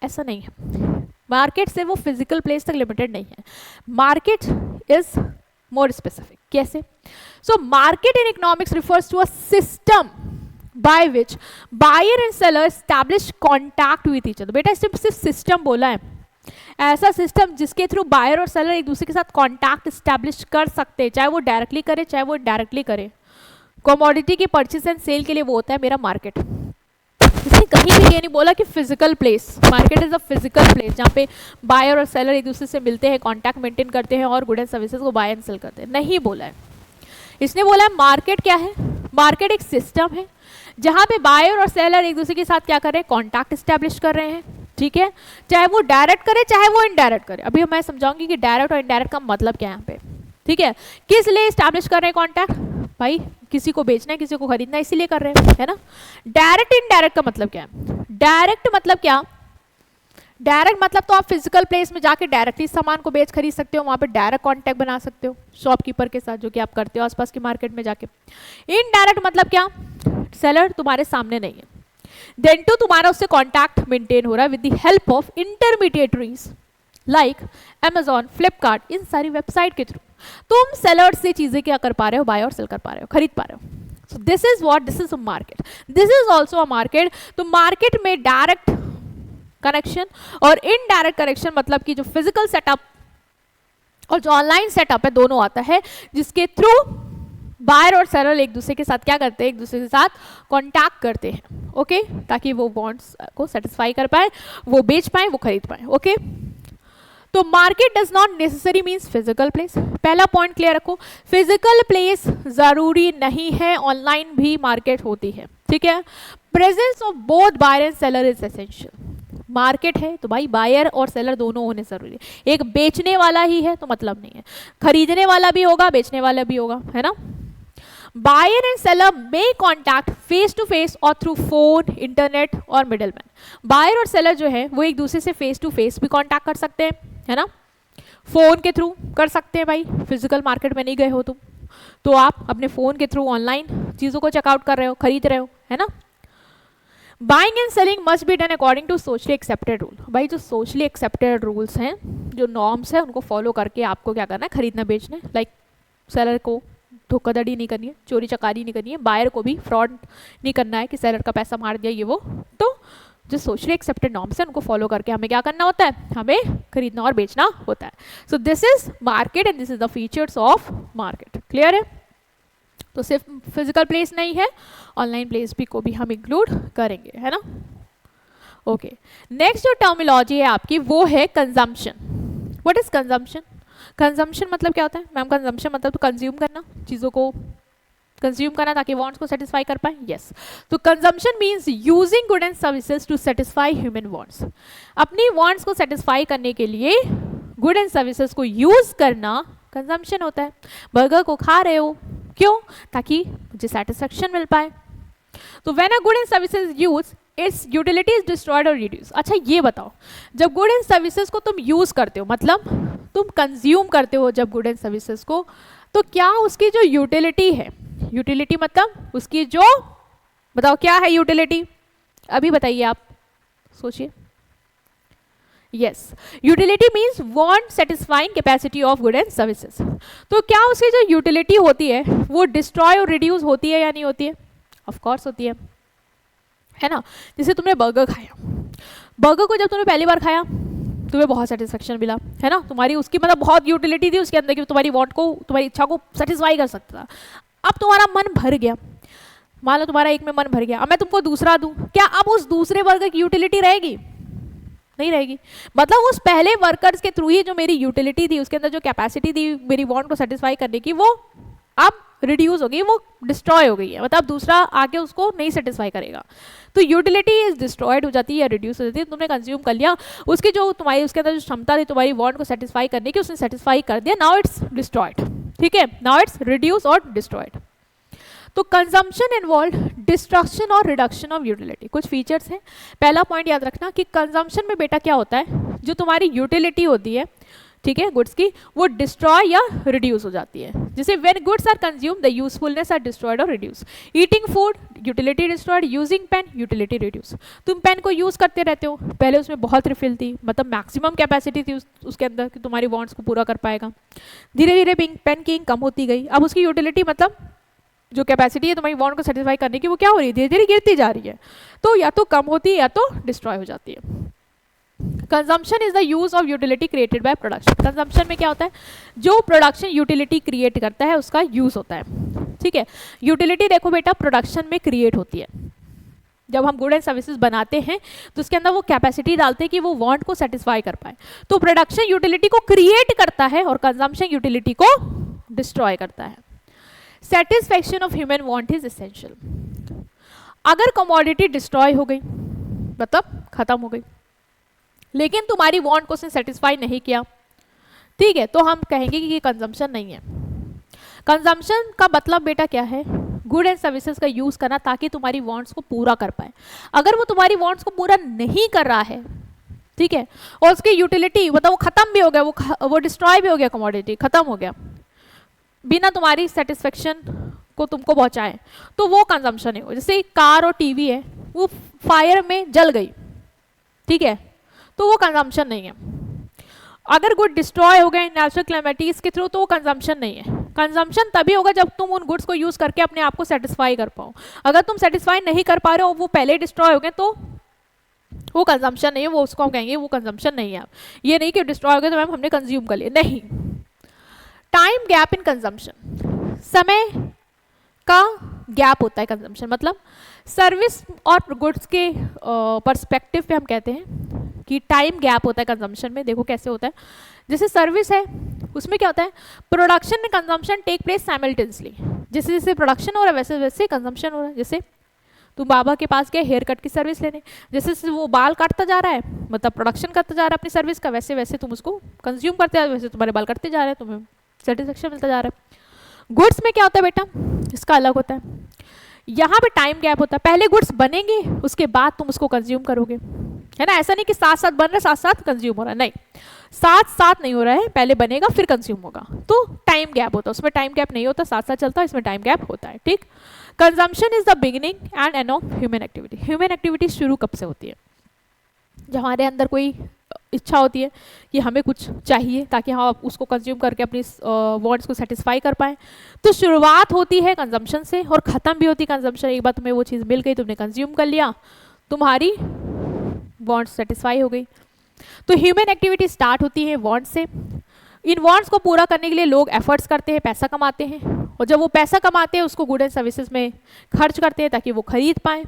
ऐसा नहीं है। मार्केट से वो फिजिकल प्लेस तक लिमिटेड नहीं है। Market is more specific. कैसे? So market in economics refers to a system by which buyer and seller establish contact with each other। बेटा सिर्फ सिस्टम बोला है, ऐसा सिस्टम जिसके थ्रू बायर और सेलर एक दूसरे के साथ कॉन्टैक्ट स्टैब्लिश कर सकते हैं, चाहे वो डायरेक्टली करे चाहे वो इनडायरेक्टली करे। कमोडिटी की परचेस एंड सेल के लिए वो होता है मेरा मार्केट। इसने कहीं भी ये नहीं बोला कि physical place, market is a physical place जहाँ पे बायर और सेलर एक दूसरे से मिलते हैं, कॉन्टैक्ट मेंटेन करते हैं और गुड एंड सर्विसेज को बाय एंड सेल करते हैं, नहीं बोला है। इसने बोला है मार्केट क्या है, मार्केट एक सिस्टम है जहाँ पे बायर और सेलर एक दूसरे के साथ क्या कर रहे हैं, कॉन्टैक्ट स्टैब्लिश कर रहे हैं, ठीक है, चाहे वो डायरेक्ट करे चाहे वो इनडायरेक्ट करे। अभी मैं समझाऊंगी कि डायरेक्ट और इनडायरेक्ट का मतलब क्या है यहाँ पे, ठीक है। किस लिए स्टैब्लिश कर रहे हैं कॉन्टैक्ट, भाई किसी को बेचना है किसी को खरीदना है इसीलिए कर रहे हैं, है ना। डायरेक्ट इनडायरेक्ट का मतलब क्या है, डायरेक्ट मतलब क्या, डायरेक्ट मतलब तो आप फिजिकल प्लेस में जाके डायरेक्टली सामान को बेच खरीद सकते हो, वहाँ पे डायरेक्ट कांटेक्ट बना सकते हो शॉपकीपर के साथ, जो कि आप करते हो आसपास की मार्केट में जाके। इनडायरेक्ट मतलब क्या, सेलर तुम्हारे सामने नहीं है, देन टू तुम्हारा उससे कांटेक्ट मेंटेन हो रहा है with the help of intermediaries like Amazon, Flipkart, इन सारी वेबसाइट के थ्रू तुम सेलर से चीजें क्या कर पा रहे हो, बाय और सेल कर पा रहे हो, खरीद पा रहे हो। सो this is what, this is a market, this is also a market. तो मार्केट में डायरेक्ट कनेक्शन और इनडायरेक्ट कनेक्शन मतलब कि जो फिजिकल सेटअप और जो ऑनलाइन सेटअप है दोनों आता है, जिसके थ्रू बायर और सेलर एक दूसरे के साथ क्या करते हैं, एक दूसरे के साथ कांटेक्ट करते हैं, ओके, ताकि वो बॉन्ड्स को सेटिस्फाई कर पाए, वो बेच पाए, वो खरीद पाए, ओके। तो market does not necessary means physical place, पहला पॉइंट क्लियर रखो, फिजिकल प्लेस जरूरी नहीं है, ऑनलाइन भी मार्केट होती है, ठीक है। Presence of both buyer and seller is essential, market है तो भाई बायर और सेलर दोनों होने जरूरी है, एक बेचने वाला ही है तो मतलब नहीं है, खरीदने वाला भी होगा बेचने वाला भी होगा, है ना। Buyer and seller may contact face to face और थ्रू फोन, इंटरनेट और मिडलमैन। बायर और सेलर जो है वो एक दूसरे से फेस टू फेस भी कॉन्टैक्ट कर सकते हैं, है ना, फोन के थ्रू कर सकते हैं, भाई फिजिकल मार्केट में नहीं गए हो तुम तो आप अपने फोन के थ्रू ऑनलाइन चीजों को चेकआउट कर रहे हो, खरीद रहे हो, है ना। Buying and selling must be done according to socially accepted rule, भाई जो सोशली एक्सेप्टेड रूल्स हैं, जो नॉर्म्स हैं, उनको फॉलो करके आपको क्या करना है, खरीदना बेचना है। लाइक सेलर को धोखाधड़ी नहीं करनी है, चोरी चकारी नहीं करनी है, बायर को भी फ्रॉड नहीं करना है कि सेलर का पैसा मार दिया ये वो। तो जो सोशली एक्सेप्टेड नॉर्म्स हैं उनको फॉलो करके हमें क्या करना होता है, हमें खरीदना और बेचना होता है। So this is market and this is the features of market, clear है। तो सिर्फ फिजिकल प्लेस नहीं है, ऑनलाइन प्लेस भी को भी हम इंक्लूड करेंगे, है ना। ओके, नेक्स्ट जो टर्मिनोलॉजी है आपकी वो है consumption. What is consumption, consumption मतलब क्या होता है मैम, कंजम्पशन मतलब तो कंज्यूम करना, चीज़ों को कंज्यूम करना ताकि वांट्स को सेटिस्फाई कर पाए, यस। तो consumption means using good and services to satisfy human wants, अपनी वांट्स को सेटिस्फाई करने के लिए गुड एंड सर्विसेज को यूज करना कंजम्पशन होता है। बर्गर को खा रहे हो क्यों, ताकि मुझे सेटिस्फेक्शन मिल पाए। तो when a good and services use it's utility is destroyed और रिड्यूस। अच्छा ये बताओ, जब गुड एंड सर्विसेज को तुम यूज करते हो, मतलब तुम कंज्यूम करते हो जब गुड एंड सर्विसेज को, तो क्या उसकी जो यूटिलिटी है, यूटिलिटी मतलब उसकी जो, बताओ क्या है यूटिलिटी, अभी बताइए आप, सोचिए। Yes, utility means want satisfying capacity of good and services. तो क्या उसकी जो यूटिलिटी होती है वो डिस्ट्रॉय और रिड्यूस होती है या नहीं होती है, ऑफ कोर्स होती है ना। जैसे तुमने बर्गर खाया, बर्गर को जब तुमने पहली बार खाया तुम्हें बहुत सेटिस्फेक्शन मिला, है ना, तुम्हारी उसकी मतलब बहुत यूटिलिटी थी उसके अंदर कि तुम्हारी वांट को, तुम्हारी इच्छा को सेटिस्फाई कर सकता था। अब तुम्हारा मन भर गया, मान लो तुम्हारा एक में मन भर गया, अब मैं तुमको दूसरा दूं, क्या अब उस दूसरे बर्गर की यूटिलिटी रहेगी, नहीं रहेगी। मतलब उस पहले वर्कर्स के थ्रू ही जो मेरी यूटिलिटी थी, उसके अंदर जो कैपेसिटी थी मेरी वांट को सेटिस्फाई करने की, वो अब रिड्यूस हो गई, वो डिस्ट्रॉय हो गई है, मतलब दूसरा आके उसको नहीं सेटिस्फाई करेगा। तो यूटिलिटी इज डिस्ट्रॉयड हो जाती है या रिड्यूस हो जाती है। तुमने कंज्यूम कर लिया, उसकी जो तुम्हारी उसके अंदर जो क्षमता थी तुम्हारी वांट को सेटिस्फाई करने की, उसने सेटिस्फाई कर दिया, नाउ इट्स डिस्ट्रॉयड, ठीक है, नाउ इट्स रिड्यूस और डिस्ट्रॉयड। तो कंजम्पशन इन्वॉल्व डिस्ट्रक्शन और रिडक्शन ऑफ यूटिलिटी। कुछ फीचर्स हैं, पहला पॉइंट याद रखना कि कंजम्पशन में बेटा क्या होता है, जो तुम्हारी यूटिलिटी होती है, ठीक है, गुड्स की, वो डिस्ट्रॉय या रिड्यूस हो जाती है। जैसे when goods are consume the usefulness are destroyed और reduce. Eating food utility destroyed, using pen utility reduce. तुम पेन को यूज करते रहते हो, पहले उसमें बहुत रिफिल थी, मतलब मैक्सिमम कैपेसिटी थी उसके अंदर कि तुम्हारी वांट्स को पूरा कर पाएगा, धीरे धीरे पेन की कम होती गई, अब उसकी यूटिलिटी मतलब जो कैपेसिटी है तुम्हारी वांट को सेटिस्फाई करने की वो क्या हो रही है, धीरे धीरे गिरती जा रही है, तो या तो कम होती है या तो डिस्ट्रॉय हो जाती है। Consumption is the use of utility created by production. Consumption में क्या होता है, जो प्रोडक्शन यूटिलिटी क्रिएट करता है उसका यूज होता है। ठीक है, यूटिलिटी देखो बेटा प्रोडक्शन में क्रिएट होती है। जब हम गुड एंड सर्विसेज बनाते हैं तो उसके अंदर वो कैपेसिटी डालते हैं कि वो वांट को सेटिस्फाई कर पाए। तो प्रोडक्शन यूटिलिटी को क्रिएट करता है और कंजम्पशन यूटिलिटी को डिस्ट्रॉय करता है। Satisfaction of human want is essential. अगर कमोडिटी डिस्ट्रॉय हो गई मतलब खत्म हो गई, लेकिन तुम्हारी वांट को उसने सेटिस्फाई नहीं किया, ठीक है, तो हम कहेंगे कि ये कंजम्पशन नहीं है। कंजम्पशन का मतलब बेटा क्या है, गुड एंड सर्विसेज का यूज करना ताकि तुम्हारी वांट्स को पूरा कर पाए। अगर वो तुम्हारी वांट्स को पूरा नहीं कर रहा है, ठीक है, और उसकी यूटिलिटी मतलब वो खत्म भी हो गया, वो डिस्ट्रॉय भी हो गया, कमोडिटी खत्म हो गया बिना तुम्हारी सेटिस्फेक्शन को तुमको पहुंचाए, तो वो कंजम्पशन है। जैसे कार और टीवी है, वो फायर में जल गई, ठीक है, तो वो कंजम्पशन नहीं है। अगर गुड डिस्ट्रॉय हो गए नेचुरल कैलेमिटीज के थ्रू, तो वो कंजम्पशन नहीं है। कंजम्पशन तभी होगा जब तुम उन गुड्स को यूज करके अपने आप को सेटिस्फाई कर पाओ। अगर तुम सेटिस्फाई नहीं कर पा रहे हो, वो पहले डिस्ट्रॉय हो गए, तो वो कंजम्पशन नहीं है, वो उसको हम कहेंगे वो कंजम्पशन नहीं है। ये नहीं कि डिस्ट्रॉय हो गए तो मैम हमने कंज्यूम कर लिया, नहीं। टाइम गैप इन कंजम्पशन, समय का गैप होता है कंजम्पशन, मतलब सर्विस और गुड्स के पर्सपेक्टिव पे हम कहते हैं कि टाइम गैप होता है कंजम्पशन में। देखो कैसे होता है, जैसे सर्विस है उसमें क्या होता है, production and consumption take place simultaneously. जैसे जैसे प्रोडक्शन हो रहा है वैसे वैसे कंजम्पशन हो रहा है। जैसे तुम बाबा के पास गए हेयर कट की सर्विस लेने, जैसे जैसे वो बाल काटता जा रहा है मतलब प्रोडक्शन करता जा रहा है अपनी सर्विस का, वैसे वैसे तुम उसको कंज्यूम करते जा रहे हो, वैसे तुम्हारे बाल कटते जा रहे हैं, तुम्हें सेटिस्फेक्शन मिलता जा रहा है। गुड्स में क्या होता है बेटा, इसका अलग होता है। यहाँ पे टाइम गैप होता है, पहले गुड्स बनेंगे उसके बाद तुम उसको कंज्यूम करोगे, है ना। ऐसा नहीं कि साथ साथ बन रहा है साथ साथ कंज्यूम हो रहा है, नहीं, साथ साथ नहीं हो रहा है, पहले बनेगा फिर कंज्यूम होगा, तो टाइम गैप होता है। उसमें टाइम गैप नहीं होता, साथ साथ चलता है, इसमें टाइम गैप होता है, ठीक। Consumption is the beginning and end of human activity. Human activity शुरू कब से होती है, जब हमारे अंदर कोई इच्छा होती है कि हमें कुछ चाहिए ताकि हम उसको कंज्यूम करके अपनी वांट्स को सेटिस्फाई कर पाएँ। तो शुरुआत होती है कंजम्पशन से और ख़त्म भी होती है कंजम्पशन। एक बार तुम्हें वो चीज़ मिल गई, तुमने कंज्यूम कर लिया, तुम्हारी वांट्स सेटिस्फाई हो गई। तो ह्यूमन एक्टिविटी स्टार्ट होती है वांट्स से। इन वांट्स को पूरा करने के लिए लोग एफर्ट्स करते हैं, पैसा कमाते हैं, और जब वो पैसा कमाते हैं उसको गुड एंड सर्विसेज में खर्च करते हैं ताकि वो खरीद पाएँ,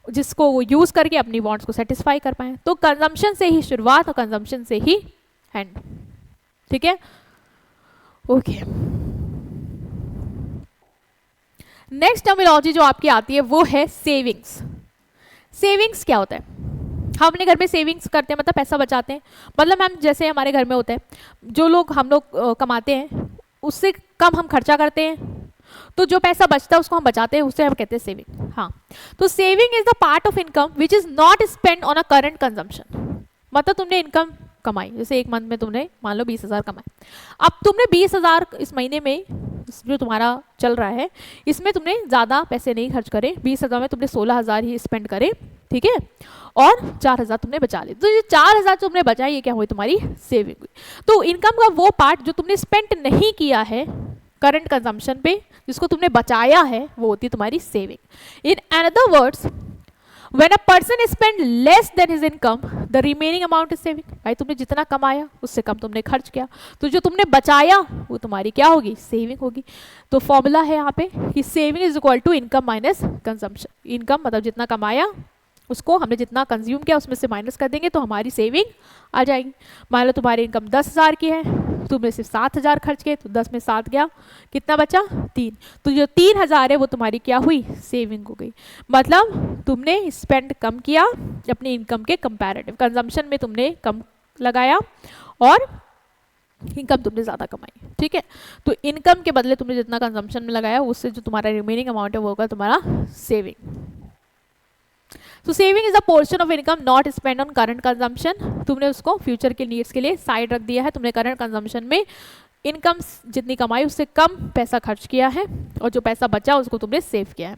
जिसको वो यूज़ करके अपनी वांट्स को सेटिस्फाई कर पाएँ। तो कंजम्पशन से ही शुरुआत और कंजम्पशन से ही एंड, ठीक है, ओके। नेक्स्ट टर्मिनोलॉजी जो आपकी आती है वो है सेविंग्स। सेविंग्स क्या होता है, हम अपने घर में सेविंग्स करते हैं मतलब पैसा बचाते हैं। मतलब मैम जैसे हमारे घर में होता है, जो लोग हम लोग कमाते हैं उससे कम हम खर्चा करते हैं, तो जो पैसा बचता है उसको हम बचाते हैं, उससे हम कहते हैं सेविंग। हाँ, तो saving is the part of income which is not spend on a current consumption. मतलब तुमने इनकम कमाई, जैसे एक मंथ में तुमने मान लो 20,000 कमाए, अब तुमने 20,000 इस महीने में जो तुम्हारा चल रहा है इसमें तुमने ज़्यादा पैसे नहीं खर्च करे, 20,000 में तुमने 16,000 ही स्पेंड करे, ठीक है, और 4,000 तुमने बचा लिए। तो ये 4,000 तुमने बचाई, ये क्या हुई, तुम्हारी सेविंग हुई। तो इनकम का वो पार्ट जो तुमने स्पेंड नहीं किया है करंट कंजम्पशन पे, जिसको तुमने बचाया है, वो होती है तुम्हारी saving. In another words, when a person spend less than his income, the remaining amount is saving। भाई तुमने जितना कमाया उससे कम तुमने खर्च किया, तो जो तुमने बचाया वो तुम्हारी क्या होगी, सेविंग होगी। तो फॉर्मूला है यहाँ पे कि saving is equal to income minus consumption. Income मतलब जितना कमाया उसको हमने जितना कंज्यूम किया उसमें से माइनस कर देंगे तो हमारी सेविंग आ जाएगी। मान लो तुम्हारी इनकम 10,000 की है, तुमने सिर्फ 7,000 खर्च किए, तो 10 में 7 गया, कितना बचा, 3। तो जो 3,000 है वो तुम्हारी क्या हुई, सेविंग हो गई। मतलब तुमने स्पेंड कम किया अपनी इनकम के कंपैरेटिव, कंजम्पशन में तुमने कम लगाया और इनकम तुमने ज़्यादा कमाई, ठीक है। तो इनकम के बदले तुमने जितना कंजम्पशन में लगाया उससे जो तुम्हारा रिमेनिंग अमाउंट है वो होगा तुम्हारा सेविंग। तो saving is a portion of income not spend on current consumption. तुमने उसको फ्यूचर के नीड्स के लिए साइड रख दिया है, तुमने करंट कंजम्पशन में इनकम जितनी कमाई उससे कम पैसा खर्च किया है और जो पैसा बचा उसको तुमने सेव किया है।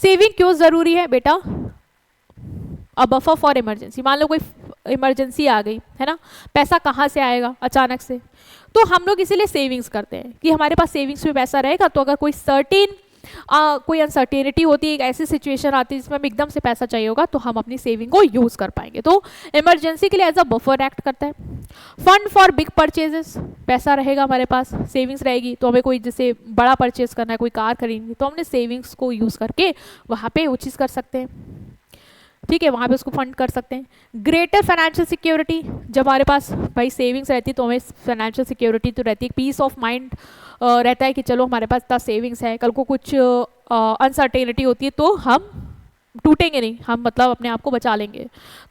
सेविंग क्यों ज़रूरी है बेटा, अ बफर फॉर इमरजेंसी। मान लो कोई इमरजेंसी आ गई है ना, पैसा कहाँ से आएगा अचानक से, तो हम लोग इसीलिए सेविंग्स करते हैं कि हमारे पास सेविंग्स में पैसा रहेगा, तो अगर कोई सर्टेन कोई अनसर्टेनिटी होती है, एक ऐसी सिचुएशन आती है जिसमें हमें एकदम से पैसा चाहिए होगा, तो हम अपनी सेविंग को यूज़ कर पाएंगे। तो इमरजेंसी के लिए एज अ बफर एक्ट करता है। फंड फॉर बिग परचेजेस, पैसा रहेगा हमारे पास, सेविंग्स रहेगी, तो हमें कोई जैसे बड़ा परचेज करना है, कोई कार खरीदनी, तो हमने सेविंग्स को यूज़ करके वहाँ पे वो चीज़ कर सकते हैं, ठीक है, वहाँ पे उसको फंड कर सकते हैं। ग्रेटर फाइनेंशियल सिक्योरिटी, जब हमारे पास भाई सेविंग्स रहती है तो हमें फाइनेंशियल सिक्योरिटी तो रहती है, पीस ऑफ माइंड रहता है कि चलो हमारे पास इतना सेविंग्स है, कल को कुछ अनसर्टेनिटी होती है तो हम टूटेंगे नहीं, हम मतलब अपने आप को बचा लेंगे।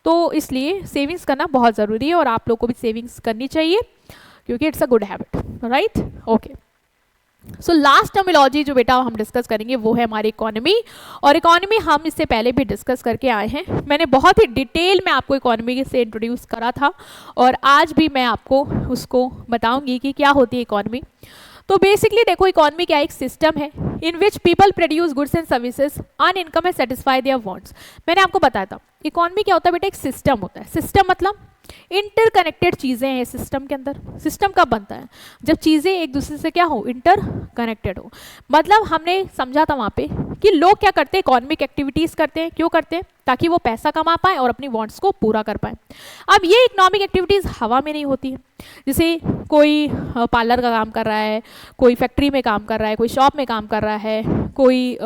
तो इसलिए सेविंग्स करना बहुत ज़रूरी है और आप लोग को भी सेविंग्स करनी चाहिए क्योंकि it's a good habit, right. Okay, so last terminology जो बेटा हम डिस्कस करेंगे वो है हमारी इकोनॉमी। और इकोनॉमी हम इससे पहले भी डिस्कस करके आए हैं, मैंने बहुत ही डिटेल में आपको इकोनॉमी से इंट्रोड्यूस करा था और आज भी मैं आपको उसको बताऊंगी कि क्या होती है इकोनॉमी। तो बेसिकली देखो, इकोनॉमी क्या एक सिस्टम है in which people produce goods and services, earn income and satisfy their wants. मैंने आपको बताया था इकोनॉमी क्या होता है बेटा, एक सिस्टम होता है। सिस्टम मतलब इंटरकनेक्टेड चीज़ें हैं सिस्टम के अंदर। सिस्टम कब बनता है, जब चीज़ें एक दूसरे से क्या हो, इंटरकनेक्टेड हो। मतलब हमने समझा था वहाँ पे कि लोग क्या करते हैं, इकोनॉमिक एक्टिविटीज़ करते हैं, क्यों करते हैं, ताकि वो पैसा कमा पाए और अपनी वांट्स को पूरा कर पाए। अब ये इकोनॉमिक एक्टिविटीज़ हवा में नहीं होती है, जैसे कोई पार्लर का काम कर रहा है, कोई फैक्ट्री में काम कर रहा है, कोई शॉप में काम कर रहा है, कोई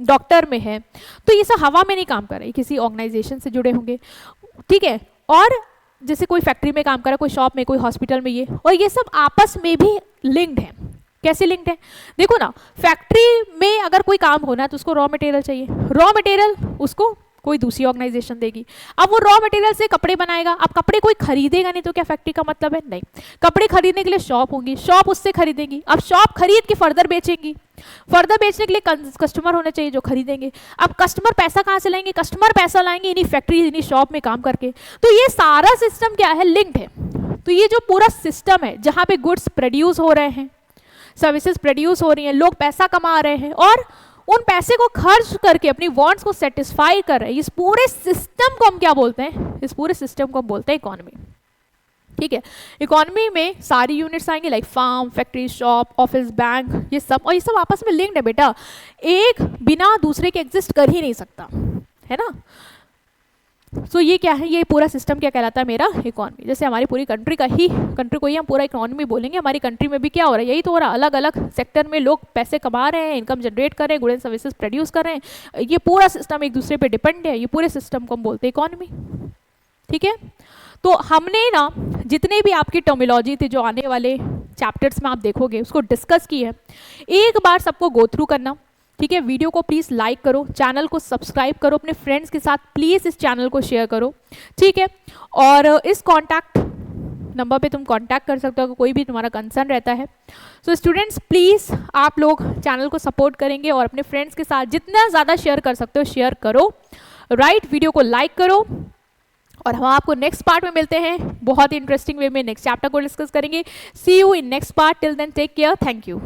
डॉक्टर में है, तो ये सब हवा में नहीं काम कर रहे, किसी ऑर्गेनाइजेशन से जुड़े होंगे, ठीक है। और जैसे कोई फैक्ट्री में काम कर रहा है, कोई शॉप में, कोई हॉस्पिटल में, ये सब आपस में भी लिंक्ड है। कैसे लिंक्ड है, देखो ना, फैक्ट्री में अगर कोई काम होना है तो उसको रॉ मटेरियल चाहिए, रॉ मटेरियल उसको कोई दूसरी ऑर्गेनाइजेशन देगी। अब वो रॉ मटेरियल से कपड़े बनाएगा, अब कपड़े कोई खरीदेगा नहीं तो क्या फैक्ट्री का मतलब है, नहीं। कपड़े खरीदने के लिए शॉप होंगी, शॉप उससे खरीदेगी, अब शॉप खरीद के फर्दर बेचेगी, फर्दर बेचने के लिए कस्टमर होने चाहिए जो खरीदेंगे। अब कस्टमर पैसा कहाँ से लाएंगे, कस्टमर पैसा लाएंगे इन्हीं फैक्ट्री, इन्हीं शॉप में काम करके। तो ये सारा सिस्टम क्या है, लिंक्ड है। तो ये जो पूरा सिस्टम है जहाँ पे गुड्स प्रोड्यूस हो रहे हैं, सर्विसेज प्रोड्यूस हो रही हैं, लोग पैसा कमा रहे हैं और उन पैसे को खर्च करके अपनी वांट्स को सेटिस्फाई कर रहे हैं, इस पूरे सिस्टम को हम क्या बोलते हैं, इस पूरे सिस्टम को हम बोलते हैं इकोनॉमी, ठीक है। इकोनॉमी में सारी यूनिट्स आएंगे like farm, factory, shop, office, bank, ये सब, और ये सब आपस में लिंक्ड है बेटा, एक बिना दूसरे के एग्जिस्ट कर ही नहीं सकता, है ना। सो ये क्या है, ये पूरा सिस्टम क्या कहलाता है, मेरा इकोनॉमी। जैसे हमारी पूरी कंट्री को ही हम पूरा इकोनॉमी बोलेंगे। हमारी कंट्री में भी क्या हो रहा है, यही तो हो रहा है, अलग अलग सेक्टर में लोग पैसे कमा रहे हैं, इनकम जनरेट कर रहे हैं, गुड्स एंड सर्विसेज प्रोड्यूस कर रहे हैं, ये पूरा सिस्टम एक दूसरे पे डिपेंड है, ये पूरे सिस्टम को हम बोलते हैं इकोनॉमी, ठीक है। तो हमने ना जितने भी आपकी टर्मिनोलॉजी थी जो आने वाले चैप्टर्स में आप देखोगे उसको डिस्कस की है, एक बार सबको गो थ्रू करना, ठीक है। वीडियो को प्लीज़ लाइक करो, चैनल को सब्सक्राइब करो, अपने फ्रेंड्स के साथ प्लीज़ इस चैनल को शेयर करो, ठीक है। और इस कॉन्टैक्ट नंबर पे तुम कांटेक्ट कर सकते हो कोई भी तुम्हारा कंसर्न रहता है। सो स्टूडेंट्स प्लीज़ आप लोग चैनल को सपोर्ट करेंगे और अपने फ्रेंड्स के साथ जितना ज़्यादा शेयर कर सकते हो शेयर करो, राइट। वीडियो को लाइक करो और हम आपको नेक्स्ट पार्ट में मिलते हैं, बहुत ही इंटरेस्टिंग वे में नेक्स्ट चैप्टर को डिस्कस करेंगे। See you in next part, till then take care, thank you.